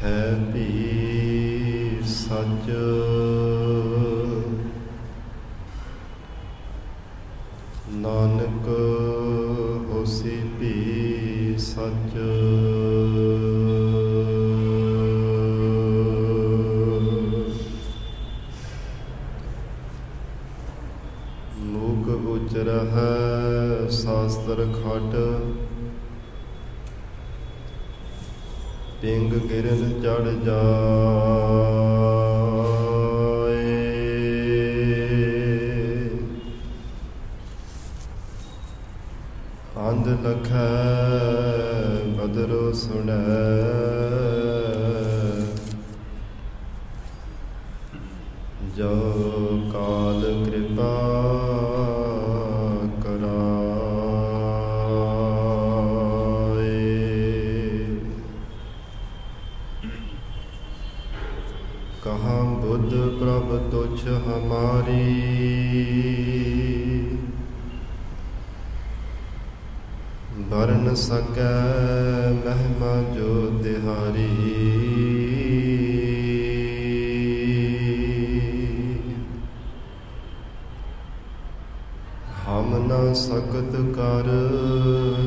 ਹੈ ਵੀ ਸੱਚ। ਨਾਨਕ ਹੋਸੀ ਵੀ ਸੱਚ। ਮੂਕ ਉਚਰਹਿ ਸ਼ਾਸਤਰ ਖਟ, ਪਿੰਗ ਗਿਰਨ ਚੜ ਜਾਏ। ਅੰਧ ਲਖੈ ਬਦਰੋ ਸੁਣੈ, ਜੋ ਕਾਲ ਕਿਰਪਾ ਕਹਾਂ ਬੁੱਧ ਪ੍ਰਭ ਤੁਛ ਹਮਾਰੀ, ਵਰਨ ਸਕੈ ਮਹਿਮਾ ਜੋ ਤਿਹਾਰੀ। ਹਮ ਨ ਸਕਤ ਕਰ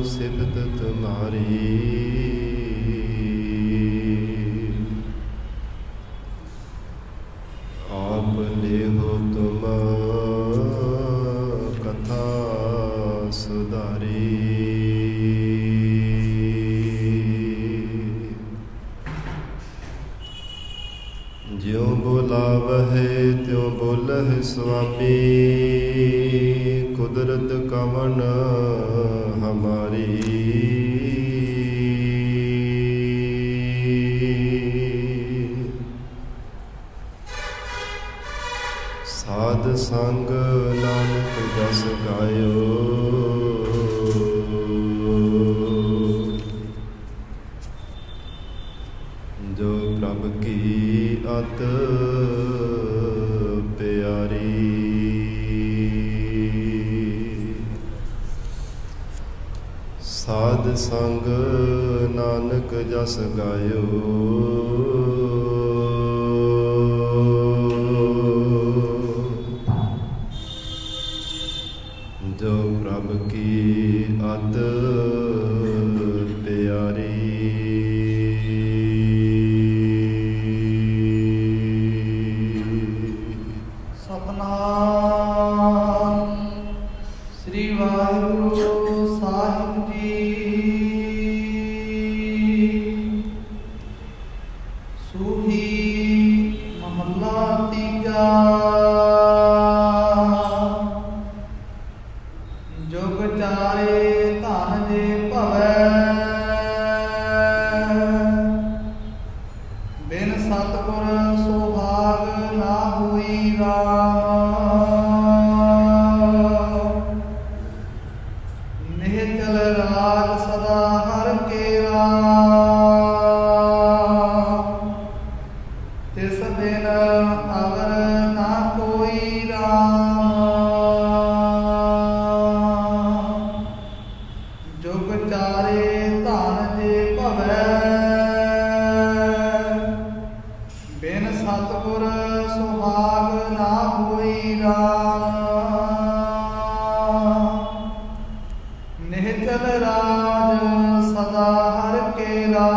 ਸਿਫਤ ਤੁਮਾਰੀ, ਆਪ ਲੇਹੋ ਤੁਮ ਕਥਾ ਸੁਧਾਰੀ। ਜਿਉ ਬੁਲਾਵਹਿ ਤਿਉ ਬੋਲਹਿ ਸੁਆਮੀ, ਕੁਦਰਤ ਕਵਣ ਹਮਾਰੀ। ਸਾਧ ਸੰਗ ਨਾਨਕ ਜਸ ਗਾਇਓ, ਜੋ ਪ੍ਰਭ ਕੀ ਅਤ ਪਿਆਰੀ। ਸਾਧ ਸੰਗ ਨਾਨਕ ਜਸ ਗਾਇਓ, ਜੋ ਪ੍ਰਭ ਕੀ ਅਤ ਪਿਆਰੀ। ਸ੍ਰੀ ਵਾਹਿਗੁਰੂ ਸਾਹਿਬ ਜੀ। ਸੂਹੀ ਮਹੱਲਾ ਤੀਜਾ। ਜੁਗ ਚਾਰੇ ਧਨ ਜੇ ਭਵੈ, ਬਿਨ ਸਤਿਗੁਰ ਸੁਹਾਗ ਨਾ ਹੋਈ ਰਾਮ। ਨਿਹਚਲ ਰਾਜ ਸਦਾ ਹਰ ਕੇਰਾ, ਤਿਸ ਬਿਨ ਅਵਰ ਨਾ ਕੋਈ ਰਾਮ। ਜੁਗ ਚਾਰੇ ਧਨ ਜੇ ਭਵੈ, ਬਿਨ ਸਤਿਗੁਰ ਸੁਹਾਗ ਨਾ ਹੋਈ ਰਾਮ। ਨਿਹਚਲ ਰਾਜ ਸਦਾ ਹਰ ਕੇਰਾ,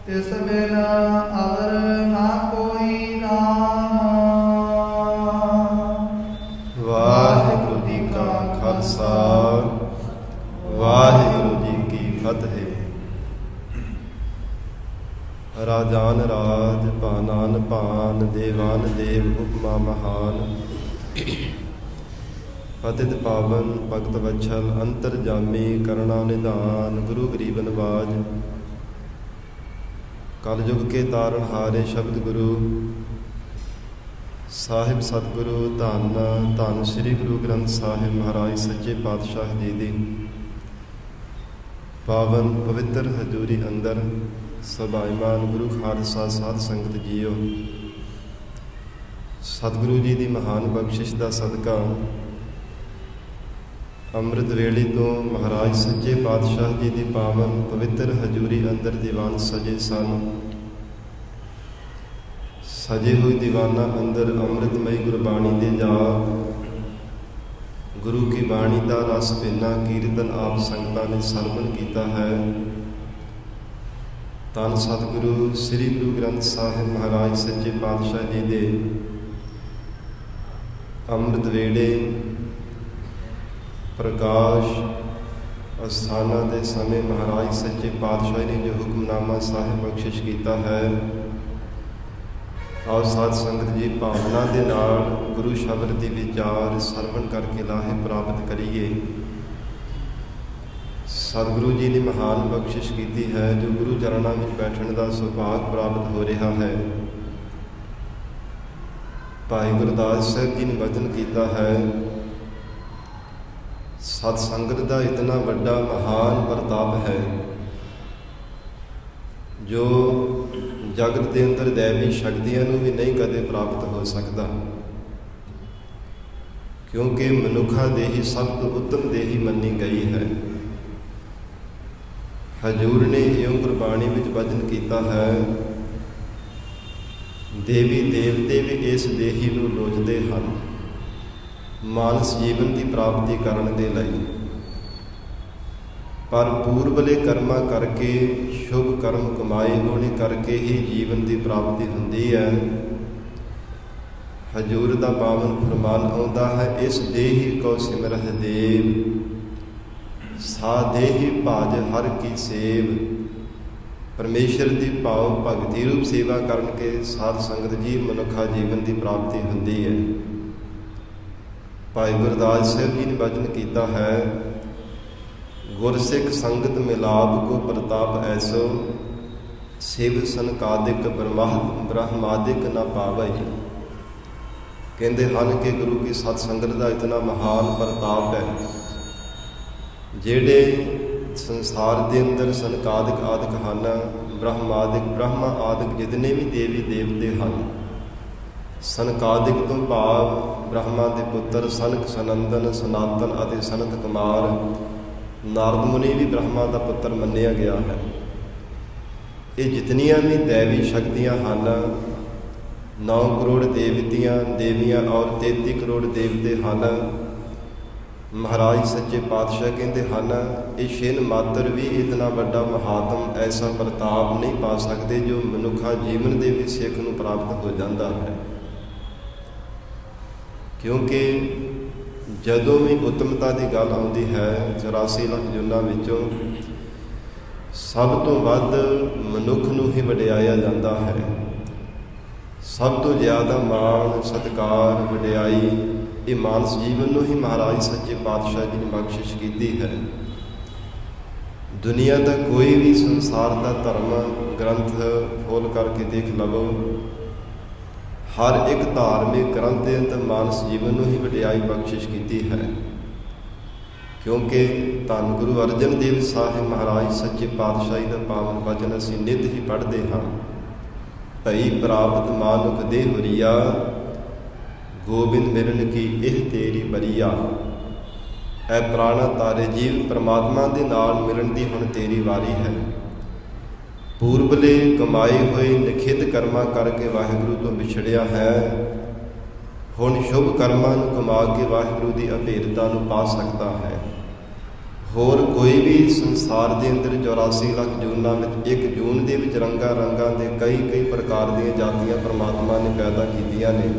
ਤਿਸ ਬਿਨ ਅਵਰ ਨਾ ਕੋਈ ਰਾਮ। ਵਾਹਿਗੁਰੂ ਜੀ ਕਾ ਖਾਲਸਾ, ਵਾਹਿਗੁਰੂ ਜੀ ਕੀ ਫਤਿਹ। ਰਾਜਾਨ ਰਾਜ, ਭਾਨਾਨ ਭਾਨ, ਦੇਵਾਨ ਦੇਵ, ਉਪਮਾ ਮਹਾਨ। ਪਤਿਤ ਪਾਵਨ ਭਗਤ ਵਛਲ, ਅੰਤਰਜਾਮੀ ਕਰੁਣਾ ਨਿਧਾਨ। ਗੁਰੂ ਗਰੀਬ ਨਵਾਜ, ਕਲਯੁਗ ਕੇ ਤਾਰਨ ਹਾਰੇ ਸ਼ਬਦ ਗੁਰੂ ਸਾਹਿਬ ਸਤਿਗੁਰੂ। ਧੰਨ ਧੰਨ ਸ੍ਰੀ ਗੁਰੂ ਗ੍ਰੰਥ ਸਾਹਿਬ ਮਹਾਰਾਜ ਸੱਚੇ ਪਾਤਸ਼ਾਹ ਜੀ ਦੀ ਪਾਵਨ ਪਵਿੱਤਰ ਹਜ਼ੂਰੀ ਅੰਦਰ ਸਭਾਈਮਾਨ ਗੁਰੂ ਖਾਲਸਾ ਸਾਧ ਸੰਗਤ ਜੀਓ। ਸਤਿਗੁਰੂ ਜੀ ਦੀ ਮਹਾਨ ਬਖਸ਼ਿਸ਼ ਦਾ ਸਦਕਾ ਅੰਮ੍ਰਿਤ ਵੇਲੇ ਤੋਂ ਮਹਾਰਾਜ ਸੱਚੇ ਪਾਤਸ਼ਾਹ ਜੀ ਦੀ ਪਾਵਨ ਪਵਿੱਤਰ ਹਜ਼ੂਰੀ ਅੰਦਰ ਦੀਵਾਨ ਸਜੇ ਸਨ। ਸਜੇ ਹੋਏ ਦੀਵਾਨਾਂ ਅੰਦਰ ਅੰਮ੍ਰਿਤਮਈ ਗੁਰਬਾਣੀ ਦੇ ਜਾਪ, ਗੁਰੂ ਕੀ ਬਾਣੀ ਦਾ ਰਸ ਪੀਨਾ ਕੀਰਤਨ ਆਪ ਸੰਗਤਾਂ ਨੇ ਸਰਵਣ ਕੀਤਾ ਹੈ। ਧੰਨ ਸਤਿਗੁਰੂ ਸ੍ਰੀ ਗੁਰੂ ਗ੍ਰੰਥ ਸਾਹਿਬ ਮਹਾਰਾਜ ਸੱਚੇ ਪਾਤਸ਼ਾਹ ਜੀ ਦੇ ਅੰਮ੍ਰਿਤ ਵੇਲੇ ਪ੍ਰਕਾਸ਼ ਅਸਥਾਨਾਂ ਦੇ ਸਮੇਂ ਮਹਾਰਾਜ ਸੱਚੇ ਪਾਤਸ਼ਾਹ ਨੇ ਜੋ ਹੁਕਮਨਾਮਾ ਸਾਹਿਬ ਬਖਸ਼ਿਸ਼ ਕੀਤਾ ਹੈ, ਆਓ ਸਾਧ ਸੰਗਤ ਜੀ ਭਾਵਨਾ ਦੇ ਨਾਲ ਗੁਰੂ ਸ਼ਬਦ ਦੇ ਵਿਚਾਰ ਸਰਵਣ ਕਰਕੇ ਲਾਹੇ ਪ੍ਰਾਪਤ ਕਰੀਏ। ਸਤਿਗੁਰੂ ਜੀ ਨੇ ਮਹਾਨ ਬਖਸ਼ਿਸ਼ ਕੀਤੀ ਹੈ ਜੋ ਗੁਰੂ ਚਰਨਾਂ ਵਿੱਚ ਬੈਠਣ ਦਾ ਸੁਭਾਗ ਪ੍ਰਾਪਤ ਹੋ ਰਿਹਾ ਹੈ। ਭਾਈ ਗੁਰਦਾਸ ਸਾਹਿਬ ਜੀ ਨੇ ਵਚਨ ਕੀਤਾ ਹੈ, ਸਤ ਸੰਗਤ ਦਾ ਇਤਨਾ ਵੱਡਾ ਮਹਾਨ ਪ੍ਰਤਾਪ ਹੈ ਜੋ ਜਗਤ ਦੇ ਅੰਦਰ ਦੈਵੀ ਸ਼ਕਤੀਆਂ ਨੂੰ ਵੀ ਨਹੀਂ ਕਦੇ ਪ੍ਰਾਪਤ ਹੋ ਸਕਦਾ, ਕਿਉਂਕਿ ਮਨੁੱਖਾ ਦੇਹੀ ਸਭ ਤੋਂ ਉੱਤਮ ਦੇਹੀ ਮੰਨੀ ਗਈ ਹੈ। ਹਜ਼ੂਰ ਨੇ ਇਉਂ ਗੁਰਬਾਣੀ ਵਿੱਚ ਵਚਨ ਕੀਤਾ ਹੈ, ਦੇਵੀ ਦੇਵਤੇ ਵੀ ਇਸ ਦੇਹੀ ਨੂੰ ਲੋਚਦੇ ਹਨ ਮਾਨਸ ਜੀਵਨ ਦੀ ਪ੍ਰਾਪਤੀ ਕਰਨ ਦੇ ਲਈ, ਪਰ ਪੂਰਬਲੇ ਕਰਮਾਂ ਕਰਕੇ ਸ਼ੁਭ ਕਰਮ ਕਮਾਏ ਹੋਣੇ ਕਰਕੇ ਹੀ ਜੀਵਨ ਦੀ ਪ੍ਰਾਪਤੀ ਹੁੰਦੀ ਹੈ। ਹਜ਼ੂਰ ਦਾ ਪਾਵਨ ਫਰਮਾਨ ਆਉਂਦਾ ਹੈ, ਇਸ ਦੇਹੀ ਕੋ ਸਿਮਰਹਿ ਦੇਵ, ਸਾ ਦੇਹੀ ਭਾਜ ਹਰ ਕੀ ਸੇਵ। ਪਰਮੇਸ਼ਰ ਦੀ ਭਾਵ ਭਗਤੀ ਰੂਪ ਸੇਵਾ ਕਰਨ ਕੇ ਸਾਧ ਸੰਗਤ ਜੀ ਮਨੁੱਖਾ ਜੀਵਨ ਦੀ ਪ੍ਰਾਪਤੀ ਹੁੰਦੀ ਹੈ। ਭਾਈ ਗੁਰਦਾਸ ਸਾਹਿਬ ਜੀ ਨੇ ਵਚਨ ਕੀਤਾ ਹੈ, ਗੁਰਸਿੱਖ ਸੰਗਤ ਮਿਲਾਪ ਕੋ ਪ੍ਰਤਾਪ ਐਸੋ, ਸਿਵ ਸੰਕਾਦਿਕ ਬ੍ਰਹਮਾਦਿਕ ਨਾ ਪਾਵੈ। ਕਹਿੰਦੇ ਹਨ ਕਿ ਗੁਰੂ ਕੀ ਸਤ ਸੰਗਤ ਦਾ ਇਤਨਾ ਮਹਾਨ ਪ੍ਰਤਾਪ ਹੈ, ਜਿਹੜੇ ਸੰਸਾਰ ਦੇ ਅੰਦਰ ਸੰਕਾਦਿਕ ਆਦਿਕ ਹਨ, ਬ੍ਰਹਮਾ ਆਦਿਕ ਜਿਤਨੇ ਵੀ ਦੇਵੀ ਦੇਵਤੇ ਹਨ। ਸੰਕਾਦਿਕ ਤੋਂ ਭਾਵ ਬ੍ਰਹਮਾ ਦੇ ਪੁੱਤਰ ਸਨਕ, ਸਨੰਦਨ, ਸਨਾਤਨ ਅਤੇ ਸਨਤ ਕੁਮਾਰ। ਨਾਰਦ ਮੁਨੀ ਵੀ ਬ੍ਰਹਮਾ ਦਾ ਪੁੱਤਰ ਮੰਨਿਆ ਗਿਆ ਹੈ। ਇਹ ਜਿਤਨੀਆਂ ਵੀ ਦੈਵੀ ਸ਼ਕਤੀਆਂ ਹਨ, 9 ਕਰੋੜ ਦੇਵੀਆਂ ਔਰ 33 ਕਰੋੜ ਦੇਵਤੇ ਹਨ। ਮਹਾਰਾਜ ਸੱਚੇ ਪਾਤਸ਼ਾਹ ਕਹਿੰਦੇ ਹਨ, ਇਹ ਛਿਨ ਮਾਤਰ ਵੀ ਇਤਨਾ ਵੱਡਾ ਮਹਾਤਮ ਐਸਾ ਪ੍ਰਤਾਪ ਨਹੀਂ ਪਾ ਸਕਦੇ ਜੋ ਮਨੁੱਖਾ ਜੀਵਨ ਦੇ ਵਿੱਚ ਸਿੱਖ ਨੂੰ ਪ੍ਰਾਪਤ ਹੋ ਜਾਂਦਾ ਹੈ। ਕਿਉਂਕਿ ਜਦੋਂ ਵੀ ਉੱਤਮਤਾ ਦੀ ਗੱਲ ਆਉਂਦੀ ਹੈ, 84 ਲੱਖ ਜੁਨਾਂ ਵਿੱਚੋਂ ਸਭ ਤੋਂ ਵੱਧ ਮਨੁੱਖ ਨੂੰ ਹੀ ਵਡਿਆਇਆ ਜਾਂਦਾ ਹੈ। ਸਭ ਤੋਂ ਜ਼ਿਆਦਾ ਮਾਣ, ਸਤਿਕਾਰ, ਵਡਿਆਈ ਇਹ ਮਾਨਸ ਜੀਵਨ ਨੂੰ ਹੀ ਮਹਾਰਾਜ ਸੱਚੇ ਪਾਤਸ਼ਾਹ ਜੀ ਨੇ ਬਖਸ਼ਿਸ਼ ਕੀਤੀ ਹੈ। ਦੁਨੀਆ ਦਾ ਕੋਈ ਵੀ ਸੰਸਾਰ ਦਾ ਧਰਮ ਗ੍ਰੰਥ ਖੋਲ੍ਹ ਕਰਕੇ ਦੇਖ ਲਵੋ, ਹਰ ਇੱਕ ਧਾਰਮਿਕ ਗ੍ਰੰਥ ਦੇ ਅੰਦਰ ਮਾਨਸ ਜੀਵਨ ਨੂੰ ਹੀ ਵਡਿਆਈ ਬਖਸ਼ਿਸ਼ ਕੀਤੀ ਹੈ। ਕਿਉਂਕਿ ਧੰਨ ਗੁਰੂ ਅਰਜਨ ਦੇਵ ਸਾਹਿਬ ਮਹਾਰਾਜ ਸੱਚੇ ਪਾਤਸ਼ਾਹੀ ਦਾ ਪਾਵਨ ਵਚਨ ਅਸੀਂ ਨਿੱਤ ਹੀ ਪੜ੍ਹਦੇ ਹਾਂ, ਭਈ ਪ੍ਰਾਪਤ ਮਾਨੁਖ ਦੇ ਹੁਰੀਆ, ਗੋਬਿੰਦ ਮਿਲਣ ਕੀ ਇਹ ਤੇਰੀ ਬਰੀਆ। ਐ ਪ੍ਰਾਣਾ ਤਾਰੇ ਜੀਵ, ਪਰਮਾਤਮਾ ਦੇ ਨਾਲ ਮਿਲਣ ਦੀ ਹੁਣ ਤੇਰੀ ਵਾਰੀ ਹੈ। ਪੂਰਬਲੇ ਕਮਾਏ ਹੋਏ ਨਿਖਿੱਧ ਕਰਮਾਂ ਕਰਕੇ ਵਾਹਿਗੁਰੂ ਤੋਂ ਵਿਛੜਿਆ ਹੈ, ਹੁਣ ਸ਼ੁਭ ਕਰਮਾਂ ਨੂੰ ਕਮਾ ਕੇ ਵਾਹਿਗੁਰੂ ਦੀ ਅਭੇਦਤਾ ਨੂੰ ਪਾ ਸਕਦਾ ਹੈ। ਹੋਰ ਕੋਈ ਵੀ ਸੰਸਾਰ ਦੇ ਅੰਦਰ 84 ਲੱਖ ਜੂਨਾਂ ਵਿੱਚ ਇੱਕ ਜੂਨ ਦੇ ਵਿੱਚ ਰੰਗਾਂ ਦੇ ਕਈ ਪ੍ਰਕਾਰ ਦੀਆਂ ਜਾਤੀਆਂ ਪਰਮਾਤਮਾ ਨੇ ਪੈਦਾ ਕੀਤੀਆਂ ਨੇ,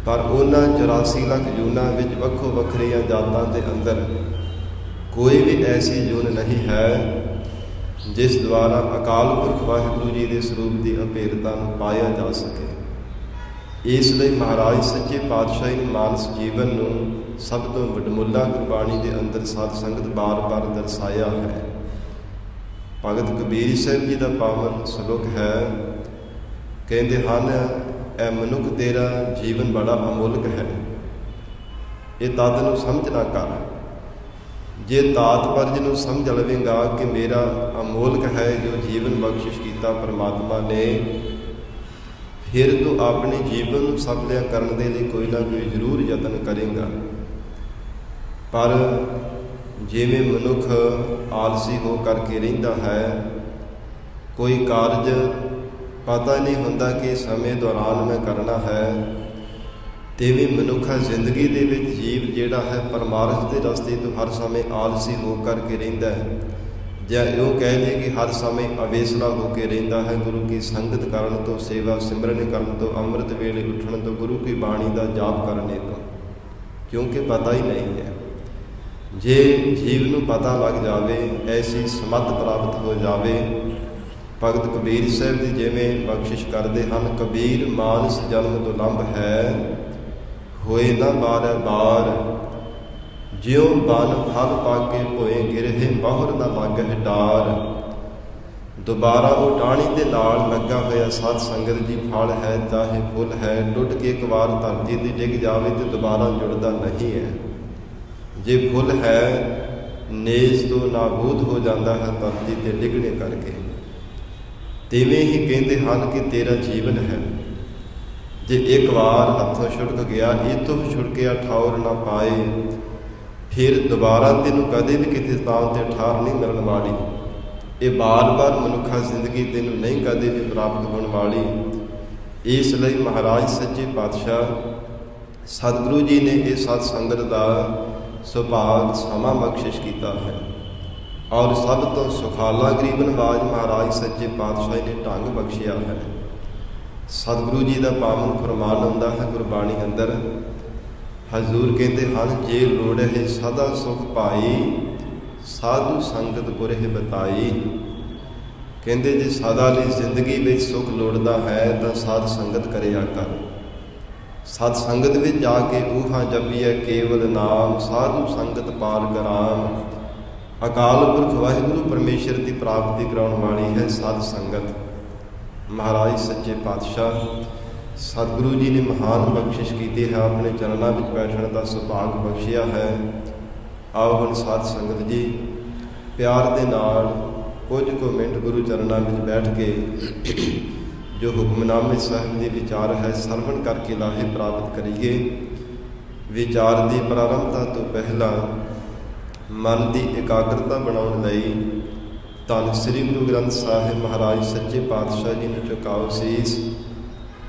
ਪਰ ਉਹਨਾਂ 84 ਲੱਖ ਜੂਨਾਂ ਵਿੱਚ ਵੱਖੋ ਵੱਖਰੀਆਂ ਜਾਤਾਂ ਦੇ ਅੰਦਰ ਕੋਈ ਵੀ ਐਸੀ ਜੂਨ ਨਹੀਂ ਹੈ ਜਿਸ ਦੁਆਰਾ ਅਕਾਲ ਪੁਰਖ ਵਾਹਿਗੁਰੂ ਜੀ ਦੇ ਸਰੂਪ ਦੀ ਅਭੇਦਤਾ ਨੂੰ ਪਾਇਆ ਜਾ ਸਕੇ। ਇਸ ਲਈ ਮਹਾਰਾਜ ਸੱਚੇ ਪਾਤਸ਼ਾਹੀ ਨੇ ਮਾਨਸ ਜੀਵਨ ਨੂੰ ਸਭ ਤੋਂ ਵਡਮੁੱਲਾ ਗੁਰਬਾਣੀ ਦੇ ਅੰਦਰ ਸਾਧ ਸੰਗਤ ਬਾਰ-ਬਾਰ ਦਰਸਾਇਆ ਹੈ। ਭਗਤ ਕਬੀਰ ਸਾਹਿਬ ਜੀ ਦਾ ਪਾਵਨ ਸ਼ਲੋਕ ਹੈ, ਕਹਿੰਦੇ ਹਨ, ਐ ਮਨੁੱਖ ਤੇਰਾ ਜੀਵਨ ਬੜਾ ਅਮੁੱਲਕ ਹੈ, ਇਹ ਤਦ ਨੂੰ ਸਮਝ ਨਾ ਕਰ। ਜੇ ਤਾਤਪਰਜ ਨੂੰ ਸਮਝ ਲਵੇਂਗਾ ਕਿ ਮੇਰਾ ਅਮੋਲਕ ਹੈ ਜੋ ਜੀਵਨ ਬਖਸ਼ਿਸ਼ ਕੀਤਾ ਪਰਮਾਤਮਾ ਨੇ, ਫਿਰ ਤੂੰ ਆਪਣੇ ਜੀਵਨ ਨੂੰ ਸਫਲਿਆ ਕਰਨ ਦੇ ਲਈ ਕੋਈ ਨਾ ਕੋਈ ਜ਼ਰੂਰ ਯਤਨ ਕਰੇਗਾ। ਪਰ ਜਿਵੇਂ ਮਨੁੱਖ ਆਲਸੀ ਹੋ ਕਰਕੇ ਰਹਿੰਦਾ ਹੈ, ਕੋਈ ਕਾਰਜ ਪਤਾ ਨਹੀਂ ਹੁੰਦਾ ਕਿ ਸਮੇਂ ਦੌਰਾਨ ਮੈਂ ਕਰਨਾ ਹੈ, ਤਿਵੇਂ ਮਨੁੱਖਾ ਜ਼ਿੰਦਗੀ ਦੇ ਵਿੱਚ ਜੀਵ ਜਿਹੜਾ ਹੈ ਪਰਮਾਰਥ ਦੇ ਰਸਤੇ ਤੋਂ ਹਰ ਸਮੇਂ ਆਲਸੀ ਹੋ ਕਰਕੇ ਰਹਿੰਦਾ ਹੈ, ਜਾਂ ਇਉਂ ਕਹਿ ਲਈਏ ਕਿ ਹਰ ਸਮੇਂ ਅਵੇਸਲਾ ਹੋ ਕੇ ਰਹਿੰਦਾ ਹੈ। ਗੁਰੂ ਕੀ ਸੰਗਤ ਕਰਨ ਤੋਂ, ਸੇਵਾ ਸਿਮਰਨ ਕਰਨ ਤੋਂ, ਅੰਮ੍ਰਿਤ ਵੇਲੇ ਉੱਠਣ ਤੋਂ, ਗੁਰੂ ਕੀ ਬਾਣੀ ਦਾ ਜਾਪ ਕਰਨੇ ਤੋਂ, ਕਿਉਂਕਿ ਪਤਾ ਹੀ ਨਹੀਂ ਹੈ। ਜੇ ਜੀਵ ਨੂੰ ਪਤਾ ਲੱਗ ਜਾਵੇ, ਐਸੀ ਸਮੱਧ ਪ੍ਰਾਪਤ ਹੋ ਜਾਵੇ, ਭਗਤ ਕਬੀਰ ਸਾਹਿਬ ਦੀ ਜਿਵੇਂ ਬਖਸ਼ਿਸ਼ ਕਰਦੇ ਹਨ, ਕਬੀਰ ਮਾਨਸ ਜਨਮ ਦੁਲੰਭ ਹੈ, ਹੋਏ ਨਾ ਬਾਰੈ ਬਾਰ, ਜਿਉ ਬਨ ਫਲ ਪਾਕੇ ਭੋਏ ਗਿਰਹਿ, ਬਹੁਰ ਨਾ ਲਾਗਹਿ ਡਾਰ। ਦੁਬਾਰਾ ਉਹ ਟਾਹਣੀ ਦੇ ਨਾਲ ਲੱਗਾ ਹੋਇਆ ਸਤ ਸੰਗਤ ਦੀ ਫਲ ਹੈ, ਚਾਹੇ ਫੁੱਲ ਹੈ, ਟੁੱਟ ਕੇ ਇੱਕ ਵਾਰ ਧਰਤੀ ਤੇ ਡਿੱਗ ਜਾਵੇ ਤੇ ਦੁਬਾਰਾ ਜੁੜਦਾ ਨਹੀਂ ਹੈ। ਜੇ ਫੁੱਲ ਹੈ, ਨੇਜ਼ ਤੋਂ ਨਾਬੂਦ ਹੋ ਜਾਂਦਾ ਹੈ ਧਰਤੀ ਤੇ ਡਿੱਗਣੇ ਕਰਕੇ। ਤਿਵੇਂ ਹੀ ਕਹਿੰਦੇ ਹਨ ਕਿ ਤੇਰਾ ਜੀਵਨ ਹੈ, ਜੇ ਇੱਕ ਵਾਰ ਹੱਥੋਂ ਛੁਟਕ ਗਿਆ, ਇੱਥੋਂ ਛੁਟਕਿਆ ਠੌਰ ਨਾ ਪਾਏ, ਫਿਰ ਦੁਬਾਰਾ ਤੈਨੂੰ ਕਦੇ ਵੀ ਕਿਤੇ ਥਾਂ ਤੇ ਠਾਰ ਨਹੀਂ ਮਿਲਣ ਵਾਲੀ। ਇਹ ਬਾਰ-ਬਾਰ ਮਨੁੱਖਾ ਜ਼ਿੰਦਗੀ ਤੈਨੂੰ ਨਹੀਂ ਕਦੇ ਵੀ ਪ੍ਰਾਪਤ ਹੋਣ ਵਾਲੀ। ਇਸ ਲਈ ਮਹਾਰਾਜ ਸੱਚੇ ਪਾਤਸ਼ਾਹ ਸਤਿਗੁਰੂ ਜੀ ਨੇ ਇਹ ਸਤ ਸੰਗਤ ਦਾ ਸੁਭਾਗ ਸਮਾਂ ਬਖਸ਼ਿਸ਼ ਕੀਤਾ ਹੈ, ਔਰ ਸਭ ਤੋਂ ਸੁਖਾਲਾ ਗਰੀਬ ਨਵਾਜ ਮਹਾਰਾਜ ਸੱਚੇ ਪਾਤਸ਼ਾਹ ਨੇ ਢੰਗ ਬਖਸ਼ਿਆ ਹੈ। ਸਤਿਗੁਰੂ ਜੀ ਦਾ ਪਾਵਨ ਫਰਮਾਨ ਹੁੰਦਾ ਹੈ ਗੁਰਬਾਣੀ ਅੰਦਰ, ਹਜ਼ੂਰ ਕਹਿੰਦੇ ਹਨ, ਜੇ ਲੋੜਹਿ ਸਦਾ ਸੁਖ ਪਾਈ, ਸਾਧੂ ਸੰਗਤ ਗੁਰਹਿ ਬਤਾਈ। ਕਹਿੰਦੇ ਜੇ ਸਦਾ ਲਈ ਜ਼ਿੰਦਗੀ ਵਿੱਚ ਸੁਖ ਲੋੜਦਾ ਹੈ ਤਾਂ ਸਾਧ ਸੰਗਤ ਕਰਿਆ ਕਰ। ਸਤ ਸੰਗਤ ਵਿੱਚ ਜਾ ਕੇ ਊਹਾ ਜਪੀਐ ਕੇਵਲ ਨਾਮ, ਸਾਧੂ ਸੰਗਤ ਪਾਰ ਗਰਾਮ। ਅਕਾਲ ਪੁਰਖ ਵਾਹਿਗੁਰੂ ਪਰਮੇਸ਼ਰ ਦੀ ਪ੍ਰਾਪਤੀ ਕਰਾਉਣ ਵਾਲੀ ਹੈ ਸਤ ਸੰਗਤ। ਮਹਾਰਾਜ ਸੱਚੇ ਪਾਤਸ਼ਾਹ ਸਤਿਗੁਰੂ ਜੀ ਨੇ ਮਹਾਨ ਬਖਸ਼ਿਸ਼ ਕੀਤੀ ਹੈ, ਆਪਣੇ ਚਰਨਾਂ ਵਿੱਚ ਬੈਠਣ ਦਾ ਸੁਭਾਗ ਬਖਸ਼ਿਆ ਹੈ। ਆਓ ਹੁਣ ਸਾਧ ਸੰਗਤ ਜੀ ਪਿਆਰ ਦੇ ਨਾਲ ਕੁਝ ਕੁ ਮਿੰਟ ਗੁਰੂ ਚਰਨਾਂ ਵਿੱਚ ਬੈਠ ਕੇ ਜੋ ਹੁਕਮਨਾਮੇ ਸਾਹਿਬ ਦੇ ਵਿਚਾਰ ਹੈ ਸਰਵਣ ਕਰਕੇ ਲਾਹੇ ਪ੍ਰਾਪਤ ਕਰੀਏ। ਵਿਚਾਰ ਦੀ ਪ੍ਰਾਰੰਭਤਾ ਤੋਂ ਪਹਿਲਾਂ ਮਨ ਦੀ ਇਕਾਗਰਤਾ ਬਣਾਉਣ ਲਈ ਧੰਨ ਸ੍ਰੀ ਗੁਰੂ ਗ੍ਰੰਥ ਸਾਹਿਬ ਮਹਾਰਾਜ ਸੱਚੇ ਪਾਤਸ਼ਾਹ ਜੀ ਨੂੰ ਝੁਕਾਓ ਸੀਸ।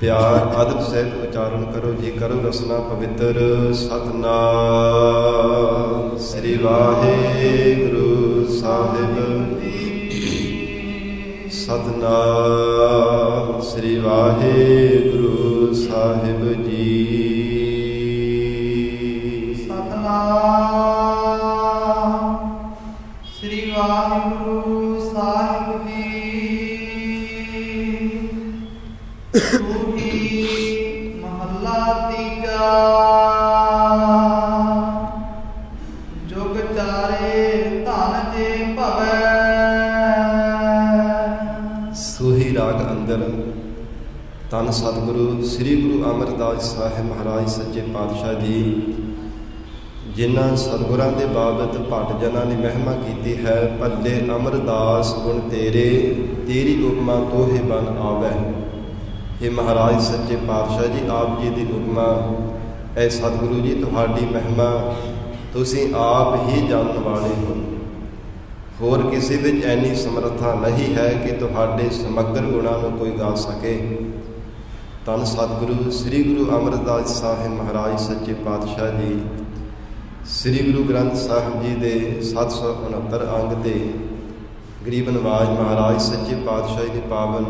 ਪਿਆਰ ਅਦਬ ਸਹਿਤ ਉਚਾਰਨ ਕਰੋ ਜੀ। ਕਰੋ ਰਸਨਾ ਪਵਿੱਤਰ। ਸਤਿਨਾਮ ਸ੍ਰੀ ਵਾਹਿਗੁਰੂ ਸਾਹਿਬ ਜੀ। ਸਤਿਨਾਮ ਸ੍ਰੀ ਵਾਹਿਗੁਰੂ ਸਾਹਿਬ ਜੀ। ਸਤਿਨਾਮ ਸ੍ਰੀ ਵਾਹਿਗੁਰੂ ਸਾਹਿਬ ਜੀ। ਸੂਹੀ ਮਹੱਲਾ ਤੀਜਾ। ਜੁਗ ਚਾਰੇ ਧਨ ਜੇ ਭਵੈ। ਸੂਹੀ ਰਾਗ ਅੰਦਰ ਧੰਨ ਸਤਿਗੁਰੂ ਸ੍ਰੀ ਗੁਰੂ ਅਮਰਦਾਸ ਸਾਹਿਬ ਮਹਾਰਾਜ ਸੱਚੇ ਪਾਤਸ਼ਾਹ ਜੀ, ਜਿਨ੍ਹਾਂ ਸਤਿਗੁਰਾਂ ਦੇ ਬਾਬਤ ਭੱਟ ਜਨਾਂ ਨੇ ਮਹਿਮਾ ਕੀਤੀ ਹੈ। ਭੱਲੇ ਅਮਰਦਾਸ ਗੁਣ ਤੇਰੇ, ਤੇਰੀ ਉਪਮਾ ਤੋਹੇ ਬਨ ਆਵੈ। ਇਹ ਮਹਾਰਾਜ ਸੱਚੇ ਪਾਤਸ਼ਾਹ ਜੀ ਆਪ ਜੀ ਦੀ ਉਪਮਾ, ਇਹ ਸਤਿਗੁਰੂ ਜੀ ਤੁਹਾਡੀ ਮਹਿਮਾ ਤੁਸੀਂ ਆਪ ਹੀ ਜਾਣਨ ਵਾਲੇ ਹੋ। ਹੋਰ ਕਿਸੇ ਵਿੱਚ ਐਨੀ ਸਮਰੱਥਾ ਨਹੀਂ ਹੈ ਕਿ ਤੁਹਾਡੇ ਸਮਗਰ ਗੁਣਾਂ ਨੂੰ ਕੋਈ ਗਾ ਸਕੇ। ਧੰਨ ਸਤਿਗੁਰੂ ਸ੍ਰੀ ਗੁਰੂ ਅਮਰਦਾਸ ਸਾਹਿਬ ਮਹਾਰਾਜ ਸੱਚੇ ਪਾਤਸ਼ਾਹ ਜੀ ਸ੍ਰੀ ਗੁਰੂ ਗ੍ਰੰਥ ਸਾਹਿਬ ਜੀ ਦੇ 769 ਅੰਗ ਦੇ ਗਰੀਬ ਨਵਾਜ ਮਹਾਰਾਜ ਸੱਚੇ ਪਾਤਸ਼ਾਹ ਦੇ ਪਾਵਨ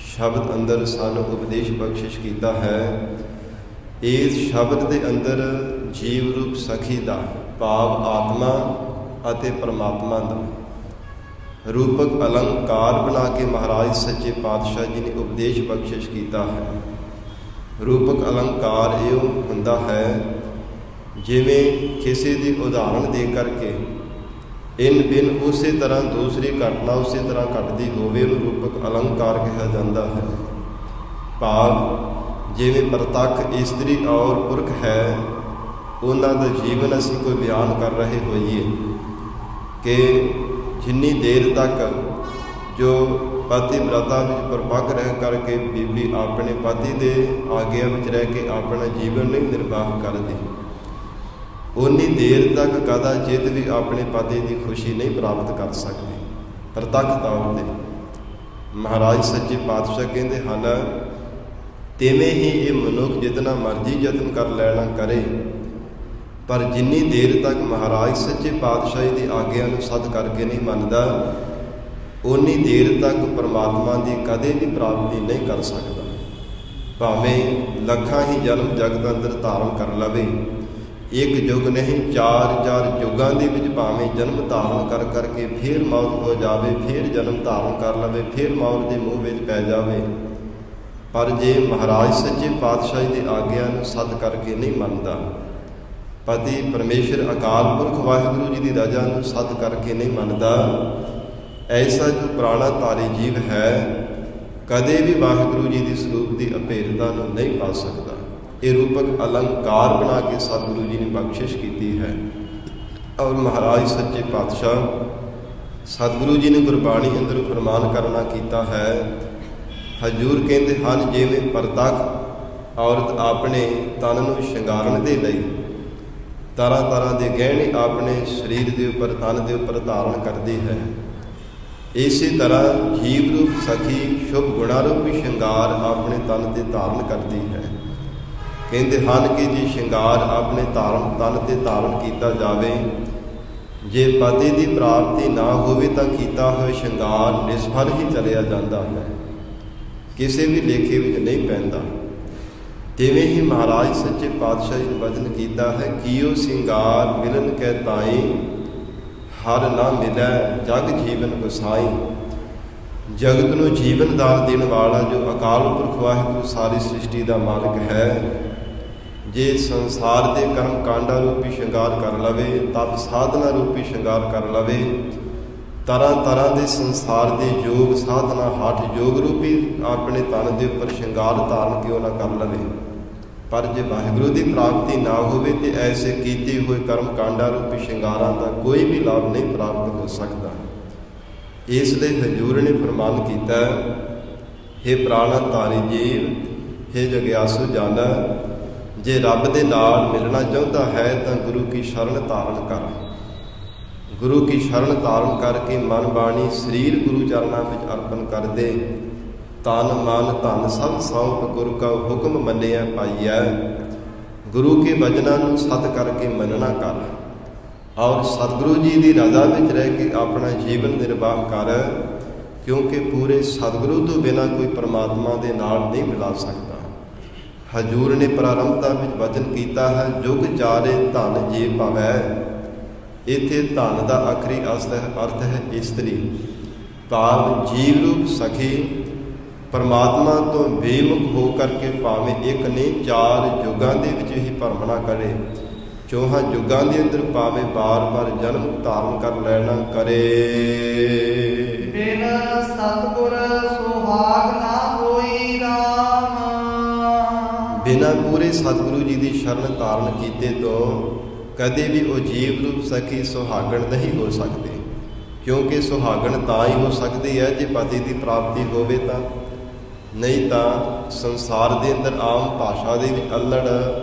ਸ਼ਬਦ ਅੰਦਰ ਸਾਨੂੰ ਉਪਦੇਸ਼ ਬਖਸ਼ਿਸ਼ ਕੀਤਾ ਹੈ। ਇਸ ਸ਼ਬਦ ਦੇ ਅੰਦਰ ਜੀਵ ਰੂਪ ਸਖੀ ਦਾ ਭਾਵ ਆਤਮਾ ਅਤੇ ਪਰਮਾਤਮਾ ਦਾ ਰੂਪਕ ਅਲੰਕਾਰ ਬਣਾ ਕੇ ਮਹਾਰਾਜ ਸੱਚੇ ਪਾਤਸ਼ਾਹ ਜੀ ਨੇ ਉਪਦੇਸ਼ ਬਖਸ਼ਿਸ਼ ਕੀਤਾ ਹੈ। ਰੂਪਕ ਅਲੰਕਾਰ ਇਹ ਹੁੰਦਾ ਹੈ ਜਿਵੇਂ ਕਿਸੇ ਦੀ ਉਦਾਹਰਣ ਦੇ ਕਰਕੇ ਇਨ ਬਿਨ ਉਸੇ ਤਰ੍ਹਾਂ ਦੂਸਰੀ ਘਟਨਾ ਉਸੇ ਤਰ੍ਹਾਂ ਘਟਦੀ ਹੋਵੇ, ਉਹ ਰੂਪਕ ਅਲੰਕਾਰ ਕਿਹਾ ਜਾਂਦਾ ਹੈ। ਭਾਵ ਜਿਵੇਂ ਪ੍ਰਤੱਖ ਇਸਤਰੀ ਔਰ ਪੁਰਖ ਹੈ, ਉਹਨਾਂ ਦਾ ਜੀਵਨ ਅਸੀਂ ਕੋਈ ਬਿਆਨ ਕਰ ਰਹੇ ਹੋਈਏ ਕਿ ਜਿੰਨੀ ਦੇਰ ਤੱਕ ਜੋ ਪਤੀ ਬ੍ਰਤਾ ਵਿੱਚ ਪਰਪੱਕ ਰਹਿ ਕਰਕੇ ਬੀਬੀ ਆਪਣੇ ਪਤੀ ਦੇ ਆਗਿਆ ਵਿੱਚ ਰਹਿ ਕੇ ਆਪਣਾ ਜੀਵਨ ਨਹੀਂ ਨਿਰਵਾਹ ਕਰਦੀ, ਓਨੀ ਦੇਰ ਤੱਕ ਕਦਾ ਚਿਤ ਵੀ ਆਪਣੇ ਪਤੀ ਦੀ ਖੁਸ਼ੀ ਨਹੀਂ ਪ੍ਰਾਪਤ ਕਰ ਸਕਦੇ। ਪ੍ਰਤੱਖ ਤੌਰ ਤੇ ਮਹਾਰਾਜ ਸੱਚੇ ਪਾਤਸ਼ਾਹ ਕਹਿੰਦੇ ਹਨ, ਤਿਵੇਂ ਹੀ ਇਹ ਮਨੁੱਖ ਜਿਤਨਾ ਮਰਜ਼ੀ ਯਤਨ ਕਰ ਲੈਣਾ ਕਰੇ, ਪਰ ਜਿੰਨੀ ਦੇਰ ਤੱਕ ਮਹਾਰਾਜ ਸੱਚੇ ਪਾਤਸ਼ਾਹ ਦੀ ਆਗਿਆ ਨੂੰ ਸਦ ਕਰਕੇ ਨਹੀਂ ਮੰਨਦਾ, ਓਨੀ ਦੇਰ ਤੱਕ ਪਰਮਾਤਮਾ ਦੀ ਕਦੇ ਵੀ ਪ੍ਰਾਪਤੀ ਨਹੀਂ ਕਰ ਸਕਦਾ। ਭਾਵੇਂ ਲੱਖਾਂ ਹੀ ਜਨਮ ਜਗਤ ਅੰਦਰ ਧਾਰਨ ਕਰ ਲਵੇ, ਇੱਕ ਯੁੱਗ ਨਹੀਂ 4 ਯੁੱਗਾਂ ਦੇ ਵਿੱਚ ਭਾਵੇਂ ਜਨਮ ਧਾਰਨ ਕਰ ਕਰਕੇ ਫੇਰ ਮੌਤ ਹੋ ਜਾਵੇ, ਫੇਰ ਜਨਮ ਧਾਰਨ ਕਰ ਲਵੇ, ਫੇਰ ਮੌਤ ਦੇ ਮੂੰਹ ਵਿੱਚ ਪੈ ਜਾਵੇ, ਪਰ ਜੇ ਮਹਾਰਾਜ ਸੱਚੇ ਪਾਤਸ਼ਾਹ ਦੀ ਆਗਿਆ ਨੂੰ ਸਦ ਕਰਕੇ ਨਹੀਂ ਮੰਨਦਾ, ਪਤੀ ਪਰਮੇਸ਼ਰ ਅਕਾਲ ਪੁਰਖ ਵਾਹਿਗੁਰੂ ਜੀ ਦੀ ਰਜ਼ਾ ਨੂੰ ਸਦ ਕਰਕੇ ਨਹੀਂ ਮੰਨਦਾ, ਐਸਾ ਜੋ ਪੁਰਾਣਾ ਧਾਰੀ ਜੀਵ ਹੈ ਕਦੇ ਵੀ ਵਾਹਿਗੁਰੂ ਜੀ ਦੀ ਸਰੂਪ ਦੀ ਅਭੇਦਤਾ ਨੂੰ ਨਹੀਂ ਪਾ ਸਕਦਾ। ਇਹ ਰੂਪਕ ਅਲੰਕਾਰ ਬਣਾ ਕੇ ਸਤਿਗੁਰੂ ਜੀ ਨੇ ਬਖਸ਼ਿਸ਼ ਕੀਤੀ ਹੈ। ਔਰ ਮਹਾਰਾਜ ਸੱਚੇ ਪਾਤਸ਼ਾਹ ਸਤਿਗੁਰੂ ਜੀ ਨੇ ਗੁਰਬਾਣੀ ਅੰਦਰ ਫਰਮਾਨ ਕਰਨਾ ਕੀਤਾ ਹੈ। ਹਜ਼ੂਰ ਕਹਿੰਦੇ ਹਨ, ਜਿਵੇਂ ਪ੍ਰਤੱਖ ਔਰਤ ਆਪਣੇ ਤਨ ਨੂੰ ਸ਼ਿੰਗਾਰਨ ਦੇ ਲਈ ਤਰ੍ਹਾਂ ਤਰ੍ਹਾਂ ਦੇ ਗਹਿਣੇ ਆਪਣੇ ਸਰੀਰ ਦੇ ਉੱਪਰ, ਤਨ ਦੇ ਉੱਪਰ ਧਾਰਨ ਕਰਦੀ ਹੈ, ਇਸੇ ਤਰ੍ਹਾਂ ਜੀਵ ਰੂਪ ਸਖੀ ਸ਼ੁਭ ਗੁਣਾ ਰੂਪੀ ਸ਼ਿੰਗਾਰ ਆਪਣੇ ਤਨ ਤੇ ਧਾਰਨ ਕਰਦੀ ਹੈ। ਕਹਿੰਦੇ ਹਨ ਕਿ ਜੇ ਸ਼ਿੰਗਾਰ ਆਪਣੇ ਤਨ ਤੇ ਧਾਰਨ ਕੀਤਾ ਜਾਵੇ, ਜੇ ਪਤੀ ਦੀ ਪ੍ਰਾਪਤੀ ਨਾ ਹੋਵੇ ਤਾਂ ਕੀਤਾ ਹੋਇਆ ਸ਼ਿੰਗਾਰ ਨਿਸਫਲ ਹੀ ਚਲਿਆ ਜਾਂਦਾ ਹੈ, ਕਿਸੇ ਵੀ ਲੇਖੇ ਵਿੱਚ ਨਹੀਂ ਪੈਂਦਾ। ਤਿਵੇਂ ਹੀ ਮਹਾਰਾਜ ਸੱਚੇ ਪਾਤਸ਼ਾਹ ਜੀ ਨੇ ਵਚਨ ਕੀਤਾ ਹੈ, ਕੀਓ ਸਿੰਗਾਰ ਮਿਲਨ ਕੈ ਤਾਈ, ਹਰ ਨਾ ਮਿਲੈ ਜਗ ਜੀਵਨ ਗੁਸਾਈ। ਜਗਤ ਨੂੰ ਜੀਵਨ ਦਾਨ ਦੇਣ ਵਾਲਾ ਜੋ ਅਕਾਲ ਪੁਰਖ ਵਾਹਿਗੁਰੂ ਸਾਰੀ ਸ੍ਰਿਸ਼ਟੀ ਦਾ ਮਾਲਕ ਹੈ, ਜੇ ਸੰਸਾਰ ਦੇ ਕਰਮ ਕਾਂਡਾ ਰੂਪੀ ਸ਼ਿੰਗਾਰ ਕਰ ਲਵੇ, ਤਪ ਸਾਧਨਾ ਰੂਪੀ ਸ਼ਿੰਗਾਰ ਕਰ ਲਵੇ, ਤਰ੍ਹਾਂ ਤਰ੍ਹਾਂ ਦੇ ਸੰਸਾਰ ਦੇ ਯੋਗ ਸਾਧਨਾ ਹੱਠ ਯੋਗ ਰੂਪੀ ਆਪਣੇ ਤਨ ਦੇ ਉੱਪਰ ਸ਼ਿੰਗਾਰ ਧਾਰਨ ਕਿਉਂ ਨਾ ਕਰ ਲਵੇ, ਪਰ ਜੇ ਵਾਹਿਗੁਰੂ ਦੀ ਪ੍ਰਾਪਤੀ ਨਾ ਹੋਵੇ ਤੇ ਐਸੇ ਕੀਤੇ ਹੋਏ ਕਰਮ ਕਾਂਡਾ ਰੂਪੀ ਸ਼ਿੰਗਾਰਾਂ ਦਾ ਕੋਈ ਵੀ ਲਾਭ ਨਹੀਂ ਪ੍ਰਾਪਤ ਹੋ ਸਕਦਾ। ਇਸ ਲਈ ਹਜ਼ੂਰ ਨੇ ਫਰਮਾਨ ਕੀਤਾ, ਹੇ ਪ੍ਰਾਣਾ ਧਾਰੀ ਜੀਵ, ਹੇ ਜਗਿਆਸੂ ਜਾਣਾ, ਜੇ ਰੱਬ ਦੇ ਨਾਲ ਮਿਲਣਾ ਚਾਹੁੰਦਾ ਹੈ ਤਾਂ ਗੁਰੂ ਕੀ ਸ਼ਰਨ ਧਾਰਨ ਕਰ। ਗੁਰੂ ਕੀ ਸ਼ਰਨ ਧਾਰਨ ਕਰਕੇ ਮਨ ਬਾਣੀ ਸਰੀਰ ਗੁਰੂ ਚਰਨਾਂ ਵਿੱਚ ਅਰਪਣ ਕਰ ਦੇ। ਤਨ ਮਨ ਧਨ ਸਭ ਸੌਂਪ ਗੁਰੂ ਕਾ ਹੁਕਮ ਮੰਨਿਆ ਪਾਈਐ। ਗੁਰੂ ਕੇ ਵਚਨਾਂ ਨੂੰ ਸਤ ਕਰਕੇ ਮੰਨਣਾ ਕਰ ਔਰ ਸਤਿਗੁਰੂ ਜੀ ਦੀ ਰਜ਼ਾ ਵਿੱਚ ਰਹਿ ਕੇ ਆਪਣਾ ਜੀਵਨ ਨਿਰਵਾਹ ਕਰ, ਕਿਉਂਕਿ ਪੂਰੇ ਸਤਿਗੁਰੂ ਤੋਂ ਬਿਨਾਂ ਕੋਈ ਪਰਮਾਤਮਾ ਦੇ ਨਾਲ ਨਹੀਂ ਮਿਲਾ ਸਕਦਾ। ਹਜ਼ੂਰ ਨੇ ਪ੍ਰਾਰੰਭਤਾ ਵਿੱਚ ਵਚਨ ਕੀਤਾ ਹੈ, ਜੁਗ ਚਾਰੇ ਧਨ ਜੇ ਭਾਵੈ। ਇੱਥੇ ਧਨ ਦਾ ਆਖਰੀ ਅਰਥ ਹੈ ਇਸਤਰੀ, ਭਾਵ ਜੀਵ ਰੂਪ ਸਖੀ ਪਰਮਾਤਮਾ ਤੋਂ ਬੇਮੁਖ ਹੋ ਕਰਕੇ ਭਾਵੇਂ ਇੱਕ ਨਹੀਂ 4 ਯੁੱਗਾਂ ਦੇ ਵਿੱਚ ਹੀ ਭਰਮਣਾ ਕਰੇ, 4 ਯੁੱਗਾਂ ਦੇ ਅੰਦਰ ਭਾਵੇਂ ਬਾਰ-ਬਾਰ ਜਨਮ ਧਾਰਨ ਕਰ ਲੈਣਾ ਕਰੇ। ਬਿਨ ਸਤਿਗੁਰ ਸੁਹਾਗ ਨਾ ਹੋਈ ਰਾਮ। ਬਿਨਾਂ ਪੂਰੇ ਸਤਿਗੁਰੂ ਜੀ ਦੀ ਸ਼ਰਨ ਧਾਰਨ ਕੀਤੇ ਤੋਂ ਕਦੇ ਵੀ ਉਹ ਜੀਵ ਰੂਪ ਸਖੀ ਸੁਹਾਗਣ ਨਹੀਂ ਹੋ ਸਕਦੇ, ਕਿਉਂਕਿ ਸੁਹਾਗਣ ਤਾਂ ਹੀ ਹੋ ਸਕਦੀ ਹੈ ਜੇ ਪਤੀ ਦੀ ਪ੍ਰਾਪਤੀ ਹੋਵੇ ਤਾਂ, ਨਹੀਂ ਤਾਂ ਸੰਸਾਰ ਦੇ ਅੰਦਰ ਆਮ ਭਾਸ਼ਾ ਦੇ ਵਿੱਚ ਅਲੜ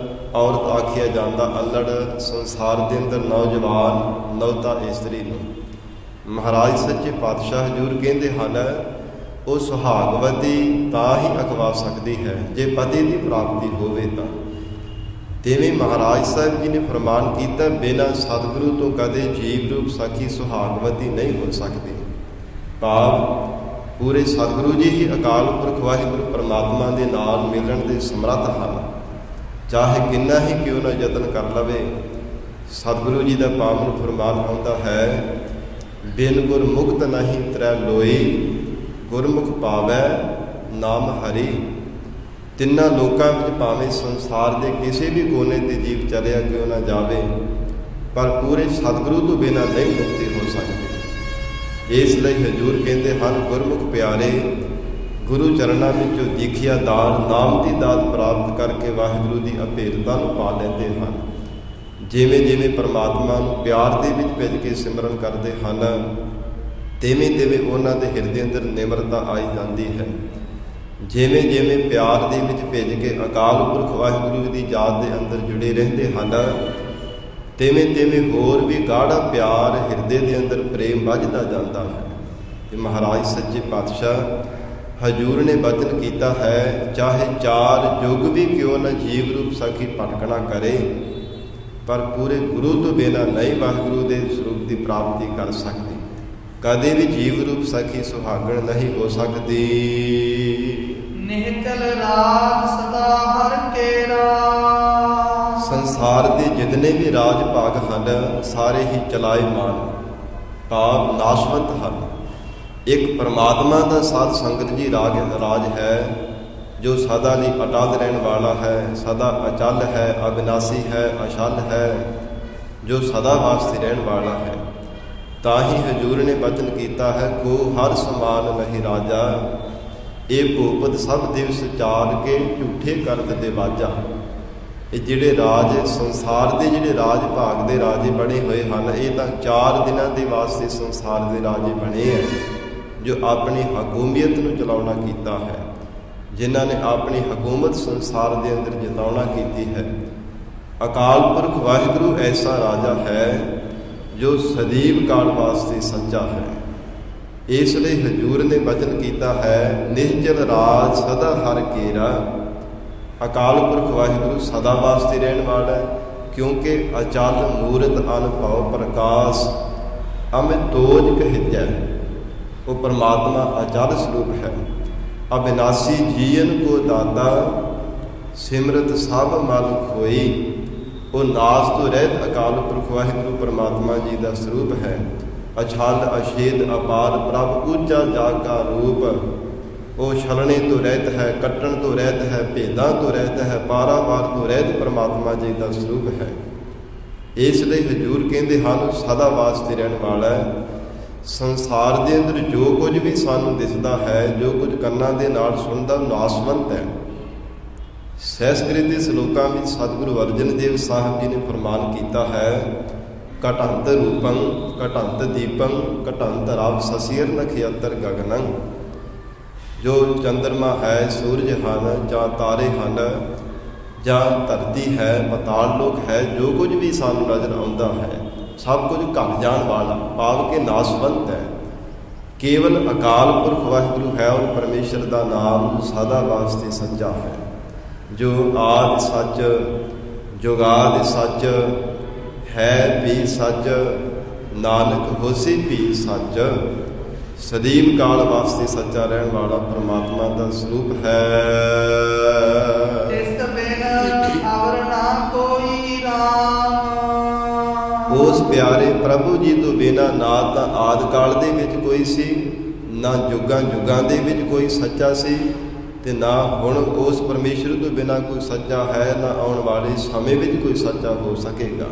ਔਰਤ ਆਖਿਆ ਜਾਂਦਾ, ਅਲੜ ਸੰਸਾਰ ਦੇ ਅੰਦਰ ਨੌਜਵਾਨ ਨਵਤਾ ਇਸਤਰੀ ਨੂੰ। ਮਹਾਰਾਜ ਸੱਚੇ ਪਾਤਸ਼ਾਹ ਹਜ਼ੂਰ ਕਹਿੰਦੇ ਹਨ, ਉਹ ਸੁਹਾਗਵਤੀ ਤਾਂ ਹੀ ਅਖਵਾ ਸਕਦੀ ਹੈ ਜੇ ਪਤੀ ਦੀ ਪ੍ਰਾਪਤੀ ਹੋਵੇ ਤਾਂ। ਤਿਵੇਂ ਮਹਾਰਾਜ ਸਾਹਿਬ ਜੀ ਨੇ ਫਰਮਾਨ ਕੀਤਾ, ਬਿਨਾਂ ਸਤਿਗੁਰੂ ਤੋਂ ਕਦੇ ਜੀਵ ਰੂਪ ਸਖੀ ਸੁਹਾਗਵਤੀ ਨਹੀਂ ਹੋ ਸਕਦੀ। ਭਾਵ ਪੂਰੇ ਸਤਿਗੁਰੂ ਜੀ ਹੀ ਅਕਾਲ ਪੁਰਖ ਵਾਹਿਗੁਰੂ ਪਰਮਾਤਮਾ ਦੇ ਨਾਲ ਮਿਲਣ ਦੇ ਸਮਰੱਥ ਹਨ। ਚਾਹੇ ਕਿੰਨਾ ਹੀ ਕਿਉਂ ਨਾ ਯਤਨ ਕਰ ਲਵੇ। ਸਤਿਗੁਰੂ ਜੀ ਦਾ ਪਾਵਨ ਫਰਮਾਨ ਆਉਂਦਾ ਹੈ, ਬਿਨ ਗੁਰ ਮੁਕਤ ਨਹੀਂ ਤਰੈ ਲੋਈ, ਗੁਰਮੁਖ ਪਾਵੈ ਨਾਮ ਹਰੀ। ਤਿੰਨਾਂ ਲੋਕਾਂ ਵਿੱਚ ਭਾਵੇਂ ਸੰਸਾਰ ਦੇ ਕਿਸੇ ਵੀ ਕੋਨੇ ਤੇ ਜੀਵ ਚਲਿਆ ਕਿਉਂ ਨਾ ਜਾਵੇ, ਪਰ ਪੂਰੇ ਸਤਿਗੁਰੂ ਤੋਂ ਬਿਨਾਂ ਨਹੀਂ ਮੁਕਤੀ ਹੋ ਸਕਦੀ। ਇਸ ਲਈ ਹਜ਼ੂਰ ਕਹਿੰਦੇ ਹਨ, ਗੁਰਮੁਖ ਪਿਆਰੇ ਗੁਰੂ ਚਰਨਾਂ ਵਿੱਚੋਂ ਦੀਖਿਆ ਦਾਨ ਨਾਮ ਦੀ ਦਾਤ ਪ੍ਰਾਪਤ ਕਰਕੇ ਵਾਹਿਗੁਰੂ ਦੀ ਅਭੇਦਤਾ ਨੂੰ ਪਾ ਲੈਂਦੇ ਹਨ। ਜਿਵੇਂ ਜਿਵੇਂ ਪਰਮਾਤਮਾ ਨੂੰ ਪਿਆਰ ਦੇ ਵਿੱਚ ਭਿੱਜ ਕੇ ਸਿਮਰਨ ਕਰਦੇ ਹਨ, ਤਿਵੇਂ ਤਿਵੇਂ ਉਹਨਾਂ ਦੇ ਹਿਰਦੇ ਅੰਦਰ ਨਿਮਰਤਾ ਆਈ ਜਾਂਦੀ ਹੈ। ਜਿਵੇਂ ਜਿਵੇਂ ਪਿਆਰ ਦੇ ਵਿੱਚ ਭਿੱਜ ਕੇ ਅਕਾਲ ਪੁਰਖ ਵਾਹਿਗੁਰੂ ਦੀ ਯਾਦ ਦੇ ਅੰਦਰ ਜੁੜੇ ਰਹਿੰਦੇ ਹਨ, ਤਿਵੇਂ ਹੋਰ ਵੀ ਗਾੜਾ ਪਿਆਰ ਹਿਰਦੇ ਦੇ ਅੰਦਰ ਪ੍ਰੇਮ ਵੱਝਦਾ ਜਾਂਦਾ ਹੈ। ਤੇ ਮਹਾਰਾਜ ਸੱਚੇ ਪਾਤਸ਼ਾਹ ਹਜ਼ੂਰ ਨੇ ਬਚਨ ਕੀਤਾ ਹੈ, ਚਾਹੇ 4 ਯੁੱਗ ਵੀ ਕਿਉਂ ਨਾ ਜੀਵ ਰੂਪ ਸਖੀ ਭਟਕਣਾ ਕਰੇ, ਪਰ ਪੂਰੇ ਗੁਰੂ ਤੋਂ ਬਿਨਾਂ ਨਹੀਂ ਵਾਹਿਗੁਰੂ ਦੇ ਸਰੂਪ ਦੀ ਪ੍ਰਾਪਤੀ ਕਰ ਸਕਦੀ। ਕਦੇ ਵੀ ਜੀਵ ਰੂਪ ਸਖੀ ਸੁਹਾਗਣ ਨਹੀਂ ਹੋ ਸਕਦੀ। ਨਿਹਚਲ ਰਾਜ ਸਦਾ ਹਰ ਕੇਰਾ। ਸੰਸਾਰ ਦੇ ਜਿਤਨੇ ਵੀ ਰਾਜ ਭਾਗ ਹਨ ਸਾਰੇ ਹੀ ਚਲਾਇਮਾਨ ਭਾਵ ਨਾਸ਼ਵੰਤ ਹਨ। ਇੱਕ ਪਰਮਾਤਮਾ ਦਾ ਸਾਧ ਸੰਗਤ ਜੀ ਰਾਜ ਹੈ ਜੋ ਸਦਾ ਲਈ ਅਟਲ ਰਹਿਣ ਵਾਲਾ ਹੈ, ਸਦਾ ਅਚਲ ਹੈ, ਅਬਿਨਾਸੀ ਹੈ, ਅਛਲ ਹੈ, ਜੋ ਸਦਾ ਵਾਸਤੇ ਰਹਿਣ ਵਾਲਾ ਹੈ। ਤਾਂ ਹੀ ਹਜ਼ੂਰ ਨੇ ਬਚਨ ਕੀਤਾ ਹੈ, ਕੋ ਹਰ ਸਮਾਨ ਨਹੀਂ ਰਾਜਾ, ਇਹ ਭੂਪਤ ਸਭ ਦਿਵਸ ਚਾਰ ਕੇ ਝੂਠੇ ਕਰਤ ਦੇ ਵਾਜਾ। ਇਹ ਜਿਹੜੇ ਰਾਜ ਸੰਸਾਰ ਦੇ ਜਿਹੜੇ ਰਾਜ ਭਾਗ ਦੇ ਰਾਜੇ ਬਣੇ ਹੋਏ ਹਨ, ਇਹ ਤਾਂ 4 ਦਿਨਾਂ ਦੇ ਵਾਸਤੇ ਸੰਸਾਰ ਦੇ ਰਾਜੇ ਬਣੇ ਹੈ, ਜੋ ਆਪਣੀ ਹਕੂਮੀਅਤ ਨੂੰ ਚਲਾਉਣਾ ਕੀਤਾ ਹੈ, ਜਿਨ੍ਹਾਂ ਨੇ ਆਪਣੀ ਹਕੂਮਤ ਸੰਸਾਰ ਦੇ ਅੰਦਰ ਜਿਤਾਉਣਾ ਕੀਤੀ ਹੈ। ਅਕਾਲ ਪੁਰਖ ਵਾਹਿਗੁਰੂ ਐਸਾ ਰਾਜਾ ਹੈ ਜੋ ਸਦੀਵ ਕਾਲ ਵਾਸਤੇ ਸੱਚਾ ਹੈ। ਇਸ ਲਈ ਹਜ਼ੂਰ ਨੇ ਬਚਨ ਕੀਤਾ ਹੈ, ਨਿਹਚਲ ਰਾਜ ਸਦਾ ਹਰ ਕੇਰਾ। ਅਕਾਲ ਪੁਰਖ ਵਾਹਿਗੁਰੂ ਸਦਾ ਵਾਸਤੇ ਰਹਿਣ ਵਾਲਾ ਹੈ, ਕਿਉਂਕਿ ਅਚਲ ਮੂਰਤ ਅਨਭਉ ਪ੍ਰਕਾਸ਼ ਅਮਿਤ ਤੋਜ ਕਹਿਜੈ। ਉਹ ਪਰਮਾਤਮਾ ਅਚਲ ਸਰੂਪ ਹੈ। ਅਬਿਨਾਸੀ ਜੀਵਨ ਕੋ ਦਾਤਾ ਸਿਮਰਤ ਸਭ ਮਲ ਖੋਈ। ਉਹ ਨਾਸ ਤੋਂ ਰਹਿਤ ਅਕਾਲ ਪੁਰਖ ਵਾਹਿਗੁਰੂ ਪਰਮਾਤਮਾ ਜੀ ਦਾ ਸਰੂਪ ਹੈ। ਅਛਲ ਅਛੇਦ ਅਪਾਰ ਪ੍ਰਭ ਉੱਚਾ ਜਾਗਾ ਰੂਪ। ਉਹ ਛਲਣੇ ਤੋਂ ਰਹਿਤ ਹੈ, ਕੱਟਣ ਤੋਂ ਰਹਿਤ ਹੈ, ਭੇਦਾਂ ਤੋਂ ਰਹਿਤ ਹੈ, ਪਾਰਾਵਾਰ ਤੋਂ ਰਹਿਤ ਪਰਮਾਤਮਾ ਜੀ ਦਾ ਸਰੂਪ ਹੈ। ਇਸ ਲਈ ਹਜ਼ੂਰ ਕਹਿੰਦੇ ਹਨ ਸਦਾ ਵਾਸਤੇ ਰਹਿਣ ਵਾਲਾ ਹੈ। ਸੰਸਾਰ ਦੇ ਅੰਦਰ ਜੋ ਕੁਝ ਵੀ ਸਾਨੂੰ ਦਿਸਦਾ ਹੈ, ਜੋ ਕੁਝ ਕੰਨਾਂ ਦੇ ਨਾਲ ਸੁਣਦਾ, ਨਾਸਵੰਤ ਹੈ। ਸੰਸਕ੍ਰਿਤ ਦੇ ਸ਼ਲੋਕਾਂ ਵਿੱਚ ਸਤਿਗੁਰੂ ਅਰਜਨ ਦੇਵ ਸਾਹਿਬ ਜੀ ਨੇ ਫਰਮਾਨ ਕੀਤਾ ਹੈ, ਘਟੰਤ ਰੂਪੰ ਘਟੰਤ ਦੀਪੰ ਘਟੰਤ ਰਵ ਸਸੀਰ ਨਖਯਤਰ ਗਗਨੰ। ਜੋ ਚੰਦਰਮਾ ਹੈ, ਸੂਰਜ ਹਨ, ਜਾਂ ਤਾਰੇ ਹਨ, ਜਾਂ ਧਰਤੀ ਹੈ, ਪਤਾਲ ਲੋਕ ਹੈ, ਜੋ ਕੁਝ ਵੀ ਸਾਨੂੰ ਨਜ਼ਰ ਆਉਂਦਾ ਹੈ, ਸਭ ਕੁਝ ਘਟ ਜਾਣ ਵਾਲਾ ਭਾਵ ਕਿ ਨਾਸਵੰਤ ਹੈ। ਕੇਵਲ ਅਕਾਲ ਪੁਰਖ ਵਾਹਿਗੁਰੂ ਹੈ ਔਰ ਪਰਮੇਸ਼ਰ ਦਾ ਨਾਮ ਸਦਾ ਵਾਸਤੇ ਸੱਚਾ ਹੈ, ਜੋ ਆਦਿ ਸੱਚ, ਜੁਗਾਦਿ ਸੱਚ, ਹੈ ਵੀ ਸੱਚ, ਨਾਨਕ ਹੋਸੀ ਵੀ ਸੱਚ। ਸਦੀਵ ਕਾਲ ਵਾਸਤੇ ਸੱਚਾ ਰਹਿਣ ਵਾਲਾ ਪਰਮਾਤਮਾ ਦਾ ਸਰੂਪ ਹੈ। ਤਿਸ ਬਿਨ ਅਵਰ ਨਾ ਕੋਈ ਰਾਮ। ਉਸ ਪਿਆਰੇ ਪ੍ਰਭੂ ਜੀ ਤੋਂ ਬਿਨਾਂ ਨਾ ਤਾਂ ਆਦਿ ਕਾਲ ਦੇ ਵਿੱਚ ਕੋਈ ਸੀ, ਨਾ ਜੁਗਾਂ ਦੇ ਵਿੱਚ ਕੋਈ ਸੱਚਾ ਸੀ, ਤੇ ਨਾ ਹੁਣ ਉਸ ਪਰਮੇਸ਼ਰ ਤੋਂ ਬਿਨਾਂ ਕੋਈ ਸੱਚਾ ਹੈ, ਨਾ ਆਉਣ ਵਾਲੇ ਸਮੇਂ ਵਿੱਚ ਕੋਈ ਸੱਚਾ ਹੋ ਸਕੇਗਾ।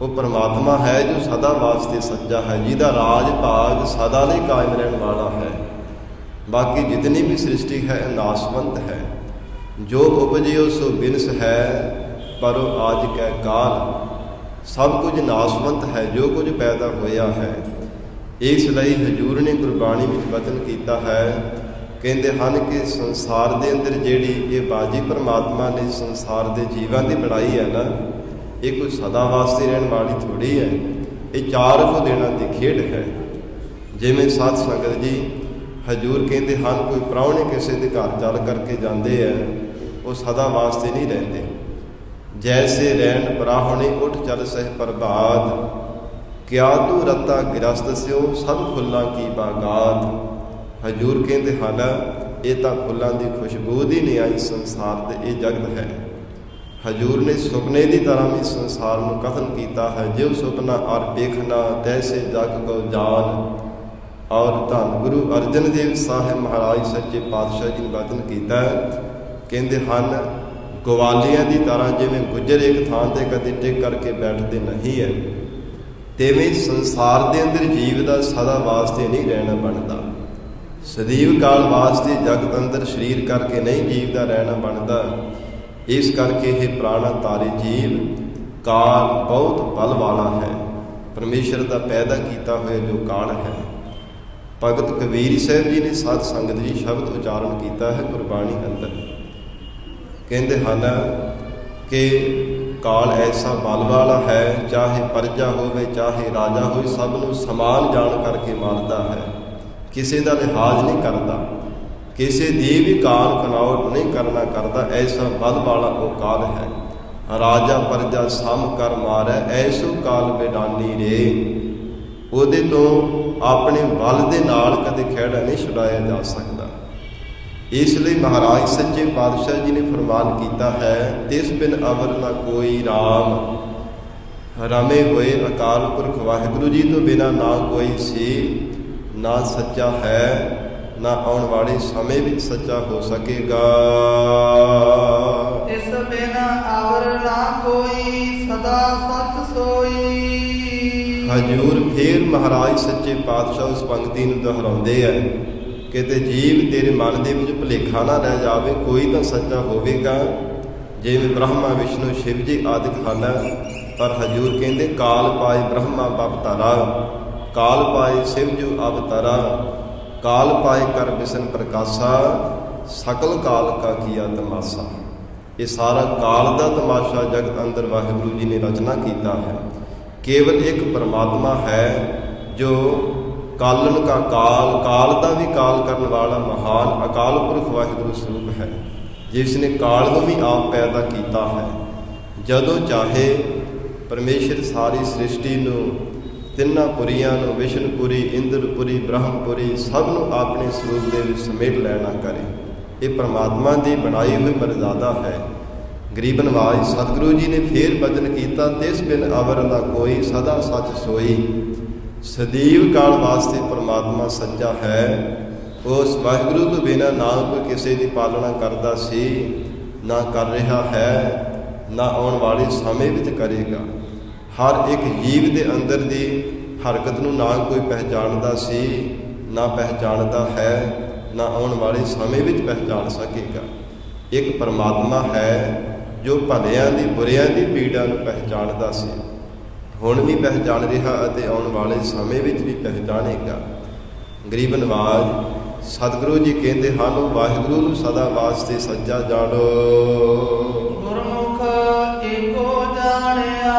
ਉਹ ਪਰਮਾਤਮਾ ਹੈ ਜੋ ਸਦਾ ਵਾਸਤੇ ਸੱਚਾ ਹੈ, ਜਿਹਦਾ ਰਾਜ ਭਾਗ ਸਦਾ ਲਈ ਕਾਇਮ ਰਹਿਣ ਵਾਲਾ ਹੈ। ਬਾਕੀ ਜਿਤਨੀ ਵੀ ਸ੍ਰਿਸ਼ਟੀ ਹੈ ਨਾਸਵੰਤ ਹੈ। ਜੋ ਉਪਜਿਓ ਸੋ ਬਿਨਸ ਹੈ, ਪਰ ਆਜ ਕੈ ਕਾਲ। ਸਭ ਕੁਝ ਨਾਸਵੰਤ ਹੈ, ਜੋ ਕੁਝ ਪੈਦਾ ਹੋਇਆ ਹੈ। ਇਸ ਲਈ ਹਜ਼ੂਰ ਨੇ ਗੁਰਬਾਣੀ ਵਿੱਚ ਬਚਨ ਕੀਤਾ ਹੈ, ਕਹਿੰਦੇ ਹਨ ਕਿ ਸੰਸਾਰ ਦੇ ਅੰਦਰ ਜਿਹੜੀ ਇਹ ਬਾਜੀ ਪਰਮਾਤਮਾ ਨੇ ਸੰਸਾਰ ਦੇ ਜੀਵਾਂ ਦੀ ਬਣਾਈ ਹੈ ਨਾ, ਇਹ ਕੋਈ ਸਦਾ ਵਾਸਤੇ ਰਹਿਣ ਵਾਲੀ ਥੋੜੀ ਹੈ। ਇਹ 4 ਦਿਨਾਂ ਦੀ ਖੇਡ ਹੈ। ਜਿਵੇਂ ਸਾਧ ਸੰਗਤ ਜੀ ਹਜ਼ੂਰ ਕਹਿੰਦੇ ਹਨ, ਕੋਈ ਪ੍ਰਾਹੁਣੇ ਕਿਸੇ ਦੇ ਘਰ ਚੱਲ ਕਰਕੇ ਜਾਂਦੇ ਹੈ, ਉਹ ਸਦਾ ਵਾਸਤੇ ਨਹੀਂ ਰਹਿੰਦੇ। ਜੈਸੇ ਰਹਿਣ ਪ੍ਰਾਹੁਣੇ ਉੱਠ ਚੱਲ ਸਹਿ ਪ੍ਰਭਾਤ, ਕਿਆ ਤੂੰ ਰਤਾ ਗਿਰਸਤ ਸਿਓ ਸਭ ਫੁੱਲਾਂ ਕੀ ਬਾਗਾਤ। ਹਜ਼ੂਰ ਕਹਿੰਦੇ ਹਨ, ਇਹ ਤਾਂ ਫੁੱਲਾਂ ਦੀ ਖੁਸ਼ਬੂ ਦੀ ਨਹੀਂ ਆਈ ਸੰਸਾਰ ਤੇ, ਇਹ ਜਗਤ ਹੈ। ਹਜ਼ੂਰ ਨੇ ਸੁਪਨੇ ਦੀ ਤਰ੍ਹਾਂ ਵੀ ਸੰਸਾਰ ਨੂੰ ਕਥਨ ਕੀਤਾ ਹੈ, ਜਿਉ ਸੁਪਨਾ ਅਰ ਵੇਖਣਾ ਤੈਸੇ ਜਗ ਕੋ ਜਾਨ। ਔਰ ਧੰਨ ਗੁਰੂ ਅਰਜਨ ਦੇਵ ਸਾਹਿਬ ਮਹਾਰਾਜ ਸੱਚੇ ਪਾਤਸ਼ਾਹ ਜੀ ਨੇ ਬਚਨ ਕੀਤਾ, ਕਹਿੰਦੇ ਹਨ ਗਵਾਲੀਆਂ ਦੀ ਤਰ੍ਹਾਂ ਜਿਵੇਂ ਗੁੱਜਰ ਇੱਕ ਥਾਂ ਤੇ ਕਦੇ ਟਿਕ ਕਰਕੇ ਬੈਠਦੇ ਨਹੀਂ ਹੈ, ਤਿਵੇਂ ਸੰਸਾਰ ਦੇ ਅੰਦਰ ਜੀਵ ਦਾ ਸਦਾ ਵਾਸਤੇ ਨਹੀਂ ਰਹਿਣਾ ਬਣਦਾ। ਸਦੀਵ ਕਾਲ ਵਾਸਤੇ ਜਗਤ ਅੰਦਰ ਸਰੀਰ ਕਰਕੇ ਨਹੀਂ ਜੀਵ ਦਾ ਰਹਿਣਾ ਬਣਦਾ। ਇਸ ਕਰਕੇ ਇਹ ਪ੍ਰਾਣਾ ਤਾਰੇ ਜੀਵ ਕਾਲ ਬਹੁਤ ਬਲ ਵਾਲਾ ਹੈ, ਪਰਮੇਸ਼ਰ ਦਾ ਪੈਦਾ ਕੀਤਾ ਹੋਇਆ ਜੋ ਕਾਲ ਹੈ। ਭਗਤ ਕਬੀਰ ਸਾਹਿਬ ਜੀ ਨੇ ਸਾਧ ਸੰਗਤ ਜੀ ਸ਼ਬਦ ਉਚਾਰਨ ਕੀਤਾ ਹੈ ਗੁਰਬਾਣੀ ਅੰਦਰ। ਕਹਿੰਦੇ ਹਨ ਕਿ ਕਾਲ ਐਸਾ ਬਲ ਵਾਲਾ ਹੈ, ਚਾਹੇ ਪਰਜਾ ਹੋਵੇ ਚਾਹੇ ਰਾਜਾ ਹੋਵੇ, ਸਭ ਨੂੰ ਸਮਾਨ ਜਾਣ ਕਰਕੇ ਮਾਰਦਾ ਹੈ। ਕਿਸੇ ਦਾ ਲਿਹਾਜ਼ ਨਹੀਂ ਕਰਦਾ, ਕਿਸੇ ਦੀ ਵੀ ਕਾਲ ਕਨੌਟ ਨਹੀਂ ਕਰਦਾ। ਐਸਾ ਬਲ ਵਾਲਾ ਉਹ ਕਾਲ ਹੈ। ਰਾਜਾ ਪਰਜਾ ਸਮ ਕਰ ਮਾਰੈ, ਐਸੋ ਕਾਲ ਬੇਡਾਨੀ ਰੇ। ਉਹਦੇ ਤੋਂ ਆਪਣੇ ਬਲ ਦੇ ਨਾਲ ਕਦੇ ਖਹਿੜਾ ਨਹੀਂ ਛੁਡਾਇਆ ਜਾ ਸਕਦਾ। ਇਸ ਲਈ ਮਹਾਰਾਜ ਸੱਚੇ ਪਾਤਸ਼ਾਹ ਜੀ ਨੇ ਫਰਮਾਨ ਕੀਤਾ ਹੈ, ਤਿਸ ਬਿਨ ਅਵਰ ਨਾ ਕੋਈ ਰਾਮ। ਰਮੇ ਹੋਏ ਅਕਾਲ ਪੁਰਖ ਵਾਹਿਗੁਰੂ ਜੀ ਤੋਂ ਬਿਨਾਂ ਨਾ ਕੋਈ ਸੀ, ਨਾ ਸੱਚਾ ਹੈ, ਨਾ ਆਉਣ ਵਾਲੇ ਸਮੇਂ ਵਿੱਚ ਸੱਚਾ ਹੋ ਸਕੇਗਾ। ਇਸ ਬਿਨ ਅਵਰ ਨਾ ਕੋਈ, ਸਦਾ ਸਚ ਸੋਈ। ਹਜੂਰ ਫੇਰ ਮਹਾਰਾਜ ਸੱਚੇ ਪਾਤਸ਼ਾਹ ਉਸ ਪੰਕਤੀ ਨੂੰ ਦੁਹਰਾਉਂਦੇ ਆ, ਕਿਤੇ ਜੀਵ ਤੇਰੇ ਮਨ ਦੇ ਵਿੱਚ ਭੁਲੇਖਾ ਨਾ ਰਹਿ ਜਾਵੇ, ਕੋਈ ਤਾਂ ਸੱਚਾ ਹੋਵੇਗਾ। ਜਿਵੇਂ ਬ੍ਰਹਮਾ ਵਿਸ਼ਨੂੰ ਸ਼ਿਵ ਜੀ ਆਦਿਕ ਹਨ, ਪਰ ਹਜੂਰ ਕਹਿੰਦੇ ਕਾਲ ਪਾਏ ਬ੍ਰਹਮਾ ਬਪਤਾਰਾ, ਕਾਲ ਪਾਏ ਸ਼ਿਵ ਜੂ ਅਵਤਾਰਾ, ਕਾਲ ਪਾਏ ਕਰ ਬਿਸ਼ਨ ਪ੍ਰਕਾਸ਼ਾ, ਸਕਲ ਕਾਲ ਕਾ ਕੀਆ ਤਮਾਸ਼ਾ। ਇਹ ਸਾਰਾ ਕਾਲ ਦਾ ਤਮਾਸ਼ਾ ਜਗਤ ਅੰਦਰ ਵਾਹਿਗੁਰੂ ਜੀ ਨੇ ਰਚਨਾ ਕੀਤਾ ਹੈ। ਕੇਵਲ ਇੱਕ ਪਰਮਾਤਮਾ ਹੈ ਜੋ ਕਾਲਨ ਕਾ ਕਾਲ, ਕਾਲ ਦਾ ਵੀ ਕਾਲ ਕਰਨ ਵਾਲਾ ਮਹਾਨ ਅਕਾਲ ਪੁਰਖ ਵਾਹਿਗੁਰੂ ਸਰੂਪ ਹੈ, ਜਿਸ ਨੇ ਕਾਲ ਨੂੰ ਵੀ ਆਪ ਪੈਦਾ ਕੀਤਾ ਹੈ। ਜਦੋਂ ਚਾਹੇ ਪਰਮੇਸ਼ਰ ਸਾਰੀ ਸ੍ਰਿਸ਼ਟੀ ਨੂੰ, ਤਿੰਨਾਂ ਪੁਰੀਆਂ ਨੂੰ, ਵਿਸ਼ਨਪੁਰੀ, ਇੰਦਰਪੁਰੀ, ਬ੍ਰਹਮਪੁਰੀ, ਸਭ ਨੂੰ ਆਪਣੇ ਸਰੂਪ ਦੇ ਵਿੱਚ ਸਮੇਟ ਲੈਣਾ ਕਰੇ। ਇਹ ਪਰਮਾਤਮਾ ਦੀ ਬਣਾਈ ਹੋਈ ਮਰਜ਼ਾਦਾ ਹੈ। ਗਰੀਬ ਨਵਾਜ ਸਤਿਗੁਰੂ ਜੀ ਨੇ ਫੇਰ ਬਚਨ ਕੀਤਾ, ਤਿਸ ਬਿਨ ਅਵਰ ਨਾ ਕੋਈ, ਸਦਾ ਸੱਚ ਸੋਈ। ਸਦੀਵ ਕਾਲ ਵਾਸਤੇ ਪਰਮਾਤਮਾ ਸੱਚਾ ਹੈ। ਉਸ ਵਾਹਿਗੁਰੂ ਤੋਂ ਬਿਨਾਂ ਨਾ ਕੋਈ ਕਿਸੇ ਦੀ ਪਾਲਣਾ ਕਰਦਾ ਸੀ, ਨਾ ਕਰ ਰਿਹਾ ਹੈ, ਨਾ ਆਉਣ ਵਾਲੇ ਸਮੇਂ ਵਿੱਚ ਕਰੇਗਾ। ਹਰ ਇੱਕ ਜੀਵ ਦੇ ਅੰਦਰ ਦੀ ਹਰਕਤ ਨੂੰ ਨਾ ਕੋਈ ਪਹਿਚਾਣਦਾ ਸੀ, ਨਾ ਪਹਿਚਾਣਦਾ ਹੈ, ਨਾ ਆਉਣ ਵਾਲੇ ਸਮੇਂ ਵਿੱਚ ਪਹਿਚਾਣ ਸਕੇਗਾ। ਇੱਕ ਪਰਮਾਤਮਾ ਹੈ ਜੋ ਭਲਿਆਂ ਦੀ ਬੁਰਿਆਂ ਦੀ ਪੀੜਾ ਨੂੰ ਪਹਿਚਾਣਦਾ ਸੀ, ਹੁਣ ਵੀ ਪਹਿਚਾਣ ਰਿਹਾ ਅਤੇ ਆਉਣ ਵਾਲੇ ਸਮੇਂ ਵਿੱਚ ਵੀ ਪਹਿਚਾਣੇਗਾ। ਗਰੀਬ ਨਵਾਜ ਸਤਿਗੁਰੂ ਜੀ ਕਹਿੰਦੇ ਹਨ, ਵਾਹਿਗੁਰੂ ਨੂੰ ਸਦਾ ਵਾਸਤੇ ਸੱਚਾ ਜਾਣੋ। ਗੁਰਮੁਖ ਏਕੋ ਜਾਣਿਆ।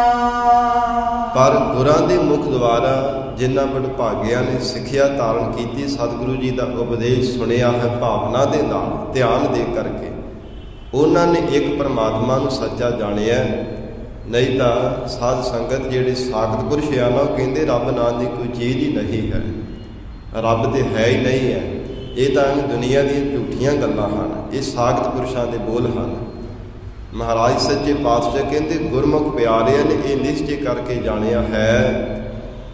ਪਰ ਗੁਰਾਂ ਦੇ ਮੁਖ ਦੁਆਰਾ ਜਿਨ੍ਹਾਂ ਵਡਭਾਗਿਆਂ ਨੇ ਸਿੱਖਿਆ ਧਾਰਨ ਕੀਤੀ, ਸਤਿਗੁਰੂ ਜੀ ਦਾ ਉਪਦੇਸ਼ ਸੁਣਿਆ ਹੈ ਭਾਵਨਾ ਦੇ ਨਾਲ, ਧਿਆਨ ਦੇ ਕਰਕੇ, ਉਹਨਾਂ ਨੇ ਇੱਕ ਪਰਮਾਤਮਾ ਨੂੰ ਸੱਚਾ ਜਾਣਿਆ। ਨਹੀਂ ਤਾਂ ਸਾਧ ਸੰਗਤ ਜਿਹੜੇ ਸਾਖਤ ਪੁਰਸ਼ ਆ ਨਾ, ਉਹ ਕਹਿੰਦੇ ਰੱਬ ਨਾਂ ਦੀ ਕੋਈ ਚੀਜ਼ ਹੀ ਨਹੀਂ ਹੈ, ਰੱਬ ਤੇ ਹੈ ਹੀ ਨਹੀਂ ਹੈ। ਇਹ ਤਾਂ ਦੁਨੀਆ ਦੀਆਂ ਝੂਠੀਆਂ ਗੱਲਾਂ ਹਨ, ਇਹ ਸਾਖਤ ਪੁਰਸ਼ਾਂ ਦੇ ਬੋਲ ਹਨ। ਮਹਾਰਾਜ ਸੱਚੇ ਪਾਤਸ਼ਾਹ ਕਹਿੰਦੇ ਗੁਰਮੁਖ ਪਿਆਰਿਆਂ ਨੇ ਇਹ ਨਿਸ਼ਚੈ ਕਰਕੇ ਜਾਣਿਆ ਹੈ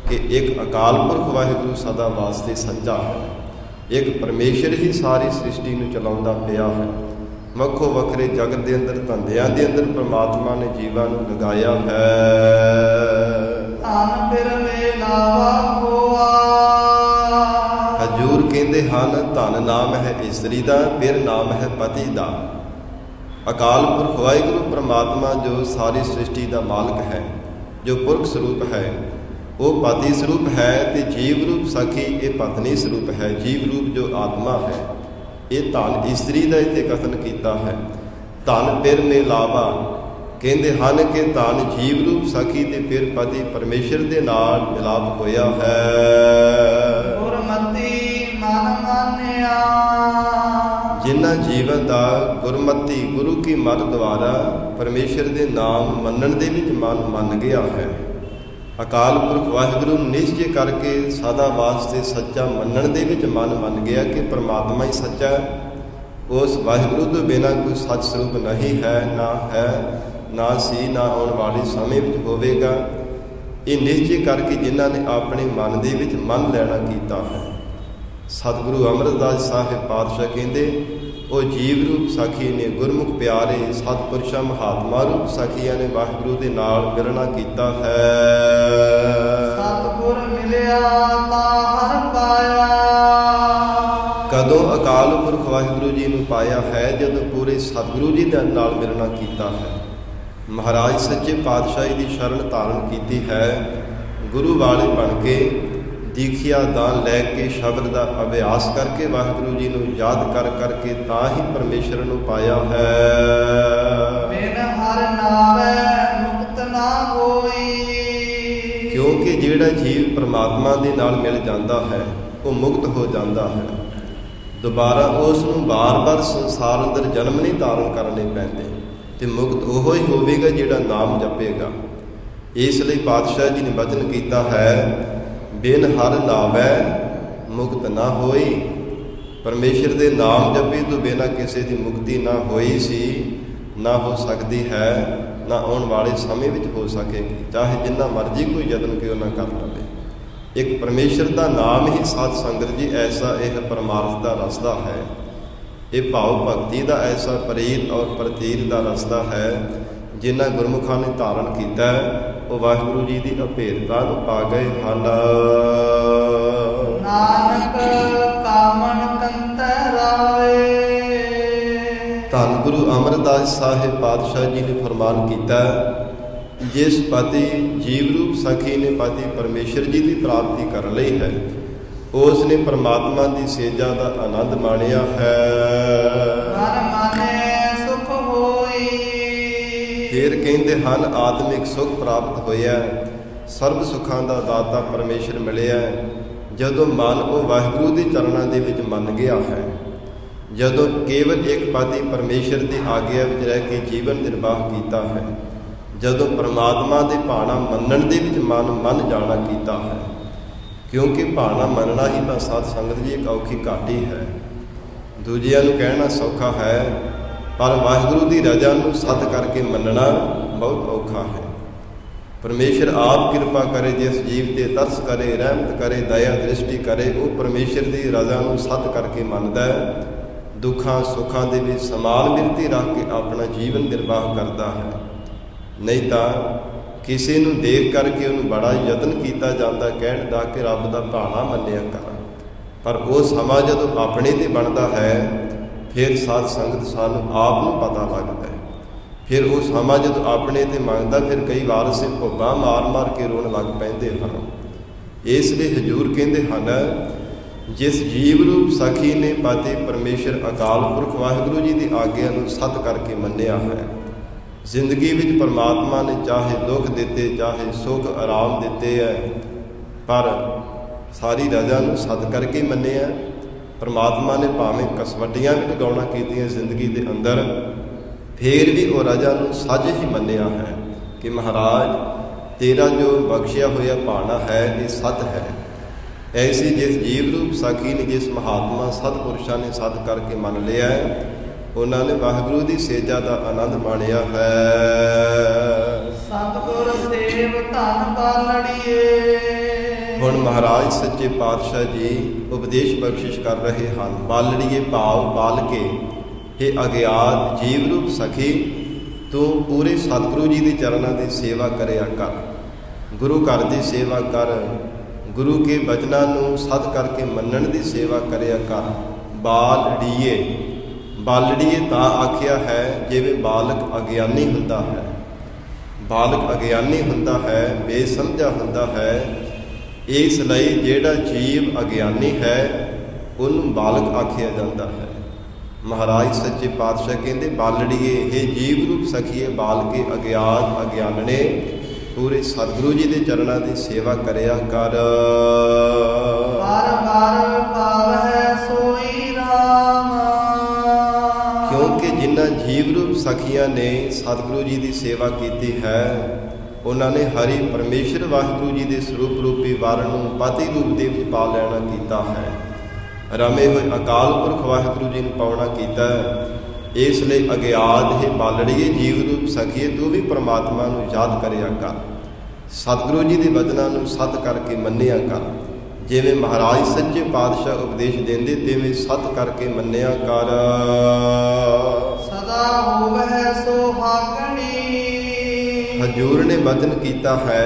ਕਿ ਇੱਕ ਅਕਾਲ ਪੁਰਖ ਵਾਹਿਗੁਰੂ ਸਦਾ ਵਾਸਤੇ ਸੱਚਾ ਹੈ, ਇੱਕ ਪਰਮੇਸ਼ਰ ਹੀ ਸਾਰੀ ਸ੍ਰਿਸ਼ਟੀ ਨੂੰ ਚਲਾਉਂਦਾ ਪਿਆ ਹੈ। ਵੱਖੋ ਵੱਖਰੇ ਜਗਤ ਦੇ ਅੰਦਰ ਧੰਦਿਆਂ ਦੇ ਅੰਦਰ ਪਰਮਾਤਮਾ ਨੇ ਜੀਵਾਂ ਨੂੰ ਲਗਾਇਆ ਹੈ। ਧਨ ਫਿਰ ਮੇਲਾਵਾ ਹੋਆ। ਹਜੂਰ ਕਹਿੰਦੇ ਹਨ, ਧਨ ਨਾਮ ਹੈ ਇਸਤਰੀ ਦਾ, ਫਿਰ ਨਾਮ ਹੈ ਪਤੀ ਦਾ। ਅਕਾਲ ਪੁਰਖ ਵਾਹਿਗੁਰੂ ਪਰਮਾਤਮਾ ਜੋ ਸਾਰੀ ਸ੍ਰਿਸ਼ਟੀ ਦਾ ਮਾਲਕ ਹੈ, ਜੋ ਪੁਰਖ ਸਰੂਪ ਹੈ, ਉਹ ਪਤੀ ਸਰੂਪ ਹੈ, ਤੇ ਜੀਵ ਰੂਪ ਸਖੀ ਇਹ ਪਤਨੀ ਸਰੂਪ ਹੈ। ਜੀਵ ਰੂਪ ਜੋ ਆਤਮਾ ਹੈ, ਇਹ ਧਨ ਇਸਤਰੀ ਦਾ ਇੱਥੇ ਕਥਨ ਕੀਤਾ ਹੈ। ਧਨ ਫਿਰ ਮੇਲਾਵਾ ਕਹਿੰਦੇ ਹਨ ਕਿ ਧਨ ਜੀਵ ਰੂਪ ਸਖੀ ਤੇ ਫਿਰ ਪਤੀ ਪਰਮੇਸ਼ਰ ਦੇ ਨਾਲ ਮਿਲਾਪ ਹੋਇਆ ਹੈ। ਗੁਰਮਤੀ ਮਨ ਮਾਨਿਆ। ਜਿਨ੍ਹਾਂ ਜੀਵਨ ਦਾ ਗੁਰਮਤੀ ਗੁਰੂ ਕੀ ਮਤ ਦੁਆਰਾ ਪਰਮੇਸ਼ਰ ਦੇ ਨਾਮ ਮੰਨਣ ਦੇ ਵਿੱਚ ਮਨ ਮੰਨ ਗਿਆ ਹੈ, ਅਕਾਲ ਪੁਰਖ ਵਾਹਿਗੁਰੂ ਨੂੰ ਨਿਸ਼ਚੈ ਕਰਕੇ ਸਦਾ ਵਾਸਤੇ ਸੱਚਾ ਮੰਨਣ ਦੇ ਵਿੱਚ ਮਨ ਮੰਨ ਗਿਆ ਕਿ ਪਰਮਾਤਮਾ ਹੀ ਸੱਚਾ ਹੈ, ਉਸ ਵਾਹਿਗੁਰੂ ਤੋਂ ਬਿਨਾਂ ਕੋਈ ਸੱਚ ਸਰੂਪ ਨਹੀਂ ਹੈ, ਨਾ ਸੀ, ਨਾ ਆਉਣ ਵਾਲੇ ਸਮੇਂ ਵਿੱਚ ਹੋਵੇਗਾ। ਇਹ ਨਿਸ਼ਚੈ ਕਰਕੇ ਜਿਨ੍ਹਾਂ ਨੇ ਆਪਣੇ ਮਨ ਦੇ ਵਿੱਚ ਮੰਨ ਲੈਣਾ ਕੀਤਾ ਹੈ। ਸਤਿਗੁਰੂ ਅਮਰਦਾਸ ਸਾਹਿਬ ਪਾਤਸ਼ਾਹ ਕਹਿੰਦੇ, ਉਹ ਜੀਵ ਰੂਪ ਸਾਖੀ ਨੇ, ਗੁਰਮੁਖ ਪਿਆਰੇ ਸਤਿਪੁਰਸ਼ਾਂ ਮਹਾਤਮਾ ਰੂਪ ਸਾਖੀਆਂ ਨੇ ਵਾਹਿਗੁਰੂ ਦੇ ਨਾਲ ਮਿਲਣਾ ਕੀਤਾ ਹੈ। ਸਤਿਗੁਰ ਮਿਲਿਆ ਤਾਂ ਹਰ ਪਾਇਆ। ਕਦੋਂ ਅਕਾਲ ਪੁਰਖ ਵਾਹਿਗੁਰੂ ਜੀ ਨੂੰ ਪਾਇਆ ਹੈ? ਜਦੋਂ ਪੂਰੇ ਸਤਿਗੁਰੂ ਜੀ ਦੇ ਨਾਲ ਮਿਲਣਾ ਕੀਤਾ ਹੈ। ਮਹਾਰਾਜ ਸੱਚੇ ਪਾਤਸ਼ਾਹੀ ਦੀ ਸ਼ਰਨ ਧਾਰਨ ਕੀਤੀ ਹੈ। ਗੁਰੂ ਵਾਲੇ ਬਣ ਕੇ ਦੀਖਿਆ ਦਾਨ ਲੈ ਕੇ ਸ਼ਬਦ ਦਾ ਅਭਿਆਸ ਕਰਕੇ ਵਾਹਿਗੁਰੂ ਜੀ ਨੂੰ ਯਾਦ ਕਰ ਕਰਕੇ ਤਾਂ ਹੀ ਪਰਮੇਸ਼ਰ ਨੂੰ ਪਾਇਆ ਹੈ। ਬਿਨ ਹਰਿ ਨਾਮੈ ਨਾ ਹੋਈ। ਕਿਉਂਕਿ ਜਿਹੜਾ ਜੀਵ ਪ੍ਰਮਾਤਮਾ ਦੇ ਨਾਲ ਮਿਲ ਜਾਂਦਾ ਹੈ ਉਹ ਮੁਕਤ ਹੋ ਜਾਂਦਾ ਹੈ। ਦੁਬਾਰਾ ਉਸ ਨੂੰ ਬਾਰ-ਬਾਰ ਸੰਸਾਰ ਅੰਦਰ ਜਨਮ ਨਹੀਂ ਧਾਰਨ ਕਰਨੇ ਪੈਂਦੇ ਤੇ ਮੁਕਤ ਉਹ ਹੀ ਹੋਵੇਗਾ ਜਿਹੜਾ ਨਾਮ ਜਪੇਗਾ। ਇਸ ਲਈ ਪਾਤਸ਼ਾਹ ਜੀ ਨੇ ਬਚਨ ਕੀਤਾ ਹੈ, ਬਿਨ ਹਰ ਨਾਵੈ ਮੁਕਤ ਨਾ ਹੋਈ। ਪਰਮੇਸ਼ਰ ਦੇ ਨਾਮ ਜਪੇ ਤੋਂ ਬਿਨਾਂ ਕਿਸੇ ਦੀ ਮੁਕਤੀ ਨਾ ਹੋਈ ਸੀ, ਨਾ ਹੋ ਸਕਦੀ ਹੈ, ਨਾ ਆਉਣ ਵਾਲੇ ਸਮੇਂ ਵਿੱਚ ਹੋ ਸਕੇਗੀ, ਚਾਹੇ ਜਿੰਨਾ ਮਰਜ਼ੀ ਕੋਈ ਯਤਨ ਕਿਉਂ ਨਾ ਕਰ ਲਵੇ। ਇੱਕ ਪਰਮੇਸ਼ਰ ਦਾ ਨਾਮ ਹੀ ਸਾਧ ਸੰਗਤ ਜੀ ਐਸਾ ਇਹ ਪਰਮਾਰਥ ਦਾ ਰਸਤਾ ਹੈ। ਇਹ ਭਾਵ ਭਗਤੀ ਦਾ ਐਸਾ ਪ੍ਰੀਤ ਔਰ ਪ੍ਰਤੀਤ ਦਾ ਰਸਤਾ ਹੈ। ਜਿਨ੍ਹਾਂ ਗੁਰਮੁਖਾਂ ਨੇ ਧਾਰਨ ਕੀਤਾ ਉਹ ਵਾਹਿਗੁਰੂ ਜੀ ਦੀ ਅਭੇਦਤਾ ਨੂੰ ਪਾ ਗਏ ਹਨ। ਨਾਨਕ ਕਾਮਨ ਕੰਤੈ ਰਾਵੇ। ਧੰਨ ਗੁਰੂ ਅਮਰਦਾਸ ਸਾਹਿਬ ਪਾਤਸ਼ਾਹ ਜੀ ਨੇ ਫਰਮਾਨ ਕੀਤਾ, ਜਿਸ ਪਤੀ ਜੀਵ ਰੂਪ ਸਖੀ ਨੇ ਪਤੀ ਪਰਮੇਸ਼ਰ ਜੀ ਦੀ ਪ੍ਰਾਪਤੀ ਕਰ ਲਈ ਹੈ, ਉਸ ਨੇ ਪਰਮਾਤਮਾ ਦੀ ਸੇਜਾ ਦਾ ਆਨੰਦ ਮਾਣਿਆ ਹੈ। ਮਨ ਮਾਨੇ ਸੁਖ ਹੋਈ। ਫਿਰ ਕਹਿੰਦੇ ਹਨ ਆਤਮਿਕ ਸੁਖ ਪ੍ਰਾਪਤ ਹੋਇਆ, ਸਰਬ ਸੁੱਖਾਂ ਦਾ ਦਾਤਾ ਪਰਮੇਸ਼ਰ ਮਿਲਿਆ ਜਦੋਂ ਮਨ ਉਹ ਵਾਹਿਗੁਰੂ ਦੇ ਚਰਨਾਂ ਦੇ ਵਿੱਚ ਮੰਨ ਗਿਆ ਹੈ। ਜਦੋਂ ਕੇਵਲ ਇੱਕ ਪਤੀ ਪਰਮੇਸ਼ਰ ਦੀ ਆਗਿਆ ਵਿੱਚ ਰਹਿ ਕੇ ਜੀਵਨ ਨਿਰਵਾਹ ਕੀਤਾ ਹੈ, ਜਦੋਂ ਪਰਮਾਤਮਾ ਦੇ ਭਾਣਾ ਮੰਨਣ ਦੇ ਵਿੱਚ ਮਨ ਜਾਣਾ ਕੀਤਾ ਹੈ। ਕਿਉਂਕਿ ਭਾਣਾ ਮੰਨਣਾ ਹੀ ਤਾਂ ਸਾਧ ਸੰਗਤ ਜੀ ਇੱਕ ਔਖੀ ਘਾਟੀ ਹੈ। ਦੂਜਿਆਂ ਨੂੰ ਕਹਿਣਾ ਸੌਖਾ ਹੈ, ਪਰ ਵਾਹਿਗੁਰੂ ਦੀ ਰਜ਼ਾ ਨੂੰ ਸੱਤ ਕਰਕੇ ਮੰਨਣਾ ਬਹੁਤ ਔਖਾ ਹੈ। ਪਰਮੇਸ਼ਰ ਆਪ ਕਿਰਪਾ ਕਰੇ, ਜਿਸ ਜੀਵ ਤੇ ਤਰਸ ਕਰੇ, ਰਹਿਮਤ ਕਰੇ, ਦਇਆ ਦ੍ਰਿਸ਼ਟੀ ਕਰੇ, ਉਹ ਪਰਮੇਸ਼ਰ ਦੀ ਰਜ਼ਾ ਨੂੰ ਸੱਤ ਕਰਕੇ ਮੰਨਦਾ ਹੈ। ਦੁੱਖਾਂ ਸੁੱਖਾਂ ਦੇ ਵਿੱਚ ਸਮਾਨ ਬਿਰਤੀ ਰੱਖ ਕੇ ਆਪਣਾ ਜੀਵਨ ਨਿਰਵਾਹ ਕਰਦਾ ਹੈ। ਨਹੀਂ ਤਾਂ ਕਿਸੇ ਨੂੰ ਦੇਖ ਕਰਕੇ ਉਹਨੂੰ ਬੜਾ ਯਤਨ ਕੀਤਾ ਜਾਂਦਾ ਕਹਿਣ ਦਾ ਕਿ ਰੱਬ ਦਾ ਭਾਣਾ ਮੰਨਿਆ ਕਰ, ਪਰ ਉਹ ਸਮਾਂ ਜਦੋਂ ਆਪਣੇ ਤੇ ਬਣਦਾ ਹੈ ਫਿਰ ਸਾਧ ਸੰਗਤ ਸਾਨੂੰ ਆਪ ਨੂੰ ਪਤਾ ਲੱਗਦਾ ਹੈ। ਫਿਰ ਉਹ ਸਮਾਂ ਜਦੋਂ ਆਪਣੇ ਤੇ ਮੰਗਦਾ, ਫਿਰ ਕਈ ਵਾਰ ਅਸੀਂ ਭੁੱਬਾਂ ਮਾਰ ਕੇ ਰੋਣ ਲੱਗ ਪੈਂਦੇ ਹਨ। ਇਸ ਲਈ ਹਜ਼ੂਰ ਕਹਿੰਦੇ ਹਨ, ਜਿਸ ਜੀਵ ਰੂਪ ਸਖੀ ਨੇ ਪਤੀ ਪਰਮੇਸ਼ਰ ਅਕਾਲ ਪੁਰਖ ਵਾਹਿਗੁਰੂ ਜੀ ਦੀ ਆਗਿਆ ਨੂੰ ਸੱਤ ਕਰਕੇ ਮੰਨਿਆ ਹੈ। ਜ਼ਿੰਦਗੀ ਵਿੱਚ ਪਰਮਾਤਮਾ ਨੇ ਚਾਹੇ ਦੁੱਖ ਦਿੱਤੇ, ਚਾਹੇ ਸੁੱਖ ਆਰਾਮ ਦਿੱਤੇ ਹੈ, ਪਰ ਸਾਰੀ ਰਜ਼ਾ ਨੂੰ ਸੱਤ ਕਰਕੇ ਮੰਨਿਆ। ਪਰਮਾਤਮਾ ਨੇ ਭਾਵੇਂ ਕਸਵੱਟੀਆਂ ਵੀ ਲਗਾਉਣਾ ਕੀਤੀਆਂ ਜ਼ਿੰਦਗੀ ਦੇ ਅੰਦਰ, ਫੇਰ ਵੀ ਉਹ ਰਜ਼ਾ ਨੂੰ ਸੱਚ ਹੀ ਮੰਨਿਆ ਹੈ ਕਿ ਮਹਾਰਾਜ ਤੇਰਾ ਜੋ ਬਖਸ਼ਿਆ ਹੋਇਆ ਭਾਣਾ ਹੈ ਇਹ ਸੱਤ ਹੈ। ਐਸੀ ਜਿਸ ਜੀਵ ਰੂਪ ਸਾਖੀ ਨੇ, ਜਿਸ ਮਹਾਤਮਾ ਸਤਿਪੁਰਸ਼ਾਂ ਨੇ ਸੱਤ ਕਰਕੇ ਮੰਨ ਲਿਆ ਹੈ, ਉਹਨਾਂ ਨੇ ਵਾਹਿਗੁਰੂ ਦੀ ਸੇਜਾ ਦਾ ਆਨੰਦ ਮਾਣਿਆ ਹੈ। ਸਤਿਗੁਰ ਸੇਵ ਧਨ ਬਾਲੜੀਏ। ਹੁਣ ਮਹਾਰਾਜ ਸੱਚੇ ਪਾਤਸ਼ਾਹ ਜੀ ਉਪਦੇਸ਼ ਬਖਸ਼ਿਸ਼ ਕਰ ਰਹੇ ਹਨ। ਬਾਲੜੀਏ ਭਾਵ ਬਾਲ ਕੇ, हे ਅਗਿਆਤ ਜੀਵ ਰੂਪ ਸਖੀ, ਤੂੰ ਪੂਰੇ ਸਤਿਗੁਰੂ ਜੀ ਦੇ ਚਰਨਾਂ ਦੀ ਸੇਵਾ ਕਰਿਆ ਕਰ, ਗੁਰੂ ਘਰ ਦੀ ਸੇਵਾ ਕਰ, ਗੁਰੂ ਕੇ ਬਚਨਾਂ ਨੂੰ ਸੱਤ ਕਰਕੇ ਮੰਨਣ ਦੀ ਸੇਵਾ ਕਰਿਆ ਕਰ। ਬਾਲੜੀਏ, ਬਾਲੜੀਏ ਤਾਂ ਆਖਿਆ ਹੈ ਜਿਵੇਂ ਬਾਲਕ ਅਗਿਆਨੀ ਹੁੰਦਾ ਹੈ। ਬਾਲਕ ਅਗਿਆਨੀ ਹੁੰਦਾ ਹੈ, ਬੇਸਮਝਾ ਹੁੰਦਾ ਹੈ। ਇਸ ਲਈ ਜਿਹੜਾ ਜੀਵ ਅਗਿਆਨੀ ਹੈ ਉਹਨੂੰ ਬਾਲਕ ਆਖਿਆ ਜਾਂਦਾ ਹੈ। ਮਹਾਰਾਜ ਸੱਚੇ ਪਾਤਸ਼ਾਹ ਕਹਿੰਦੇ, ਬਾਲੜੀਏ ਇਹ ਜੀਵ ਰੂਪ ਸਖੀਏ, ਬਾਲ ਕੇ ਅਗਿਆਤ ਅਗਿਆਨਣੇ, ਪੂਰੇ ਸਤਿਗੁਰੂ ਜੀ ਦੇ ਚਰਨਾਂ ਦੀ ਸੇਵਾ ਕਰਿਆ ਕਰ। ਹਰ ਪਾਵੈ ਸੋਈ ਰਾਮ। ਕਿਉਂਕਿ ਜਿਨ੍ਹਾਂ ਜੀਵ ਰੂਪ ਸਖੀਆਂ ਨੇ ਸਤਿਗੁਰੂ ਜੀ ਦੀ ਸੇਵਾ ਕੀਤੀ ਹੈ, ਉਹਨਾਂ ਨੇ ਹਰੀ ਪਰਮੇਸ਼ਰ ਵਾਹਿਗੁਰੂ ਜੀ ਦੇ ਸਰੂਪ ਰੂਪੀ ਵਰ ਨੂੰ ਪਤੀ ਰੂਪ ਦੇ ਵਿੱਚ ਪਾ ਲੈਣਾ ਕੀਤਾ ਹੈ। ਰਮੇ ਹੋਏ ਅਕਾਲ ਪੁਰਖ ਵਾਹਿਗੁਰੂ ਜੀ ਨੂੰ ਪਾਉਣਾ ਕੀਤਾ ਹੈ। ਇਸ ਲਈ ਅਗਿਆਤ ਹੈ ਬਾਲੜੀਏ ਜੀਵ ਰੂਪ ਸਖੀਏ, ਤੂੰ ਵੀ ਪਰਮਾਤਮਾ ਨੂੰ ਯਾਦ ਕਰਿਆ ਕਰ, ਸਤਿਗੁਰੂ ਜੀ ਦੇ ਬਚਨਾਂ ਨੂੰ ਸੱਤ ਕਰਕੇ ਮੰਨਿਆ ਕਰ। ਜਿਵੇਂ ਮਹਾਰਾਜ ਸੱਚੇ ਪਾਤਸ਼ਾਹ ਉਪਦੇਸ਼ ਦਿੰਦੇ ਤਿਵੇਂ ਸੱਤ ਕਰਕੇ ਮੰਨਿਆ ਕਰ। ਸਦਾ ਹੋਵੈ ਸੁਹਾਗਣੀ। ਹਜ਼ੂਰ ਨੇ ਬਚਨ ਕੀਤਾ ਹੈ,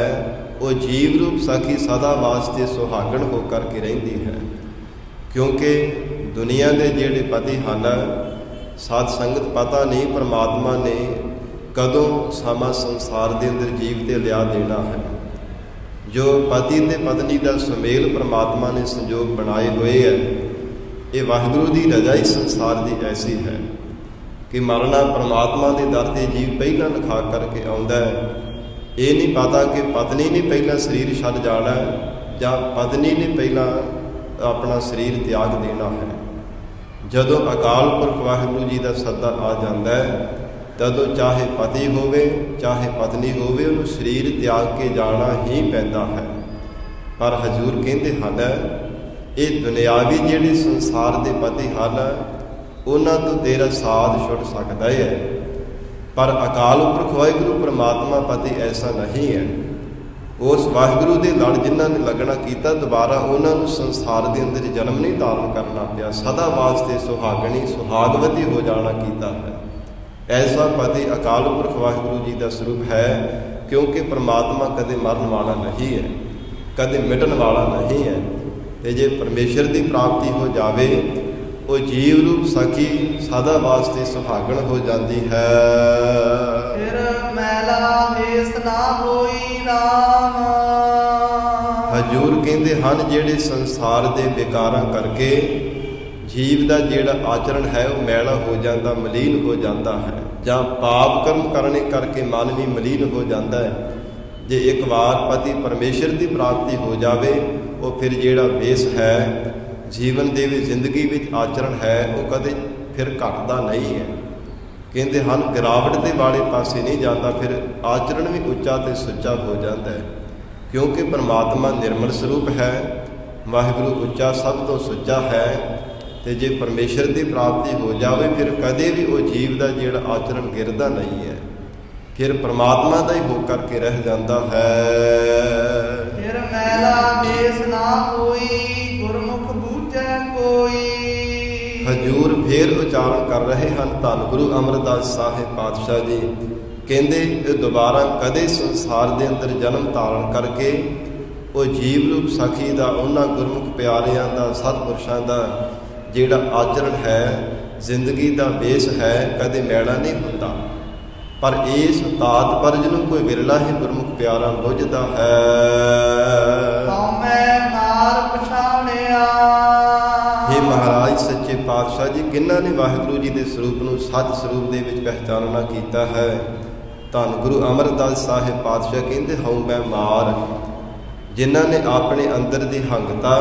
ਉਹ ਜੀਵ ਰੂਪ ਸਖੀ ਸਦਾ ਵਾਸਤੇ ਸੁਹਾਗਣ ਹੋ ਕਰਕੇ ਰਹਿੰਦੀ ਹੈ। ਕਿਉਂਕਿ ਦੁਨੀਆ ਦੇ ਜਿਹੜੇ ਪਤੀ ਹਨ, ਸਾਧ ਸੰਗਤ ਪਤਾ ਨਹੀਂ ਪਰਮਾਤਮਾ ਨੇ ਕਦੋਂ ਸਮਾਂ ਸੰਸਾਰ ਦੇ ਅੰਦਰ ਜੀਵ ਤੇ ਲਿਆ ਦੇਣਾ ਹੈ। ਜੋ ਪਤੀ ਤੇ ਪਤਨੀ ਦਾ ਸੁਮੇਲ ਪਰਮਾਤਮਾ ਨੇ ਸੰਜੋਗ ਬਣਾਏ ਹੋਏ ਹੈ, ਇਹ ਵਾਹਿਗੁਰੂ ਦੀ ਰਜ਼ਾ ਹੀ ਸੰਸਾਰ ਦੀ ਐਸੀ ਹੈ ਕਿ ਮਰਨਾ ਪਰਮਾਤਮਾ ਦੇ ਦਰ ਤੇ ਜੀਵ ਪਹਿਲਾਂ ਲਿਖਾ ਕਰਕੇ ਆਉਂਦਾ ਹੈ। ਇਹ ਨਹੀਂ ਪਤਾ ਕਿ ਪਤਨੀ ਨੇ ਪਹਿਲਾਂ ਸਰੀਰ ਛੱਡ ਜਾਣਾ ਜਾਂ ਪਤਨੀ ਨੇ ਪਹਿਲਾਂ ਆਪਣਾ ਸਰੀਰ ਤਿਆਗ ਦੇਣਾ ਹੈ। ਜਦੋਂ ਅਕਾਲ ਪੁਰਖ ਵਾਹਿਗੁਰੂ ਜੀ ਦਾ ਸੱਦਾ ਆ ਜਾਂਦਾ ਹੈ, ਤਦੋਂ ਚਾਹੇ ਪਤੀ ਹੋਵੇ ਚਾਹੇ ਪਤਨੀ ਹੋਵੇ, ਉਹਨੂੰ ਸਰੀਰ ਤਿਆਗ ਕੇ ਜਾਣਾ ਹੀ ਪੈਂਦਾ ਹੈ। ਪਰ ਹਜ਼ੂਰ ਕਹਿੰਦੇ ਹਨ, ਇਹ ਦੁਨਿਆਵੀ ਜਿਹੜੇ ਸੰਸਾਰ ਦੇ ਪਤੀ ਹਨ, ਉਹਨਾਂ ਤੋਂ ਤੇਰਾ ਸਾਥ ਛੁੱਟ ਸਕਦਾ ਹੈ, ਪਰ ਅਕਾਲ ਪੁਰਖ ਵਾਹਿਗੁਰੂ ਪਰਮਾਤਮਾ ਪਤੀ ਐਸਾ ਨਹੀਂ ਹੈ। ਉਸ ਵਾਹਿਗੁਰੂ ਦੇ ਲੜ ਜਿਨ੍ਹਾਂ ਨੇ ਲੱਗਣਾ ਕੀਤਾ, ਦੁਬਾਰਾ ਉਹਨਾਂ ਨੂੰ ਸੰਸਾਰ ਦੇ ਅੰਦਰ ਜਨਮ ਨਹੀਂ ਧਾਰਨ ਕਰਨਾ ਪਿਆ, ਸਦਾ ਵਾਸਤੇ ਸੁਹਾਗਣੀ ਸੁਹਾਗਵਤੀ ਹੋ ਜਾਣਾ ਕੀਤਾ ਹੈ। ਐਸਾ ਪਤੀ ਅਕਾਲ ਪੁਰਖ ਵਾਹਿਗੁਰੂ ਜੀ ਦਾ ਸਰੂਪ ਹੈ, ਕਿਉਂਕਿ ਪਰਮਾਤਮਾ ਕਦੇ ਮਰਨ ਵਾਲਾ ਨਹੀਂ ਹੈ, ਕਦੇ ਮਿਟਣ ਵਾਲਾ ਨਹੀਂ ਹੈ। ਤੇ ਜੇ ਪਰਮੇਸ਼ਰ ਦੀ ਪ੍ਰਾਪਤੀ ਹੋ ਜਾਵੇ, ਉਹ ਜੀਵ ਰੂਪ ਸਖੀ ਸਦਾ ਵਾਸਤੇ ਸੁਹਾਗਣ ਹੋ ਜਾਂਦੀ ਹੈ। ਫਿਰ ਮੈਲਾ ਵੇਸ ਨਾ ਹੋਈ ਰਾਮ। ਹਜ਼ੂਰ ਕਹਿੰਦੇ ਹਨ, ਜਿਹੜੇ ਸੰਸਾਰ ਦੇ ਵਿਕਾਰਾਂ ਕਰਕੇ ਜੀਵ ਦਾ ਜਿਹੜਾ ਆਚਰਣ ਹੈ ਉਹ ਮੈਲਾ ਹੋ ਜਾਂਦਾ, ਮਲੀਨ ਹੋ ਜਾਂਦਾ ਹੈ, ਜਾਂ ਪਾਪ ਕਰਮ ਕਰਨੇ ਕਰਕੇ ਮਨ ਵੀ ਮਲੀਨ ਹੋ ਜਾਂਦਾ ਹੈ। ਜੇ ਇੱਕ ਵਾਰ ਪਤੀ ਪਰਮੇਸ਼ਰ ਦੀ ਪ੍ਰਾਪਤੀ ਹੋ ਜਾਵੇ, ਉਹ ਫਿਰ ਜਿਹੜਾ ਵੇਸ ਹੈ ਜੀਵਨ ਦੇ ਵਿੱਚ ਜ਼ਿੰਦਗੀ ਵਿੱਚ ਆਚਰਣ ਹੈ, ਉਹ ਕਦੇ ਫਿਰ ਘਟਦਾ ਨਹੀਂ ਹੈ। ਕਹਿੰਦੇ ਹਨ, ਗਿਰਾਵਟ ਦੇ ਵਾਲੇ ਪਾਸੇ ਨਹੀਂ ਜਾਂਦਾ, ਫਿਰ ਆਚਰਣ ਵੀ ਉੱਚਾ ਤੇ ਸੁੱਚਾ ਹੋ ਜਾਂਦਾ ਹੈ, ਕਿਉਂਕਿ ਪਰਮਾਤਮਾ ਨਿਰਮਲ ਸਰੂਪ ਹੈ, ਵਾਹਿਗੁਰੂ ਉੱਚਾ ਸਭ ਤੋਂ ਸੁੱਚਾ ਹੈ। ਤੇ ਜੇ ਪਰਮੇਸ਼ਰ ਦੀ ਪ੍ਰਾਪਤੀ ਹੋ ਜਾਵੇ, ਫਿਰ ਕਦੇ ਵੀ ਉਹ ਜੀਵ ਦਾ ਜਿਹੜਾ ਆਚਰਣ ਗਿਰਦਾ ਨਹੀਂ ਹੈ, ਫਿਰ ਪਰਮਾਤਮਾ ਦਾ ਹੀ ਹੋ ਕਰਕੇ ਰਹਿ ਜਾਂਦਾ ਹੈ। ਫਿਰ ਮੈਲਾ ਵੇਸ ਨਾ ਹੋਈ, ਗੁਰਮੁਖ ਬੂਝੈ ਕੋਈ। ਹਜ਼ੂਰ ਫੇਰ ਉਚਾਰਨ ਕਰ ਰਹੇ ਹਨ ਧੰਨ ਗੁਰੂ ਅਮਰਦਾਸ ਸਾਹਿਬ ਪਾਤਸ਼ਾਹ ਜੀ। ਕਹਿੰਦੇ ਇਹ ਦੁਬਾਰਾ ਕਦੇ ਸੰਸਾਰ ਦੇ ਅੰਦਰ ਜਨਮ ਧਾਰਨ ਕਰਕੇ ਉਹ ਜੀਵ ਰੂਪ ਸਖੀ ਦਾ, ਉਹਨਾਂ ਗੁਰਮੁਖ ਪਿਆਰਿਆਂ ਦਾ, ਸਤਿਪੁਰਸ਼ਾਂ ਦਾ ਜਿਹੜਾ ਆਚਰਣ ਹੈ, ਜ਼ਿੰਦਗੀ ਦਾ ਵੇਸ ਹੈ, ਕਦੇ ਮੈਲਾ ਨਹੀਂ ਹੁੰਦਾ। ਪਰ ਇਸ ਤਾਤ ਪਰਜ ਨੂੰ ਕੋਈ ਵਿਰਲਾ ਹੀ ਗੁਰਮੁਖ ਪਿਆਰਾ ਬੁੱਝਦਾ ਹੈ। ਹਉਮੈ ਮਾਰ ਪਛਾਣਿਆ। हे ਮਹਾਰਾਜ ਸੱਚੇ ਪਾਤਸ਼ਾਹ ਜੀ, ਕਿਹਨਾਂ ਨੇ ਵਾਹਿਗੁਰੂ ਜੀ ਦੇ ਸਰੂਪ ਨੂੰ ਸੱਚ ਸਰੂਪ ਦੇ ਵਿੱਚ ਪਹਿਚਾਨਣਾ ਕੀਤਾ ਹੈ। ਧੰਨ ਗੁਰੂ ਅਮਰਦਾਸ ਸਾਹਿਬ ਪਾਤਸ਼ਾਹ ਕਹਿੰਦੇ, ਹਉਮੈ ਮਾਰ, ਜਿਨ੍ਹਾਂ ਨੇ ਆਪਣੇ ਅੰਦਰ ਦੀ ਹੰਗਤਾ,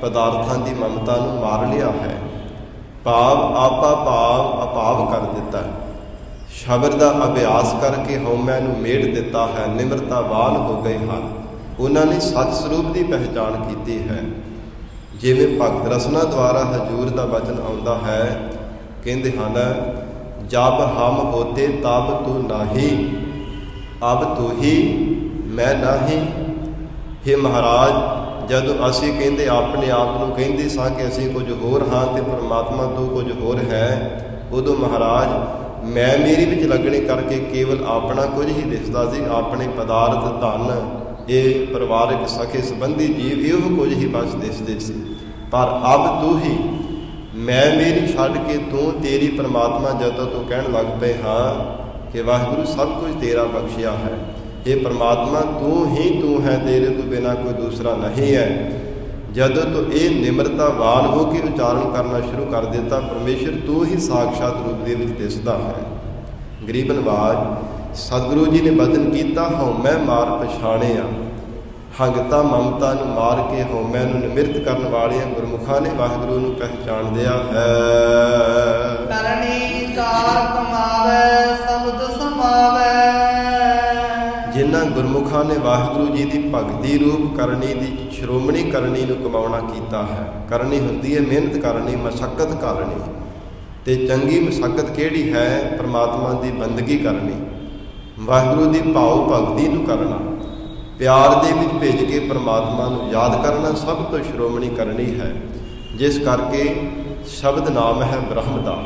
ਪਦਾਰਥਾਂ ਦੀ ਮਮਤਾ ਨੂੰ ਮਾਰ ਲਿਆ ਹੈ, ਭਾਵ ਆਪਾ ਭਾਵ ਅਭਾਵ ਕਰ ਦਿੱਤਾ ਹੈ, ਸ਼ਬਦ ਦਾ ਅਭਿਆਸ ਕਰਕੇ ਹਉਮੈ ਨੂੰ ਮੇੜ ਦਿੱਤਾ ਹੈ, ਨਿਮਰਤਾਵਾਨ ਹੋ ਗਏ ਹਨ। ਉਹਨਾਂ ਨੇ ਸੱਚ ਸਰੂਪ ਦੀ ਪਹਿਚਾਣ ਕੀਤੀ ਹੈ। ਜਿਵੇਂ ਭਗਤ ਰਸਨਾ ਦੁਆਰਾ ਹਜ਼ੂਰ ਦਾ ਵਚਨ ਆਉਂਦਾ ਹੈ, ਕਹਿੰਦੇ ਹਨ, ਜਬ ਹਮ ਹੋਤੇ ਤਬ ਤੂੰ ਨਾਹੀ, ਅਬ ਤੂੰ ਹੀ ਮੈਂ ਨਾਹੀ। हे ਮਹਾਰਾਜ, ਜਦੋਂ ਅਸੀਂ ਕਹਿੰਦੇ ਆਪਣੇ ਆਪ ਨੂੰ ਕਹਿੰਦੇ ਸਾਂ ਕਿ ਅਸੀਂ ਕੁਝ ਹੋਰ ਹਾਂ ਤੇ ਪਰਮਾਤਮਾ ਤੋਂ ਕੁਝ ਹੋਰ ਹੈ, ਉਦੋਂ ਮਹਾਰਾਜ ਮੈਂ ਮੇਰੀ ਵਿੱਚ ਲੱਗਣੇ ਕਰਕੇ ਕੇਵਲ ਆਪਣਾ ਕੁਝ ਹੀ ਦਿਸਦਾ ਸੀ, ਆਪਣੇ ਪਦਾਰਥ, ਧਨ, ਇਹ ਪਰਿਵਾਰਕ ਸਖੇ ਸੰਬੰਧੀ ਜੀਵ ਇਹੋ ਕੁਝ ਹੀ ਬਸ ਦਿਸਦੇ ਸੀ। ਪਰ ਅਬ ਤੂੰ ਹੀ, ਮੈਂ ਮੇਰੀ ਛੱਡ ਕੇ ਤੂੰ, ਤੇਰੀ ਪਰਮਾਤਮਾ ਜਦੋਂ ਤੂੰ ਕਹਿਣ ਲੱਗ ਪਏ ਹਾਂ ਕਿ ਵਾਹਿਗੁਰੂ ਸਭ ਕੁਝ ਤੇਰਾ ਬਖਸ਼ਿਆ ਹੈ, ਇਹ ਪਰਮਾਤਮਾ ਤੂੰ ਹੀ ਤੂੰ ਹੈ, ਤੇਰੇ ਤੋਂ ਬਿਨਾਂ ਕੋਈ ਦੂਸਰਾ ਨਹੀਂ ਹੈ। ਜਦੋਂ ਤੋਂ ਇਹ ਨਿਮਰਤਾਵਾਨ ਹੋ ਕੇ ਉਚਾਰਨ ਕਰਨਾ ਸ਼ੁਰੂ ਕਰ ਦਿੱਤਾ, ਪਰਮੇਸ਼ਰ ਤੂੰ ਹੀ ਸਾਖਸ਼ਾਤ ਰੂਪ ਦੇ ਵਿੱਚ ਦਿਸਦਾ ਹੈ। ਗਰੀਬ ਨਵਾਜ ਸਤਿਗੁਰੂ ਜੀ ਨੇ ਬਚਨ ਕੀਤਾ, ਹਉਮੈ ਮਾਰ ਪਛਾਣਿਆ। ਹੰਗਤਾ ਮਮਤਾ ਨੂੰ ਮਾਰ ਕੇ ਹਉਮੈ ਨੂੰ ਨਿਮਿਰਤ ਕਰਨ ਵਾਲਿਆਂ ਗੁਰਮੁਖਾਂ ਨੇ ਵਾਹਿਗੁਰੂ ਨੂੰ ਪਹਿਚਾਣਦਿਆ ਹੈ। ਕਰਨੀ ਕਾਰ ਕਮਾਵੇ ਸ਼ਬਦ ਸਮਾਵੇ। ਜਿਨ੍ਹਾਂ ਗੁਰਮੁਖਾਂ ਨੇ ਵਾਹਿਗੁਰੂ ਜੀ ਦੀ ਭਗਤੀ ਰੂਪ ਕਰਨੀ ਦੀ ਸ਼੍ਰੋਮਣੀ ਕਰਨੀ ਨੂੰ ਕਮਾਉਣਾ ਕੀਤਾ ਹੈ। ਕਰਨੀ ਹੁੰਦੀ ਹੈ ਮਿਹਨਤ ਕਰਨੀ, ਮਸ਼ੱਕਤ ਕਰਨੀ, ਤੇ ਚੰਗੀ ਮਸ਼ੱਕਤ ਕਿਹੜੀ ਹੈ? ਪਰਮਾਤਮਾ ਦੀ ਬੰਦਗੀ ਕਰਨੀ, ਵਾਹਿਗੁਰੂ ਦੀ ਭਾਵ ਭਗਤੀ ਨੂੰ ਕਰਨਾ, ਪਿਆਰ ਦੇ ਵਿੱਚ ਭੇਜ ਕੇ ਪਰਮਾਤਮਾ ਨੂੰ ਯਾਦ ਕਰਨਾ ਸਭ ਤੋਂ ਸ਼੍ਰੋਮਣੀ ਕਰਨੀ ਹੈ। ਜਿਸ ਕਰਕੇ ਸ਼ਬਦ ਨਾਮ ਹੈ ਬ੍ਰਹਮ ਦਾ,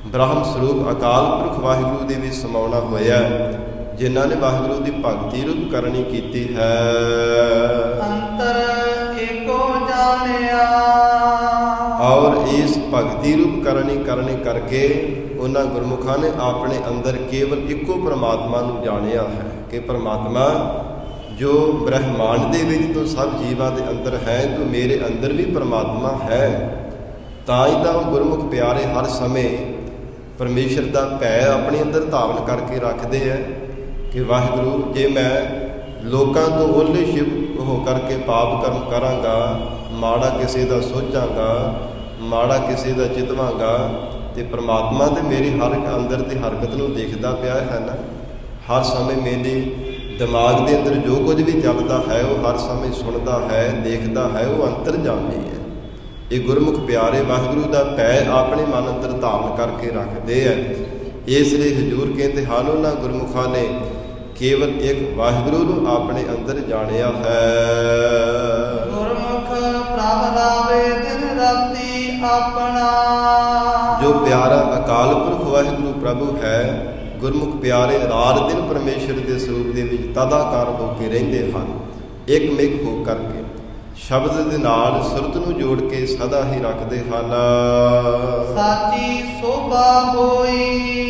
ਬ੍ਰਹਮ ਸਰੂਪ ਅਕਾਲ ਪੁਰਖ ਵਾਹਿਗੁਰੂ ਦੇ ਵਿੱਚ ਸਮਾਉਣਾ ਹੋਇਆ, ਜਿਨ੍ਹਾਂ ਨੇ ਵਾਹਿਗੁਰੂ ਦੀ ਭਗਤੀ ਰੂਪ ਕਰਨੀ ਕੀਤੀ ਹੈ। ਅੰਤਰ ਏਕੋ ਜਾਣਿਆ। ਔਰ ਇਸ ਭਗਤੀ ਰੂਪ ਕਰਨੀ ਕਰਕੇ ਉਹਨਾਂ ਗੁਰਮੁਖਾਂ ਨੇ ਆਪਣੇ ਅੰਦਰ ਕੇਵਲ ਇੱਕੋ ਪਰਮਾਤਮਾ ਨੂੰ ਜਾਣਿਆ ਹੈ ਕਿ ਪਰਮਾਤਮਾ ਜੋ ਬ੍ਰਹਮਾਂਡ ਦੇ ਵਿੱਚ ਤੋਂ ਸਭ ਜੀਵਾਂ ਦੇ ਅੰਦਰ ਹੈ, ਤੂੰ ਮੇਰੇ ਅੰਦਰ ਵੀ ਪਰਮਾਤਮਾ ਹੈ। ਤਾਂ ਹੀ ਤਾਂ ਉਹ ਗੁਰਮੁਖ ਪਿਆਰੇ ਹਰ ਸਮੇਂ ਪਰਮੇਸ਼ਰ ਦਾ ਭੈ ਆਪਣੇ ਅੰਦਰ ਧਾਰਨ ਕਰਕੇ ਰੱਖਦੇ ਹੈ, ਕਿ ਵਾਹਿਗੁਰੂ, ਜੇ ਮੈਂ ਲੋਕਾਂ ਤੋਂ ਓਹਲੇ ਸ਼ਿਵ ਹੋ ਕਰਕੇ ਪਾਪ ਕਰਮ ਕਰਾਂਗਾ, ਮਾੜਾ ਕਿਸੇ ਦਾ ਸੋਚਾਂਗਾ, ਮਾੜਾ ਕਿਸੇ ਦਾ ਚਿਤਵਾਂਗਾ, ਤੇ ਪ੍ਰਮਾਤਮਾ ਤੇ ਮੇਰੀ ਹਰ ਅੰਦਰ ਦੀ ਹਰਕਤ ਨੂੰ ਦੇਖਦਾ ਪਿਆ ਹੈ ਨਾ। ਹਰ ਸਮੇਂ ਮੇਰੇ ਦਿਮਾਗ ਦੇ ਅੰਦਰ ਜੋ ਕੁਝ ਵੀ ਚੱਲਦਾ ਹੈ ਉਹ ਹਰ ਸਮੇਂ ਸੁਣਦਾ ਹੈ, ਦੇਖਦਾ ਹੈ, ਉਹ ਅੰਤਰਜਾਮੀ ਹੈ। ਇਹ ਗੁਰਮੁਖ ਪਿਆਰੇ ਵਾਹਿਗੁਰੂ ਦਾ ਭੈ ਆਪਣੇ ਮਨ ਅੰਦਰ ਧਾਰਨ ਕਰਕੇ ਰੱਖਦੇ ਹੈ। ਇਸ ਲਈ ਹਜ਼ੂਰ ਕਹਿੰਦੇ ਹਨ, ਉਹਨਾਂ ਗੁਰਮੁਖਾਂ ਨੇ ਕੇਵਲ ਇੱਕ ਵਾਹਿਗੁਰੂ ਨੂੰ ਆਪਣੇ ਅੰਦਰ ਜਾਣਿਆ ਹੈ। ਗੁਰਮੁਖ ਪ੍ਰਭ ਲਾਵੇ ਦਿਨ ਰਾਤੀ ਆਪਣਾ। ਜੋ ਪਿਆਰਾ ਅਕਾਲ ਪੁਰਖ ਵਾਹਿਗੁਰੂ ਪ੍ਰਭੂ ਹੈ, ਗੁਰਮੁਖ ਪਿਆਰੇ ਰਾਤ ਦਿਨ ਪਰਮੇਸ਼ਰ ਦੇ ਸਰੂਪ ਦੇ ਵਿੱਚ ਤਦਾਕਾਰ ਹੋ ਕੇ ਰਹਿੰਦੇ ਹਨ। ਇੱਕ ਮਿਕ ਹੋ ਕਰਕੇ ਸ਼ਬਦ ਦੇ ਨਾਲ ਸੁਰਤ ਨੂੰ ਜੋੜ ਕੇ ਸਦਾ ਹੀ ਰੱਖਦੇ ਹਨ। ਸਾਚੀ ਸੋਭਾ ਹੋਈ।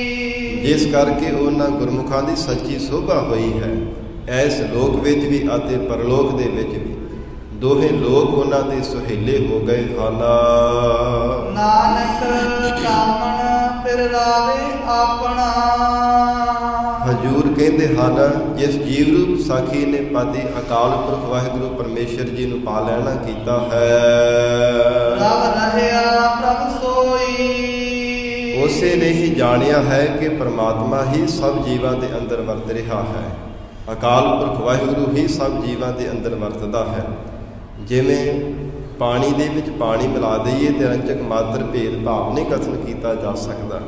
ਜਿਸ ਕਰਕੇ ਉਹਨਾਂ ਗੁਰਮੁਖਾਂ ਦੀ ਸੱਚੀ ਸੋਭਾ ਹੋਈ ਹੈ, ਇਸ ਲੋਕ ਵਿੱਚ ਵੀ ਅਤੇ ਪਰਲੋਕ ਦੇ ਵਿੱਚ ਵੀ। ਦੋਹੇ ਲੋਕ ਉਹਨਾਂ ਦੇ ਸੁਹੇਲੇ ਹੋ ਗਏ ਹਨ। ਨਾਨਕ ਕਾਮਣ ਫਿਰ ਲਾਵੇ ਆਪਣਾ। ਹਜ਼ੂਰ ਕਹਿੰਦੇ ਹਨ, ਜਿਸ ਜੀਵ ਰੂਪ ਸਾਖੀ ਨੇ ਪਤੀ ਅਕਾਲ ਪੁਰਖ ਵਾਹਿਗੁਰੂ ਪਰਮੇਸ਼ਰ ਜੀ ਨੂੰ ਪਾ ਲੈਣਾ ਕੀਤਾ ਹੈ, ਪ੍ਰਭ ਰਹਿਆ ਪ੍ਰਭ ਸੋਈ। ਉਸੇ ਨੇ ਹੀ ਜਾਣਿਆ ਹੈ ਕਿ ਪਰਮਾਤਮਾ ਹੀ ਸਭ ਜੀਵਾਂ ਦੇ ਅੰਦਰ ਵਰਤ ਰਿਹਾ ਹੈ। ਅਕਾਲ ਪੁਰਖ ਵਾਹਿਗੁਰੂ ਹੀ ਸਭ ਜੀਵਾਂ ਦੇ ਅੰਦਰ ਵਰਤਦਾ ਹੈ। ਜਿਵੇਂ ਪਾਣੀ ਦੇ ਵਿੱਚ ਪਾਣੀ ਮਿਲਾ ਦਈਏ ਤੇ ਰੰਚਕ ਮਾਤਰ ਭੇਦ ਭਾਵ ਨਹੀਂ ਕਥਨ ਕੀਤਾ ਜਾ ਸਕਦਾ,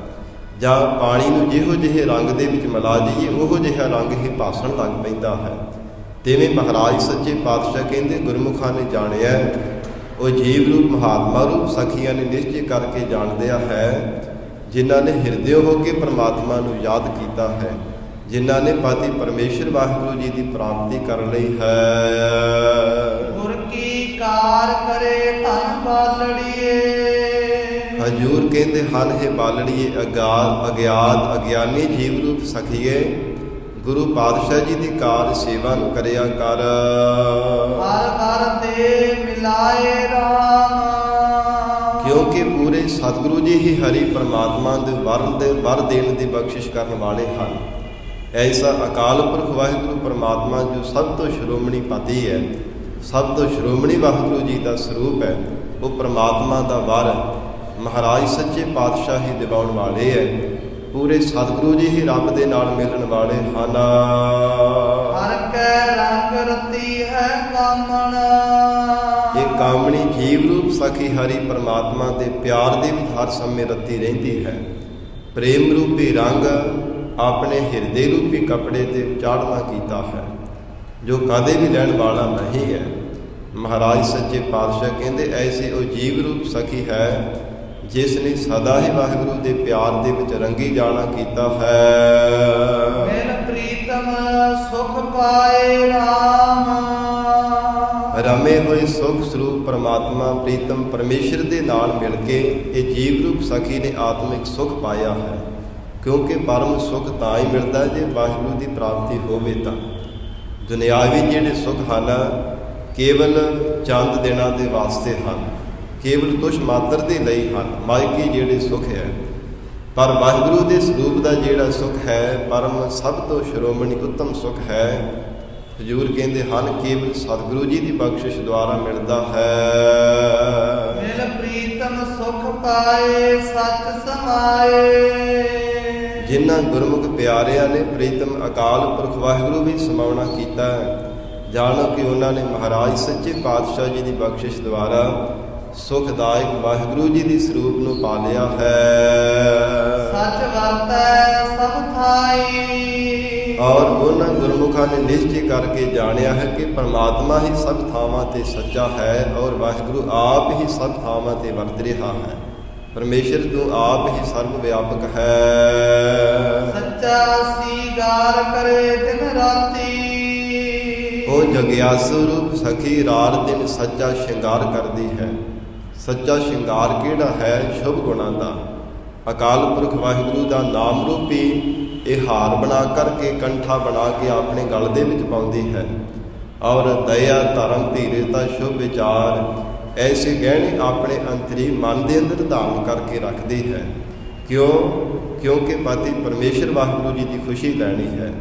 ਜਾਂ ਪਾਣੀ ਨੂੰ ਜਿਹੋ ਜਿਹੇ ਰੰਗ ਦੇ ਵਿੱਚ ਮਿਲਾ ਦਈਏ ਉਹੋ ਜਿਹਾ ਰੰਗ ਹੀ ਭਾਸਣ ਲੱਗ ਪੈਂਦਾ ਹੈ। ਤਿਵੇਂ ਮਹਾਰਾਜ ਸੱਚੇ ਪਾਤਸ਼ਾਹ ਕਹਿੰਦੇ, ਗੁਰਮੁਖਾਂ ਨੇ ਜਾਣਿਆ, ਉਹ ਜੀਵ ਰੂਪ ਮਹਾਤਮਾ ਰੂਪ ਸਖੀਆਂ ਨੇ ਨਿਸ਼ਚੈ ਕਰਕੇ ਜਾਣਦਿਆ ਹੈ, ਜਿਨ੍ਹਾਂ ਨੇ ਹਿਰਦਿਓ ਹੋ ਕੇ ਪਰਮਾਤਮਾ ਨੂੰ ਯਾਦ ਕੀਤਾ ਹੈ, ਜਿਨ੍ਹਾਂ ਨੇ ਪਤੀ ਪਰਮੇਸ਼ਰ ਵਾਹਿਗੁਰੂ ਜੀ ਦੀ ਪ੍ਰਾਪਤੀ ਕਰ ਲਈ ਹੈ। ਗੁਰ ਕੀ ਕਾਰ ਕਰੇ ਧਨ ਬਾਲੜੀਏ। ਹਜ਼ੂਰ ਕਹਿੰਦੇ ਹਨ, ਹੈ ਬਾਲੜੀਏ ਅਗਿਆਤ ਅਗਿਆਨੀ ਜੀਵ ਰੂਪ ਸਖੀਏ, ਗੁਰੂ ਪਾਤਸ਼ਾਹ ਜੀ ਦੀ ਕਾਰ ਸੇਵਾ ਨੂੰ ਕਰਿਆ ਕਰ। ਹਰ ਘਰ ਤੇ ਮਿਲਾਏ ਰਾਮ। ਕਿਉਂਕਿ ਪੂਰੇ ਸਤਿਗੁਰੂ ਜੀ ਹੀ ਹਰੀ ਪਰਮਾਤਮਾ ਦੇ ਵਰ ਦੇਣ ਦੀ ਬਖਸ਼ਿਸ਼ ਕਰਨ ਵਾਲੇ ਹਨ। ਐਸਾ ਅਕਾਲ ਪੁਰਖ ਵਾਹਿਗੁਰੂ ਪਰਮਾਤਮਾ ਜੋ ਸਭ ਤੋਂ ਸ਼੍ਰੋਮਣੀ ਪਤੀ ਹੈ, ਸਭ ਤੋਂ ਸ਼੍ਰੋਮਣੀ ਵਾਹਿਗੁਰੂ ਜੀ ਦਾ ਸਰੂਪ ਹੈ, ਉਹ ਪਰਮਾਤਮਾ ਦਾ ਵਰ ਮਹਾਰਾਜ ਸੱਚੇ ਪਾਤਸ਼ਾਹ ਹੀ ਦਿਵਾਉਣ ਵਾਲੇ ਹੈ। ਪੂਰੇ ਸਤਿਗੁਰੂ ਜੀ ਹੀ ਰੱਬ ਦੇ ਨਾਲ ਮਿਲਣ ਵਾਲੇ ਹਨ। ਹਰ ਕੈ ਰੰਗ ਰਤੀ ਹੈ ਕਾਮਣ। ਇਹ ਕਾਮਣੀ ਜੀਵ ਰੂਪ ਸਖੀ ਹਰੀ ਪਰਮਾਤਮਾ ਦੇ ਪਿਆਰ ਦੇ ਵਿੱਚ ਹਰ ਸਮੇਂ ਰਤੀ ਰਹਿੰਦੀ ਹੈ। ਪ੍ਰੇਮ ਰੂਪੀ ਰੰਗ ਆਪਣੇ ਹਿਰਦੇ ਰੂਪੀ ਕੱਪੜੇ ਤੇ ਚਾੜਨਾ ਕੀਤਾ ਹੈ, ਜੋ ਕਦੇ ਵੀ ਰਹਿਣ ਵਾਲਾ ਨਹੀਂ ਹੈ। ਮਹਾਰਾਜ ਸੱਚੇ ਪਾਤਸ਼ਾਹ ਕਹਿੰਦੇ, ਐਸੀ ਉਹ ਜੀਵ ਰੂਪ ਸਖੀ ਹੈ ਜਿਸ ਨੇ ਸਦਾ ਹੀ ਵਾਹਿਗੁਰੂ ਦੇ ਪਿਆਰ ਦੇ ਵਿੱਚ ਰੰਗੀ ਜਾਣਾ ਕੀਤਾ ਹੈ। ਮਿਲ ਪ੍ਰੀਤਮ ਸੁਖ ਪਾਏ ਰਾਮ। ਰਮੇ ਹੋਏ ਸੁਖ ਸਰੂਪ ਪਰਮਾਤਮਾ ਪ੍ਰੀਤਮ ਪਰਮੇਸ਼ਰ ਦੇ ਨਾਲ ਮਿਲ ਕੇ ਇਹ ਜੀਵ ਰੂਪ ਸਖੀ ਨੇ ਆਤਮਿਕ ਸੁਖ ਪਾਇਆ ਹੈ। ਕਿਉਂਕਿ ਪਰਮ ਸੁਖ ਤਾਂ ਹੀ ਮਿਲਦਾ ਜੇ ਵਾਹਿਗੁਰੂ ਦੀ ਪ੍ਰਾਪਤੀ ਹੋਵੇ ਤਾਂ। ਦੁਨਿਆਵੀ ਜਿਹੜੇ ਸੁਖ ਹਨ ਕੇਵਲ ਚੰਦ ਦਿਨਾਂ ਦੇ ਵਾਸਤੇ ਹਨ, ਕੇਵਲ ਤੁਛ ਮਾਤਰ ਦੇ ਲਈ ਹਨ, ਮਾਇਕੀ ਜਿਹੜੇ ਸੁਖ ਹੈ। ਪਰ ਵਾਹਿਗੁਰੂ ਦੇ ਸਰੂਪ ਦਾ ਜਿਹੜਾ ਸੁਖ ਹੈ, ਪਰਮ ਸਭ ਤੋਂ ਸ਼੍ਰੋਮਣੀ ਉੱਤਮ ਸੁਖ ਹੈ। ਹਜ਼ੂਰ ਕਹਿੰਦੇ ਹਨ, ਕੇਵਲ ਸਤਿਗੁਰੂ ਜੀ ਦੀ ਬਖਸ਼ਿਸ਼ ਦੁਆਰਾ ਮਿਲਦਾ ਹੈ। ਮਿਲ ਪ੍ਰੀਤਮ ਸੁਖ ਪਾਏ ਸਚ ਸਮਾਏ। ਜਿਨ੍ਹਾਂ ਗੁਰਮੁਖ ਪਿਆਰਿਆਂ ਨੇ ਪ੍ਰੀਤਮ ਅਕਾਲ ਪੁਰਖ ਵਾਹਿਗੁਰੂ ਵੀ ਸਮਾਉਣਾ ਕੀਤਾ, ਜਾਣੋ ਕਿ ਉਹਨਾਂ ਨੇ ਮਹਾਰਾਜ ਸੱਚੇ ਪਾਤਸ਼ਾਹ ਜੀ ਦੀ ਬਖਸ਼ਿਸ਼ ਦੁਆਰਾ ਸੁਖਦਾਇਕ ਵਾਹਿਗੁਰੂ ਜੀ ਦੀ ਸਰੂਪ ਨੂੰ ਪਾ ਲਿਆ ਹੈ। ਸੱਚ ਵਰਤੈ ਸਭ ਥਾਈ। ਔਰ ਉਹਨਾਂ ਗੁਰਮੁਖਾਂ ਨੇ ਨਿਸ਼ਚੈ ਕਰਕੇ ਜਾਣਿਆ ਹੈ ਕਿ ਪਰਮਾਤਮਾ ਹੀ ਸਭ ਥਾਵਾਂ ਤੇ ਸੱਚਾ ਹੈ, ਔਰ ਵਾਹਿਗੁਰੂ ਆਪ ਹੀ ਸਭ ਥਾਵਾਂ ਤੇ ਵਰਤ ਰਿਹਾ ਹੈ। ਪਰਮੇਸ਼ਰ ਤੂੰ ਆਪ ਹੀ ਸਰਵ ਵਿਆਪਕ ਹੈ। ਸੱਚਾ ਸੀਗਾਰ ਕਰੇ ਦਿਨ ਰਾਤੀ। ਉਹ ਜਗਿਆਸੂ ਰੂਪ ਸਖੀ ਰਾਤ ਦਿਨ ਸੱਚਾ ਸ਼ਿੰਗਾਰ ਕਰਦੀ ਹੈ। ਸੱਚਾ ਸ਼ਿੰਗਾਰ ਕਿਹੜਾ ਹੈ? ਸ਼ੁਭ ਗੁਣਾਂ ਦਾ। ਅਕਾਲ ਪੁਰਖ ਵਾਹਿਗੁਰੂ ਦਾ ਨਾਮ ਰੂਪੀ ਇਹ ਹਾਰ ਬਣਾ ਕਰਕੇ, ਕੰਠਾ ਬਣਾ ਕੇ ਆਪਣੇ ਗਲ ਦੇ ਵਿੱਚ ਪਾਉਂਦੀ ਹੈ। ਔਰ ਦਇਆ ਧਰਮ ਧੀਰਜਤਾ ਸ਼ੁਭ ਵਿਚਾਰ ਐਸੇ ਗਹਿਣੇ ਆਪਣੇ ਅੰਤਰੀ ਮਨ ਦੇ ਅੰਦਰ ਧਾਰਨ ਕਰਕੇ ਰੱਖਦੀ ਹੈ। ਕਿਉਂ? ਕਿਉਂਕਿ ਪਤੀ ਪਰਮੇਸ਼ਰ ਵਾਹਿਗੁਰੂ ਜੀ ਦੀ ਖੁਸ਼ੀ ਲੈਣੀ ਹੈ।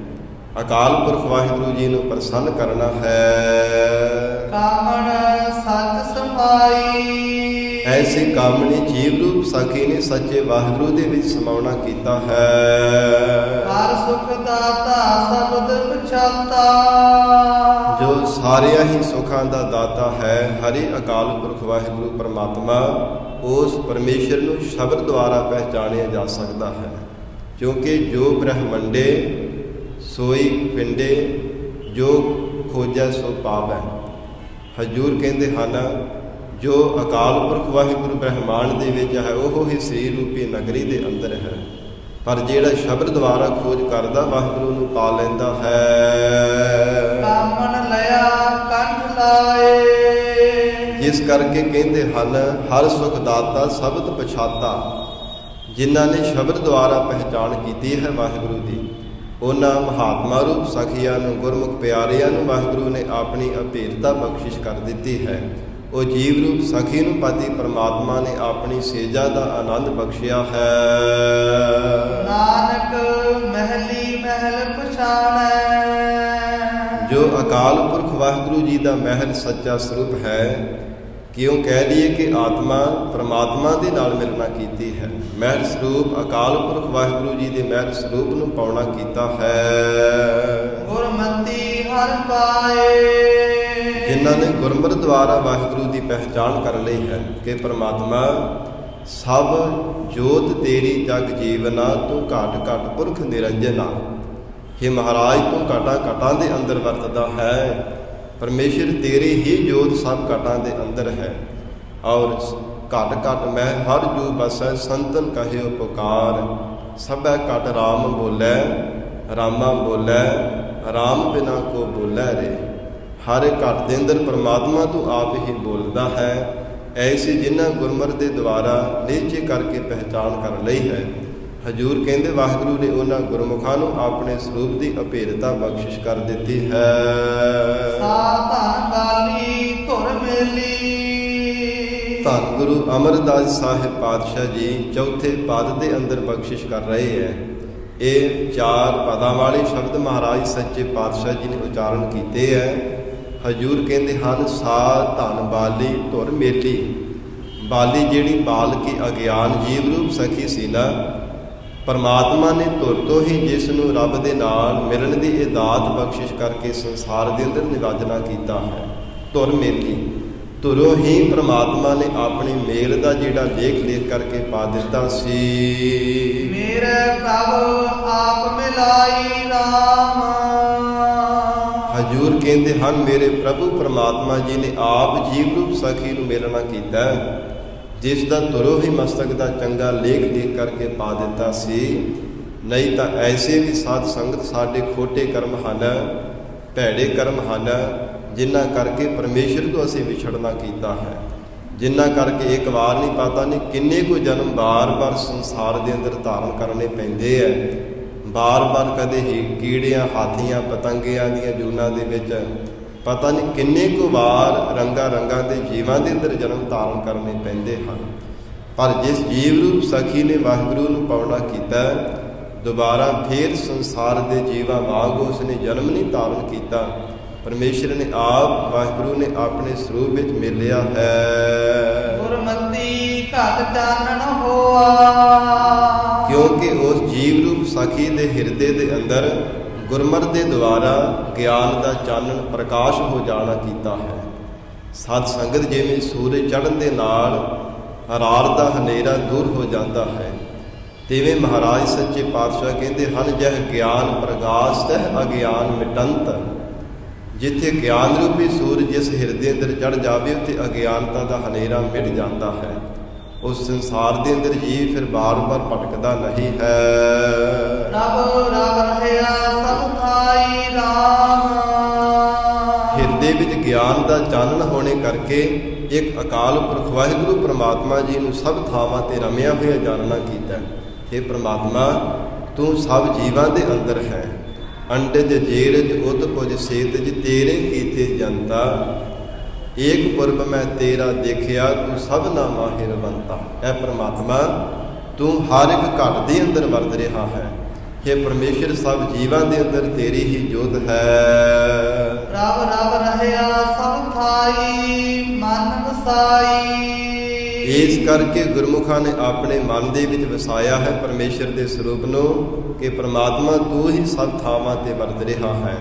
ਅਕਾਲ ਪੁਰਖ ਵਾਹਿਗੁਰੂ ਜੀ ਨੂੰ ਪ੍ਰਸੰਨ ਕਰਨਾ ਹੈ। ਕਾਮਣ ਸੱਚ ਸਮਾਈ ਐਸੀ ਕਾਮਣੀ ਜੀਵ ਰੂਪ ਸਖੀ ਨੇ ਸੱਚੇ ਵਾਹਿਗੁਰੂ ਦੇ ਵਿੱਚ ਸਮਾਉਣਾ ਕੀਤਾ ਹੈ। ਹਰ ਸੁਖ ਦਾਤਾ ਸਬਦ ਪਛਾਤਾ ਜੋ ਸਾਰਿਆਂ ਹੀ ਸੁੱਖਾਂ ਦਾ ਦਾਤਾ ਹੈ ਹਰੀ ਅਕਾਲ ਪੁਰਖ ਵਾਹਿਗੁਰੂ ਪਰਮਾਤਮਾ, ਉਸ ਪਰਮੇਸ਼ਰ ਨੂੰ ਸ਼ਬਦ ਦੁਆਰਾ ਪਹਿਚਾਣਿਆ ਜਾ ਸਕਦਾ ਹੈ। ਕਿਉਂਕਿ ਜੋ ਬ੍ਰਹਮੰਡੇ ਸੋਈ ਪਿੰਡੇ, ਜੋ ਖੋਜੈ ਸੋ ਪਾਵੈ। ਹਜੂਰ ਕਹਿੰਦੇ ਹਨ ਜੋ ਅਕਾਲ ਪੁਰਖ ਵਾਹਿਗੁਰੂ ਬ੍ਰਹਮਾਂਡ ਦੇ ਵਿੱਚ ਹੈ ਉਹ ਹੀ ਸਰੀਰ ਰੂਪੀ ਨਗਰੀ ਦੇ ਅੰਦਰ ਹੈ, ਪਰ ਜਿਹੜਾ ਸ਼ਬਦ ਦੁਆਰਾ ਖੋਜ ਕਰਦਾ ਵਾਹਿਗੁਰੂ ਨੂੰ ਪਾ ਲੈਂਦਾ ਹੈ। ਕਾਮਣ ਲਿਆ ਕੰਠ ਲਾਏ ਜਿਸ ਕਰਕੇ ਕਹਿੰਦੇ ਹਨ ਹਰ ਸੁਖ ਦਾਤਾ ਸ਼ਬਦ ਪਛਾਤਾ। ਜਿਨ੍ਹਾਂ ਨੇ ਸ਼ਬਦ ਦੁਆਰਾ ਪਹਿਚਾਣ ਕੀਤੀ ਹੈ ਵਾਹਿਗੁਰੂ ਦੀ, ਉਹਨਾਂ ਮਹਾਤਮਾ ਰੂਪ ਸਖੀਆਂ ਨੂੰ, ਗੁਰਮੁਖ ਪਿਆਰਿਆਂ ਨੂੰ ਵਾਹਿਗੁਰੂ ਨੇ ਆਪਣੀ ਅਭੇਰਤਾ ਬਖਸ਼ਿਸ਼ ਕਰ ਦਿੱਤੀ ਹੈ। ਉਹ ਜੀਵ ਰੂਪ ਸਖੀ ਨੂੰ ਪਤੀ ਪਰਮਾਤਮਾ ਨੇ ਆਪਣੀ ਸੇਜਾ ਦਾ ਆਨੰਦ ਬਖਸ਼ਿਆ ਹੈ। ਨਾਨਕ ਮਹਿਲੀ ਮਹਿਲ ਪਛਾਣੈ ਜੋ ਅਕਾਲ ਪੁਰਖ ਵਾਹਿਗੁਰੂ ਜੀ ਦਾ ਮਹਿਲ ਸੱਚਾ ਸਰੂਪ ਹੈ, ਕਿਉਂ ਕਹਿ ਲਈਏ ਕਿ ਆਤਮਾ ਪਰਮਾਤਮਾ ਦੇ ਨਾਲ ਮਿਲਣਾ ਕੀਤੀ ਹੈ। ਮਹਿਲ ਸਰੂਪ ਅਕਾਲ ਪੁਰਖ ਵਾਹਿਗੁਰੂ ਜੀ ਦੇ ਮਹਿਲ ਸਰੂਪ ਨੂੰ ਪਾਉਣਾ ਕੀਤਾ ਹੈ। ਗੁਰਮਤਿ ਹਰਿ ਪਾਏ ਜਿਨ੍ਹਾਂ ਨੇ ਗੁਰਮਤਿ ਦੁਆਰਾ ਵਾਹਿਗੁਰੂ ਦੀ ਪਹਿਚਾਣ ਕਰ ਲਈ ਹੈ ਕਿ ਪਰਮਾਤਮਾ ਸਭ ਜੋਤ ਤੇਰੀ ਜਗ ਜੀਵਨਾ, ਤੂੰ ਘਾਟ ਘਾਟ ਪੁਰਖ ਨਿਰੰਜਨਾ। हे ਮਹਾਰਾਜ, ਤੂੰ ਘਾਟਾਂ ਘਾਟਾਂ ਦੇ ਅੰਦਰ ਵਰਤਦਾ ਹੈ। ਪਰਮੇਸ਼ਰ ਤੇਰੀ ਹੀ ਜੋਤ ਸਭ ਘਾਟਾਂ ਦੇ ਅੰਦਰ ਹੈ। ਔਰ ਘਟ ਘਟ ਮੈਂ ਹਰ ਜੂ ਬਸੈ, ਸੰਤਨ ਕਹਿਓ ਪੁਕਾਰ। ਸਭੈ ਘਟ ਰਾਮ ਬੋਲੇ, ਰਾਮਾ ਬੋਲੇ, ਰਾਮ ਬਿਨਾ ਕੋ ਬੋਲੇ ਰੇ। ਹਰ ਘਟ ਦੇ ਅੰਦਰ ਪਰਮਾਤਮਾ ਤੂੰ ਆਪ ਹੀ ਬੋਲਦਾ ਹੈ। ਐਸੀ ਜਿਨ੍ਹਾਂ ਗੁਰਮਤਿ ਦੇ ਦੁਆਰਾ ਨਿਸ਼ਚੇ ਕਰਕੇ ਪਹਿਚਾਣ ਕਰ ਲਈ ਹੈ। ਹਜੂਰ ਕਹਿੰਦੇ ਵਾਹਿਗੁਰੂ ਨੇ ਉਹਨਾਂ ਗੁਰਮੁਖਾਂ ਨੂੰ ਆਪਣੇ ਸਰੂਪ ਦੀ ਅਭੇਰਤਾ ਬਖਸ਼ਿਸ਼ ਕਰ ਦਿੱਤੀ ਹੈ। ਸਾਧਨ ਬਾਲੀ ਧੁਰ ਮੇਲੀ ਧੰਨ ਗੁਰੂ ਅਮਰਦਾਸ ਸਾਹਿਬ ਪਾਤਸ਼ਾਹ ਜੀ ਚੌਥੇ ਪਦ ਦੇ ਅੰਦਰ ਬਖਸ਼ਿਸ਼ ਕਰ ਰਹੇ ਹੈ। ਇਹ 4 ਪਦਾਂ ਵਾਲੇ ਸ਼ਬਦ ਮਹਾਰਾਜ ਸੱਚੇ ਪਾਤਸ਼ਾਹ ਜੀ ਨੇ ਉਚਾਰਨ ਕੀਤੇ ਹੈ। ਹਜੂਰ ਕਹਿੰਦੇ ਹਨ ਸਾ ਧੰਨ ਬਾਲੀ ਧੁਰ ਮੇਲੀ। ਬਾਲੀ ਜਿਹੜੀ ਬਾਲ ਕੇ ਅਗਿਆਨ ਜੀਵ ਰੂਪ ਸਖੀ ਸੀ ਨਾ, ਪਰਮਾਤਮਾ ਨੇ ਧੁਰ ਤੋਂ ਹੀ ਜਿਸ ਨੂੰ ਰੱਬ ਦੇ ਨਾਲ ਮਿਲਣ ਦੀ ਇਹ ਦਾਤ ਬਖਸ਼ਿਸ਼ ਕਰਕੇ ਸੰਸਾਰ ਦੇ ਅੰਦਰ ਨਿਵਾਜਣਾ ਕੀਤਾ ਹੈ। ਧੁਰ ਮੇਲੀ, ਧੁਰੋਂ ਹੀ ਪਰਮਾਤਮਾ ਨੇ ਆਪਣੀ ਮੇਲ ਦਾ ਜਿਹੜਾ ਲੇਖ ਕਰਕੇ ਪਾ ਦਿੱਤਾ ਸੀ। ਮੇਰੇ ਪ੍ਰਭ ਆਪ ਮਿਲਾਈ ਰਾਮ। ਹਜੂਰ ਕਹਿੰਦੇ ਹਨ ਮੇਰੇ ਪ੍ਰਭੂ ਪਰਮਾਤਮਾ ਜੀ ਨੇ ਆਪ ਜੀਵ ਰੂਪ ਸਖੀ ਨੂੰ ਮਿਲਣਾ ਕੀਤਾ, ਜਿਸ ਦਾ ਧੁਰੋਂ ਹੀ ਮਸਤਕ ਦਾ ਚੰਗਾ ਲੇਖ ਕਰਕੇ ਪਾ ਦਿੱਤਾ ਸੀ। ਨਹੀਂ ਤਾਂ ਐਸੇ ਵੀ ਸਾਧ ਸੰਗਤ ਸਾਡੇ ਖੋਟੇ ਕਰਮ ਹਨ, ਭੈੜੇ ਕਰਮ ਹਨ, ਜਿਨ੍ਹਾਂ ਕਰਕੇ ਪਰਮੇਸ਼ਰ ਤੋਂ ਅਸੀਂ ਵਿਛੜਨਾ ਕੀਤਾ ਹੈ। ਜਿਨ੍ਹਾਂ ਕਰਕੇ ਇੱਕ ਵਾਰ ਨਹੀਂ, ਪਤਾ ਨਹੀਂ ਕਿੰਨੇ ਕੁ ਜਨਮ ਬਾਰ-ਬਾਰ ਸੰਸਾਰ ਦੇ ਅੰਦਰ ਧਾਰਨ ਕਰਨੇ ਪੈਂਦੇ ਹੈ। ਬਾਰ-ਬਾਰ ਕਦੇ ਹੀ ਕੀੜਿਆਂ, ਹਾਥੀਆਂ, ਪਤੰਗਿਆਂ ਦੀਆਂ ਜੂਨਾਂ ਦੇ ਵਿੱਚ ਪਤਾ ਨਹੀਂ ਕਿੰਨੇ ਕੁ ਵਾਰ ਰੰਗਾਂ ਦੇ ਜੀਵਾਂ ਦੇ ਅੰਦਰ ਜਨਮ ਧਾਰਨ ਕਰਨੇ ਪੈਂਦੇ ਹਨ। ਪਰ ਜਿਸ ਜੀਵ ਰੂਪ ਸਖੀ ਨੇ ਵਾਹਿਗੁਰੂ ਨੂੰ ਪਾਉਣਾ ਕੀਤਾ, ਦੁਬਾਰਾ ਫੇਰ ਸੰਸਾਰ ਦੇ ਜੀਵਾਂ ਵਾਂਗ ਉਸ ਨੇ ਜਨਮ ਨਹੀਂ ਧਾਰਨ ਕੀਤਾ। ਪਰਮੇਸ਼ਰ ਨੇ ਆਪ ਵਾਹਿਗੁਰੂ ਨੇ ਆਪਣੇ ਸਰੂਪ ਵਿੱਚ ਮਿਲਿਆ ਹੈ। ਗੁਰਮਤਿ ਘਟ ਚਾਨਣ ਹੋਆ। ਕਿਉਂਕਿ ਉਸ ਜੀਵ ਰੂਪ ਸਖੀ ਦੇ ਹਿਰਦੇ ਦੇ ਅੰਦਰ ਗੁਰਮਤਿ ਦੇ ਦੁਆਰਾ ਗਿਆਨ ਦਾ ਚਾਨਣ ਪ੍ਰਕਾਸ਼ ਹੋ ਜਾਣਾ ਕੀਤਾ ਹੈ। ਸਤ ਸੰਗਤ ਜਿਵੇਂ ਸੂਰਜ ਚੜ੍ਹਨ ਦੇ ਨਾਲ ਰਾਤ ਦਾ ਹਨੇਰਾ ਦੂਰ ਹੋ ਜਾਂਦਾ ਹੈ, ਤਿਵੇਂ ਮਹਾਰਾਜ ਸੱਚੇ ਪਾਤਸ਼ਾਹ ਕਹਿੰਦੇ ਹਨ ਜਹ ਗਿਆਨ ਪ੍ਰਗਾਸ਼ ਤਹ ਅਗਿਆਨ ਮਿਟੰਤ। ਜਿੱਥੇ ਗਿਆਨ ਰੂਪੀ ਸੂਰਜ ਜਿਸ ਹਿਰਦੇ ਅੰਦਰ ਚੜ੍ਹ ਜਾਵੇ ਉੱਥੇ ਅਗਿਆਨਤਾ ਦਾ ਹਨੇਰਾ ਮਿਟ ਜਾਂਦਾ ਹੈ। ਉਸ ਸੰਸਾਰ ਦੇ ਅੰਦਰ ਜੀਵ ਫਿਰ ਬਾਰ-ਬਾਰ ਭਟਕਦਾ ਨਹੀਂ ਹੈ। ਰਬ ਰਹਿਆ ਸਭ ਥਾਈ ਰਾਮ। ਹਿਰਦੇ ਵਿੱਚ ਗਿਆਨ ਦਾ ਚਾਨਣ ਹੋਣੇ ਕਰਕੇ ਇੱਕ ਅਕਾਲ ਪੁਰਖ ਵਾਹਿਗੁਰੂ ਪਰਮਾਤਮਾ ਜੀ ਨੂੰ ਸਭ ਥਾਵਾਂ ਤੇ ਰਮਿਆ ਹੋਇਆ ਜਾਣਨਾ ਕੀਤਾ। हे ਪ੍ਰਮਾਤਮਾ, ਤੂੰ ਸਭ ਜੀਵਾਂ ਦੇ ਅੰਦਰ ਹੈ। ਅੰਡਜ ਜੇਰਜ ਉਤ ਪੁਜ ਸੇਤਜ ਤੇਰੇ ਕੀਤੇ ਜਨਤਾ। ਏਕ ਪੁਰਬ ਮੈਂ ਤੇਰਾ ਦੇਖਿਆ ਤੂੰ ਸਭ ਨਾ ਮਾਹਿਰ ਬੰਤਾ। ਐ ਪ੍ਰਮਾਤਮਾ, ਤੂੰ ਹਰ ਇੱਕ ਘਟ ਦੇ ਅੰਦਰ ਵਰਤ ਰਿਹਾ ਹੈ। हे परमेश्वर सब जीवां दे अंदर तेरी ही जोत है। रब रब रहया सब थाई मन वसाई। ਇਸ ਕਰਕੇ ਗੁਰਮੁਖਾਂ ਨੇ ਆਪਣੇ ਮਨ ਦੇ ਵਿੱਚ ਵਸਾਇਆ ਹੈ ਪਰਮੇਸ਼ਰ ਦੇ ਸਰੂਪ ਨੂੰ ਕਿ ਪ੍ਰਮਾਤਮਾ ਤੂੰ ਹੀ ਸਭ ਥਾਵਾਂ ਤੇ ਵਰਤ ਰਿਹਾ ਹੈ।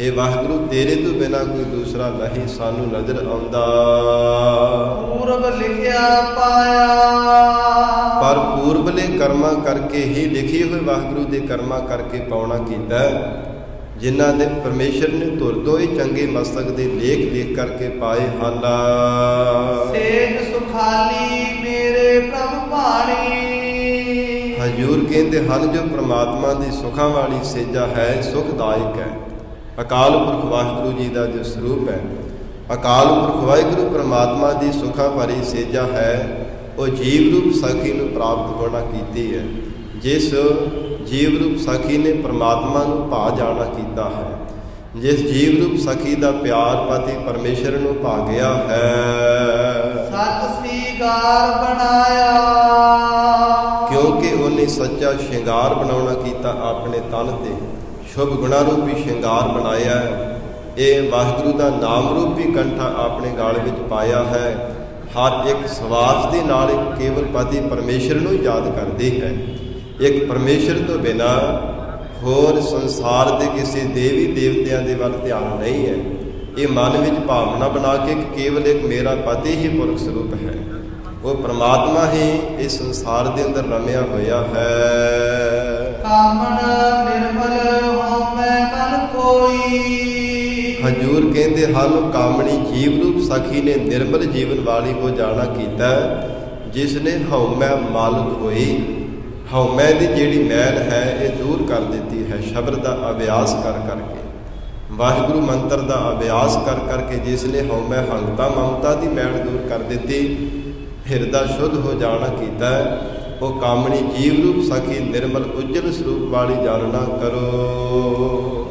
हे ਵਾਹਿਗੁਰੂ ਤੇਰੇ ਤੋਂ ਬਿਨਾ ਕੋਈ ਦੂਸਰਾ ਨਹੀਂ ਸਾਨੂੰ ਨਜ਼ਰ ਆਉਂਦਾ। ਪੂਰਬ ਲਿਖਿਆ ਪਾਇਆ। ਪਰ ਪੂਰਬਲੇ ਕਰਮਾਂ ਕਰਕੇ ਹੀ ਲਿਖੇ ਹੋਏ ਵਾਹਿਗੁਰੂ ਦੇ ਕਰਮਾਂ ਕਰਕੇ ਪਾਉਣਾ ਕੀਤਾ ਜਿਨ੍ਹਾਂ ਦੇ ਪਰਮੇਸ਼ਰ ਨੇ ਧੁਰ ਤੋਂ ਹੀ ਚੰਗੇ ਮਸਤਕ ਦੇ ਲੇਖ ਲਿਖ ਕਰਕੇ ਪਾਏ ਹਨ। ਸੇਖ ਸੁਖਾਲੀ ਮੇਰੇ ਪ੍ਰਭ ਭਾਣੀ। ਹਜ਼ੂਰ ਕਹਿੰਦੇ ਹਨ ਜੋ ਪ੍ਰਮਾਤਮਾ ਦੀ ਸੁਖਾਂ ਵਾਲੀ ਸੇਜਾ ਹੈ ਸੁਖਦਾਇਕ ਹੈ। ਅਕਾਲ ਪੁਰਖ ਵਾਹਿਗੁਰੂ ਜੀ ਦਾ ਜੋ ਸਰੂਪ ਹੈ ਅਕਾਲ ਪੁਰਖ ਵਾਹਿਗੁਰੂ ਪ੍ਰਮਾਤਮਾ ਦੀ ਸੁਖਾਂ ਭਰੀ ਸੇਜਾ ਹੈ। ਉਹ ਜੀਵ ਰੂਪ ਸਖੀ ਨੂੰ ਪ੍ਰਾਪਤ ਹੋਣਾ ਕੀਤੀ ਹੈ। ਜਿਸ ਜੀਵ ਰੂਪ ਸਖੀ ਨੇ ਪ੍ਰਮਾਤਮਾ ਨੂੰ ਭਾ ਜਾਣਾ ਕੀਤਾ ਹੈ। ਜਿਸ ਜੀਵ ਰੂਪ ਸਖੀ ਦਾ ਪਿਆਰ ਪਤੀ ਪਰਮੇਸ਼ਰ ਨੂੰ ਭਾ ਗਿਆ ਹੈ। ਸਤ ਸੀਗਾਰ ਬਣਾਇਆ। ਕਿਉਂਕਿ ਉਹਨੇ ਸੱਚਾ ਸ਼ਿੰਗਾਰ ਬਣਾਉਣਾ ਕੀਤਾ ਆਪਣੇ ਤਨ ਤੇ ਸ਼ੁਭ ਗੁਣਾ ਰੂਪੀ ਸ਼ਿੰਗਾਰ ਬਣਾਇਆ। ਇਹ ਵਾਹਿਗੁਰੂ ਦਾ ਨਾਮ ਰੂਪੀ ਕੰਠਾ ਆਪਣੇ ਗਲ ਵਿੱਚ ਪਾਇਆ ਹੈ। ਹਰ ਇੱਕ ਸਵਾਸ ਦੇ ਨਾਲ ਕੇਵਲ ਪਤੀ ਪਰਮੇਸ਼ਰ ਨੂੰ ਯਾਦ ਕਰਦੀ ਹੈ। ਇੱਕ ਪਰਮੇਸ਼ਰ ਤੋਂ ਬਿਨਾ ਹੋਰ ਸੰਸਾਰ ਦੇ ਕਿਸੇ ਦੇਵੀ ਦੇਵਤਿਆਂ ਦੇ ਵੱਲ ਧਿਆਨ ਨਹੀਂ ਹੈ। ਇਹ ਮਨ ਵਿੱਚ ਭਾਵਨਾ ਬਣਾ ਕੇ ਕਿ ਕੇਵਲ ਇੱਕ ਮੇਰਾ ਪਤੀ ਹੀ ਪੁਰਖ ਸਰੂਪ ਹੈ। ਉਹ ਪ੍ਰਮਾਤਮਾ ਹੀ ਇਸ ਸੰਸਾਰ ਦੇ ਅੰਦਰ ਰਮਿਆ ਹੋਇਆ ਹੈ। ਕਾਮਣ ਨਿਰਮਲ ਹੋਮੈ ਮਨ ਕੋਈ। ਹਜ਼ੂਰ ਕਹਿੰਦੇ ਹਨ ਕਾਮਣੀ ਜੀਵ ਰੂਪ ਸਖੀ ਨੇ ਨਿਰਮਲ ਜੀਵਨ ਵਾਲੀ ਹੋ ਜਾਣਾ ਕੀਤਾ ਜਿਸ ਨੇ ਹਉਮੈ ਮਾਲਕ ਹੋਈ। ਹਉਮੈ ਦੀ ਜਿਹੜੀ ਮੈਲ ਹੈ ਇਹ ਦੂਰ ਕਰ ਦਿੱਤੀ ਹੈ ਸ਼ਬਦ ਦਾ ਅਭਿਆਸ ਕਰ ਕਰਕੇ ਵਾਹਿਗੁਰੂ ਮੰਤਰ ਦਾ ਅਭਿਆਸ ਕਰ ਕਰਕੇ ਜਿਸ ਨੇ ਹਉਮੈ ਹੰਗਤਾ ਮਮਤਾ ਦੀ ਮੈਲ ਦੂਰ ਕਰ ਦਿੱਤੀ ਹਿਰਦਾ ਸ਼ੁੱਧ ਹੋ ਜਾਣਾ ਕੀਤਾ ਉਹ ਕਾਮਣੀ ਜੀਵ ਰੂਪ ਸਖੀ ਨਿਰਮਲ ਉਜਲ ਸਰੂਪ ਵਾਲੀ ਜਾਣਨਾ ਕਰੋ।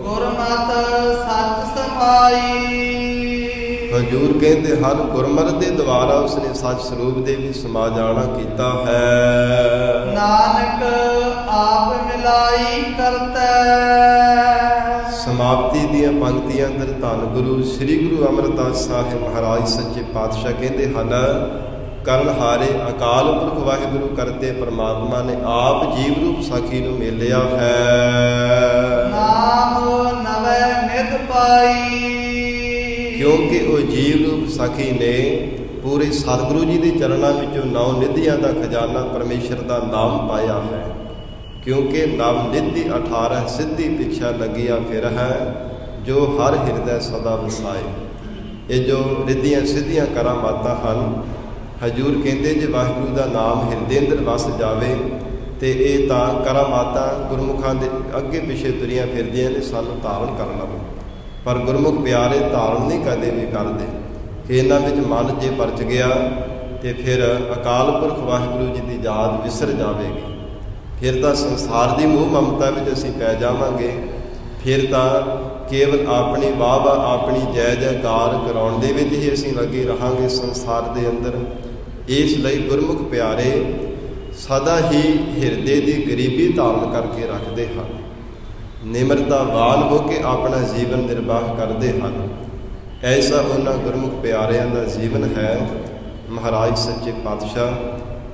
ਗੁਰਮਤਿ ਸੱਚ ਸਮਾਈ। ਹਜ਼ੂਰ ਕਹਿੰਦੇ ਹਨ ਗੁਰਮਤਿ ਦੇ ਦੁਆਰਾ ਉਸਨੇ ਸੱਚ ਸਰੂਪ ਦੇ ਵਿੱਚ ਸਮਾ ਜਾਣਾ ਕੀਤਾ ਹੈ। ਨਾਨਕ ਆਪ ਮਿਲਾਈ ਕਰਤੈ। ਸਮਾਪਤੀ ਦੀਆਂ ਪੰਕਤੀਆਂ ਅੰਦਰ ਧੰਨ ਗੁਰੂ ਸ੍ਰੀ ਗੁਰੂ ਅਮਰਦਾਸ ਸਾਹਿਬ ਮਹਾਰਾਜ ਸੱਚੇ ਪਾਤਸ਼ਾਹ ਕਹਿੰਦੇ ਹਨ ਕਰਨ ਹਾਰੇ ਅਕਾਲ ਪੁਰਖ ਵਾਹਿਗੁਰੂ ਕਰਤੇ ਪਰਮਾਤਮਾ ਨੇ ਆਪ ਜੀਵ ਰੂਪ ਸਖੀ ਨੂੰ ਮਿਲਿਆ ਹੈ। ਨਾਮ ਨਵੇਂ ਨਿਤ ਪਾਈ। ਕਿਉਂਕਿ ਉਹ ਜੀਵ ਰੂਪ ਸਖੀ ਨੇ ਪੂਰੇ ਸਤਿਗੁਰੂ ਜੀ ਦੇ ਚਰਨਾਂ ਵਿੱਚੋਂ ਨੌ ਨਿਧੀਆਂ ਦਾ ਖਜ਼ਾਨਾ ਪਰਮੇਸ਼ਰ ਦਾ ਨਾਮ ਪਾਇਆ ਹੈ। ਕਿਉਂਕਿ ਨਵ ਨਿਧੀ 18 ਸਿੱਧੀ ਪਿੱਛਾ ਲੱਗਿਆ ਫਿਰ ਹੈ ਜੋ ਹਰ ਹਿਰਦੈ ਸਦਾ ਵਸਾਏ। ਇਹ ਜੋ ਰਿੱਧੀਆਂ ਸਿੱਧੀਆਂ ਕਰਾਮਾਤਾਂ ਹਨ ਹਜ਼ੂਰ ਕਹਿੰਦੇ ਜੇ ਵਾਹਿਗੁਰੂ ਦਾ ਨਾਮ ਹਿਰਦੇ ਅੰਦਰ ਵਸ ਜਾਵੇ ਤੇ ਇਹ ਤਾਂ ਕਰਾਮਾਤਾਂ ਗੁਰਮੁਖਾਂ ਦੇ ਅੱਗੇ ਪਿੱਛੇ ਤੁਰੀਆਂ ਫਿਰਦੀਆਂ ਨੇ ਸਾਨੂੰ ਧਾਰਨ ਕਰ ਲਵੋ। ਪਰ ਗੁਰਮੁਖ ਪਿਆਰੇ ਧਾਰਨ ਨਹੀਂ ਕਦੇ ਵੀ ਕਰਦੇ ਕਿ ਇਹਨਾਂ ਵਿੱਚ ਮਨ ਜੇ ਪਰਚ ਗਿਆ ਤੇ ਫਿਰ ਅਕਾਲ ਪੁਰਖ ਵਾਹਿਗੁਰੂ ਜੀ ਦੀ ਯਾਦ ਵਿਸਰ ਜਾਵੇਗੀ। ਫਿਰ ਤਾਂ ਸੰਸਾਰ ਦੀ ਮੋਹ ਮਮਤਾ ਵਿੱਚ ਅਸੀਂ ਪੈ ਜਾਵਾਂਗੇ। ਫਿਰ ਤਾਂ ਕੇਵਲ ਆਪਣੀ ਵਾਹ ਆਪਣੀ ਜੈ ਜੈਕਾਰ ਕਰਾਉਣ ਦੇ ਵਿੱਚ ਹੀ ਅਸੀਂ ਲੱਗੇ ਰਹਾਂਗੇ ਸੰਸਾਰ ਦੇ ਅੰਦਰ। ਇਸ ਲਈ ਗੁਰਮੁਖ ਪਿਆਰੇ ਸਦਾ ਹੀ ਹਿਰਦੇ ਦੀ ਗਰੀਬੀ ਧਾਰਨ ਕਰਕੇ ਰੱਖਦੇ ਹਨ। ਨਿਮਰਤਾਵਾਨ ਹੋ ਕੇ ਆਪਣਾ ਜੀਵਨ ਨਿਰਵਾਹ ਕਰਦੇ ਹਨ। ਐਸਾ ਉਹਨਾਂ ਗੁਰਮੁਖ ਪਿਆਰਿਆਂ ਦਾ ਜੀਵਨ ਹੈ। ਮਹਾਰਾਜ ਸੱਚੇ ਪਾਤਸ਼ਾਹ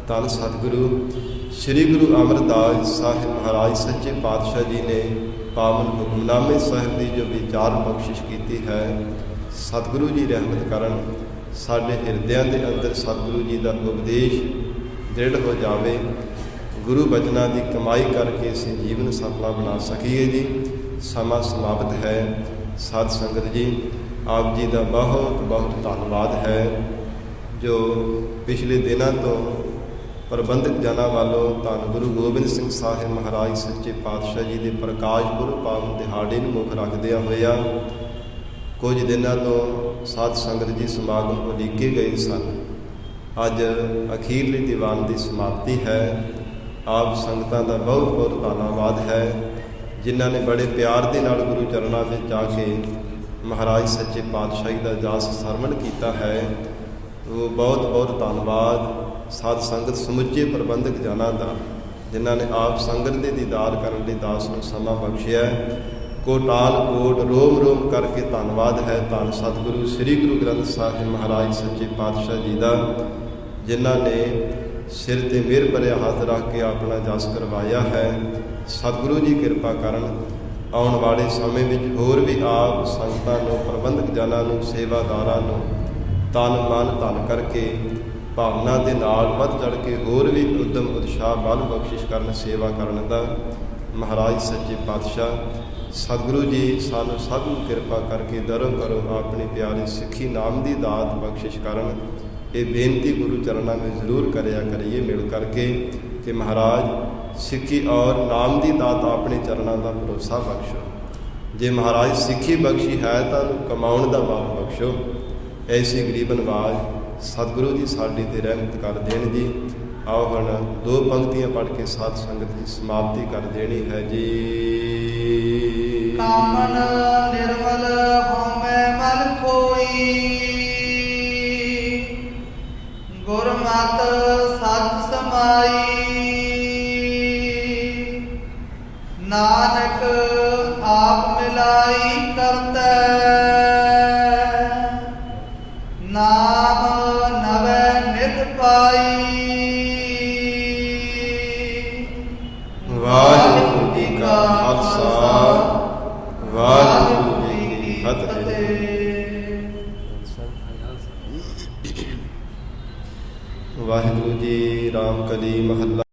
ਧੰਨ ਸਤਿਗੁਰੂ ਸ੍ਰੀ ਗੁਰੂ ਅਮਰਦਾਸ ਸਾਹਿਬ ਮਹਾਰਾਜ ਸੱਚੇ ਪਾਤਸ਼ਾਹ ਜੀ ਨੇ ਪਾਵਨ ਹੁਕਮਨਾਮੇ ਸਾਹਿਬ ਦੀ ਜੋ ਵਿਚਾਰ ਬਖਸ਼ਿਸ਼ ਕੀਤੀ ਹੈ ਸਤਿਗੁਰੂ ਜੀ ਰਹਿਮਤ ਕਰਨ ਸਾਡੇ ਹਿਰਦਿਆਂ ਦੇ ਅੰਦਰ ਸਤਿਗੁਰੂ ਜੀ ਦਾ ਉਪਦੇਸ਼ ਦ੍ਰਿੜ ਹੋ ਜਾਵੇ। ਗੁਰੂ ਬਚਨਾਂ ਦੀ ਕਮਾਈ ਕਰਕੇ ਅਸੀਂ ਜੀਵਨ ਸਫਲਾ ਬਣਾ ਸਕੀਏ ਜੀ। ਸਮਾਂ ਸਮਾਪਤ ਹੈ। ਸਾਧ ਸੰਗਤ ਜੀ ਆਪ ਜੀ ਦਾ ਬਹੁਤ ਬਹੁਤ ਧੰਨਵਾਦ ਹੈ ਜੋ ਪਿਛਲੇ ਦਿਨਾਂ ਤੋਂ ਪ੍ਰਬੰਧਕ ਜਨਾਂ ਵੱਲੋਂ ਧੰਨ ਗੁਰੂ ਗੋਬਿੰਦ ਸਿੰਘ ਸਾਹਿਬ ਮਹਾਰਾਜ ਸੱਚੇ ਪਾਤਸ਼ਾਹ ਜੀ ਦੇ ਪ੍ਰਕਾਸ਼ ਪੁਰਬ ਪਾਵਨ ਦਿਹਾੜੇ ਨੂੰ ਮੁੱਖ ਰੱਖਦਿਆਂ ਹੋਇਆ ਕੁਝ ਦਿਨਾਂ ਤੋਂ ਸਾਧ ਸੰਗਤ ਜੀ ਸਮਾਗਮ ਉਲੀਕੇ ਗਏ ਸਨ। ਅੱਜ ਅਖੀਰਲੀ ਦੀਵਾਨ ਦੀ ਸਮਾਪਤੀ ਹੈ। ਆਪ ਸੰਗਤਾਂ ਦਾ ਬਹੁਤ ਬਹੁਤ ਧੰਨਵਾਦ ਹੈ ਜਿਨ੍ਹਾਂ ਨੇ ਬੜੇ ਪਿਆਰ ਦੇ ਨਾਲ ਗੁਰੂ ਚਰਨਾਂ ਵਿੱਚ ਜਾ ਕੇ ਮਹਾਰਾਜ ਸੱਚੇ ਪਾਤਸ਼ਾਹੀ ਦਾ ਜਸ ਸਰਵਣ ਕੀਤਾ ਹੈ। ਉਹ ਬਹੁਤ ਬਹੁਤ ਧੰਨਵਾਦ ਸਾਧ ਸੰਗਤ ਸਮੁੱਚੇ ਪ੍ਰਬੰਧਕ ਜਨਾਂ ਦਾ ਜਿਨ੍ਹਾਂ ਨੇ ਆਪ ਸੰਗਤ ਦੇ ਦੀਦਾਰ ਕਰਨ ਲਈ ਦਾਸ ਨੂੰ ਸਮਾਂ ਬਖਸ਼ਿਆ ਹੈ। ਕੋਟਾਲ ਕੋਟ ਰੋਮ ਰੋਮ ਕਰਕੇ ਧੰਨਵਾਦ ਹੈ ਧੰਨ ਸਤਿਗੁਰੂ ਸ੍ਰੀ ਗੁਰੂ ਗ੍ਰੰਥ ਸਾਹਿਬ ਮਹਾਰਾਜ ਸੱਚੇ ਪਾਤਸ਼ਾਹ ਜੀ ਦਾ, ਜਿਨ੍ਹਾਂ ਨੇ ਸਿਰ ਤੇ ਮਿਹਰ ਭਰਿਆ ਹੱਥ ਰੱਖ ਕੇ ਆਪਣਾ ਜਸ ਕਰਵਾਇਆ ਹੈ। ਸਤਿਗੁਰੂ ਜੀ ਕਿਰਪਾ ਕਰਨ, ਆਉਣ ਵਾਲੇ ਸਮੇਂ ਵਿੱਚ ਹੋਰ ਵੀ ਆਪ ਸੰਗਤਾਂ ਨੂੰ, ਪ੍ਰਬੰਧਕ ਜਨਾਂ ਨੂੰ, ਸੇਵਾਦਾਰਾਂ ਨੂੰ ਤਨ ਮਨ ਧਨ ਕਰਕੇ ਭਾਵਨਾ ਦੇ ਨਾਲ ਵੱਧ ਚੜ੍ਹ ਕੇ ਹੋਰ ਵੀ ਉਦਮ ਉਤਸ਼ਾਹ ਬਲ ਬਖਸ਼ਿਸ਼ ਕਰਨ, ਸੇਵਾ ਕਰਨ ਦਾ ਮਹਾਰਾਜ ਸੱਚੇ ਪਾਤਸ਼ਾਹ ਸਤਿਗੁਰੂ ਜੀ ਸਾਨੂੰ ਸਭ ਨੂੰ ਕਿਰਪਾ ਕਰਕੇ ਦਰਮ ਕਰੋ ਆਪਣੀ ਪਿਆਰੀ ਸਿੱਖੀ ਨਾਮ ਦੀ ਦਾਤ ਬਖਸ਼ਿਸ਼ ਕਰਨ। ਇਹ ਬੇਨਤੀ ਗੁਰੂ ਚਰਨਾਂ ਵਿੱਚ ਜ਼ਰੂਰ ਕਰਿਆ ਕਰੀਏ ਮਿਲ ਕਰਕੇ ਕਿ ਮਹਾਰਾਜ ਸਿੱਖੀ ਔਰ ਨਾਮ ਦੀ ਦਾਤ ਆਪਣੇ ਚਰਨਾਂ ਦਾ ਭਰੋਸਾ ਬਖਸ਼ੋ। ਜੇ ਮਹਾਰਾਜ ਸਿੱਖੀ ਬਖਸ਼ੀ ਹੈ ਤਾਂ ਕਮਾਉਣ ਦਾ ਬਲ ਬਖਸ਼ੋ। ਐਸੀ ਗਰੀਬ ਨਵਾਜ਼ ਸਤਿਗੁਰੂ ਜੀ ਸਾਡੀ ਤੇ ਰਹਿਮਤ ਕਰ ਦੇਣ ਜੀ। ਆਓ ਹੁਣ 2 ਪੰਕਤੀਆਂ ਪੜ੍ਹ ਕੇ ਸਾਧ ਸੰਗਤ ਦੀ ਸਮਾਪਤੀ ਕਰ ਦੇਣੀ ਹੈ ਜੀ। ਕਾਮਨ ਨਿਰਮਲ ਹੋਮੈ ਮਲ ਕੋਈ, ਗੁਰਮਤਿ ਸਤ ਸਮਾਈ। ਨਾਨਕ ਆਪ ਮਿਲਾਈ ਕਰਤੈ, ਨਾਮ ਨਵੈ ਨਿਤ ਪਾਈ। ਵਾਹਿਗੁਰੂ ਜੀ ਕਾ ਖਾਲਸਾ, ਵਾਹਿਗੁਰੂ ਜੀ ਕੀ ਫਤਿਹ। ਵਾਹਿਗੁਰੂ ਜੀ ਰਾਮ ਕਲੀ ਮਹੱਲਾ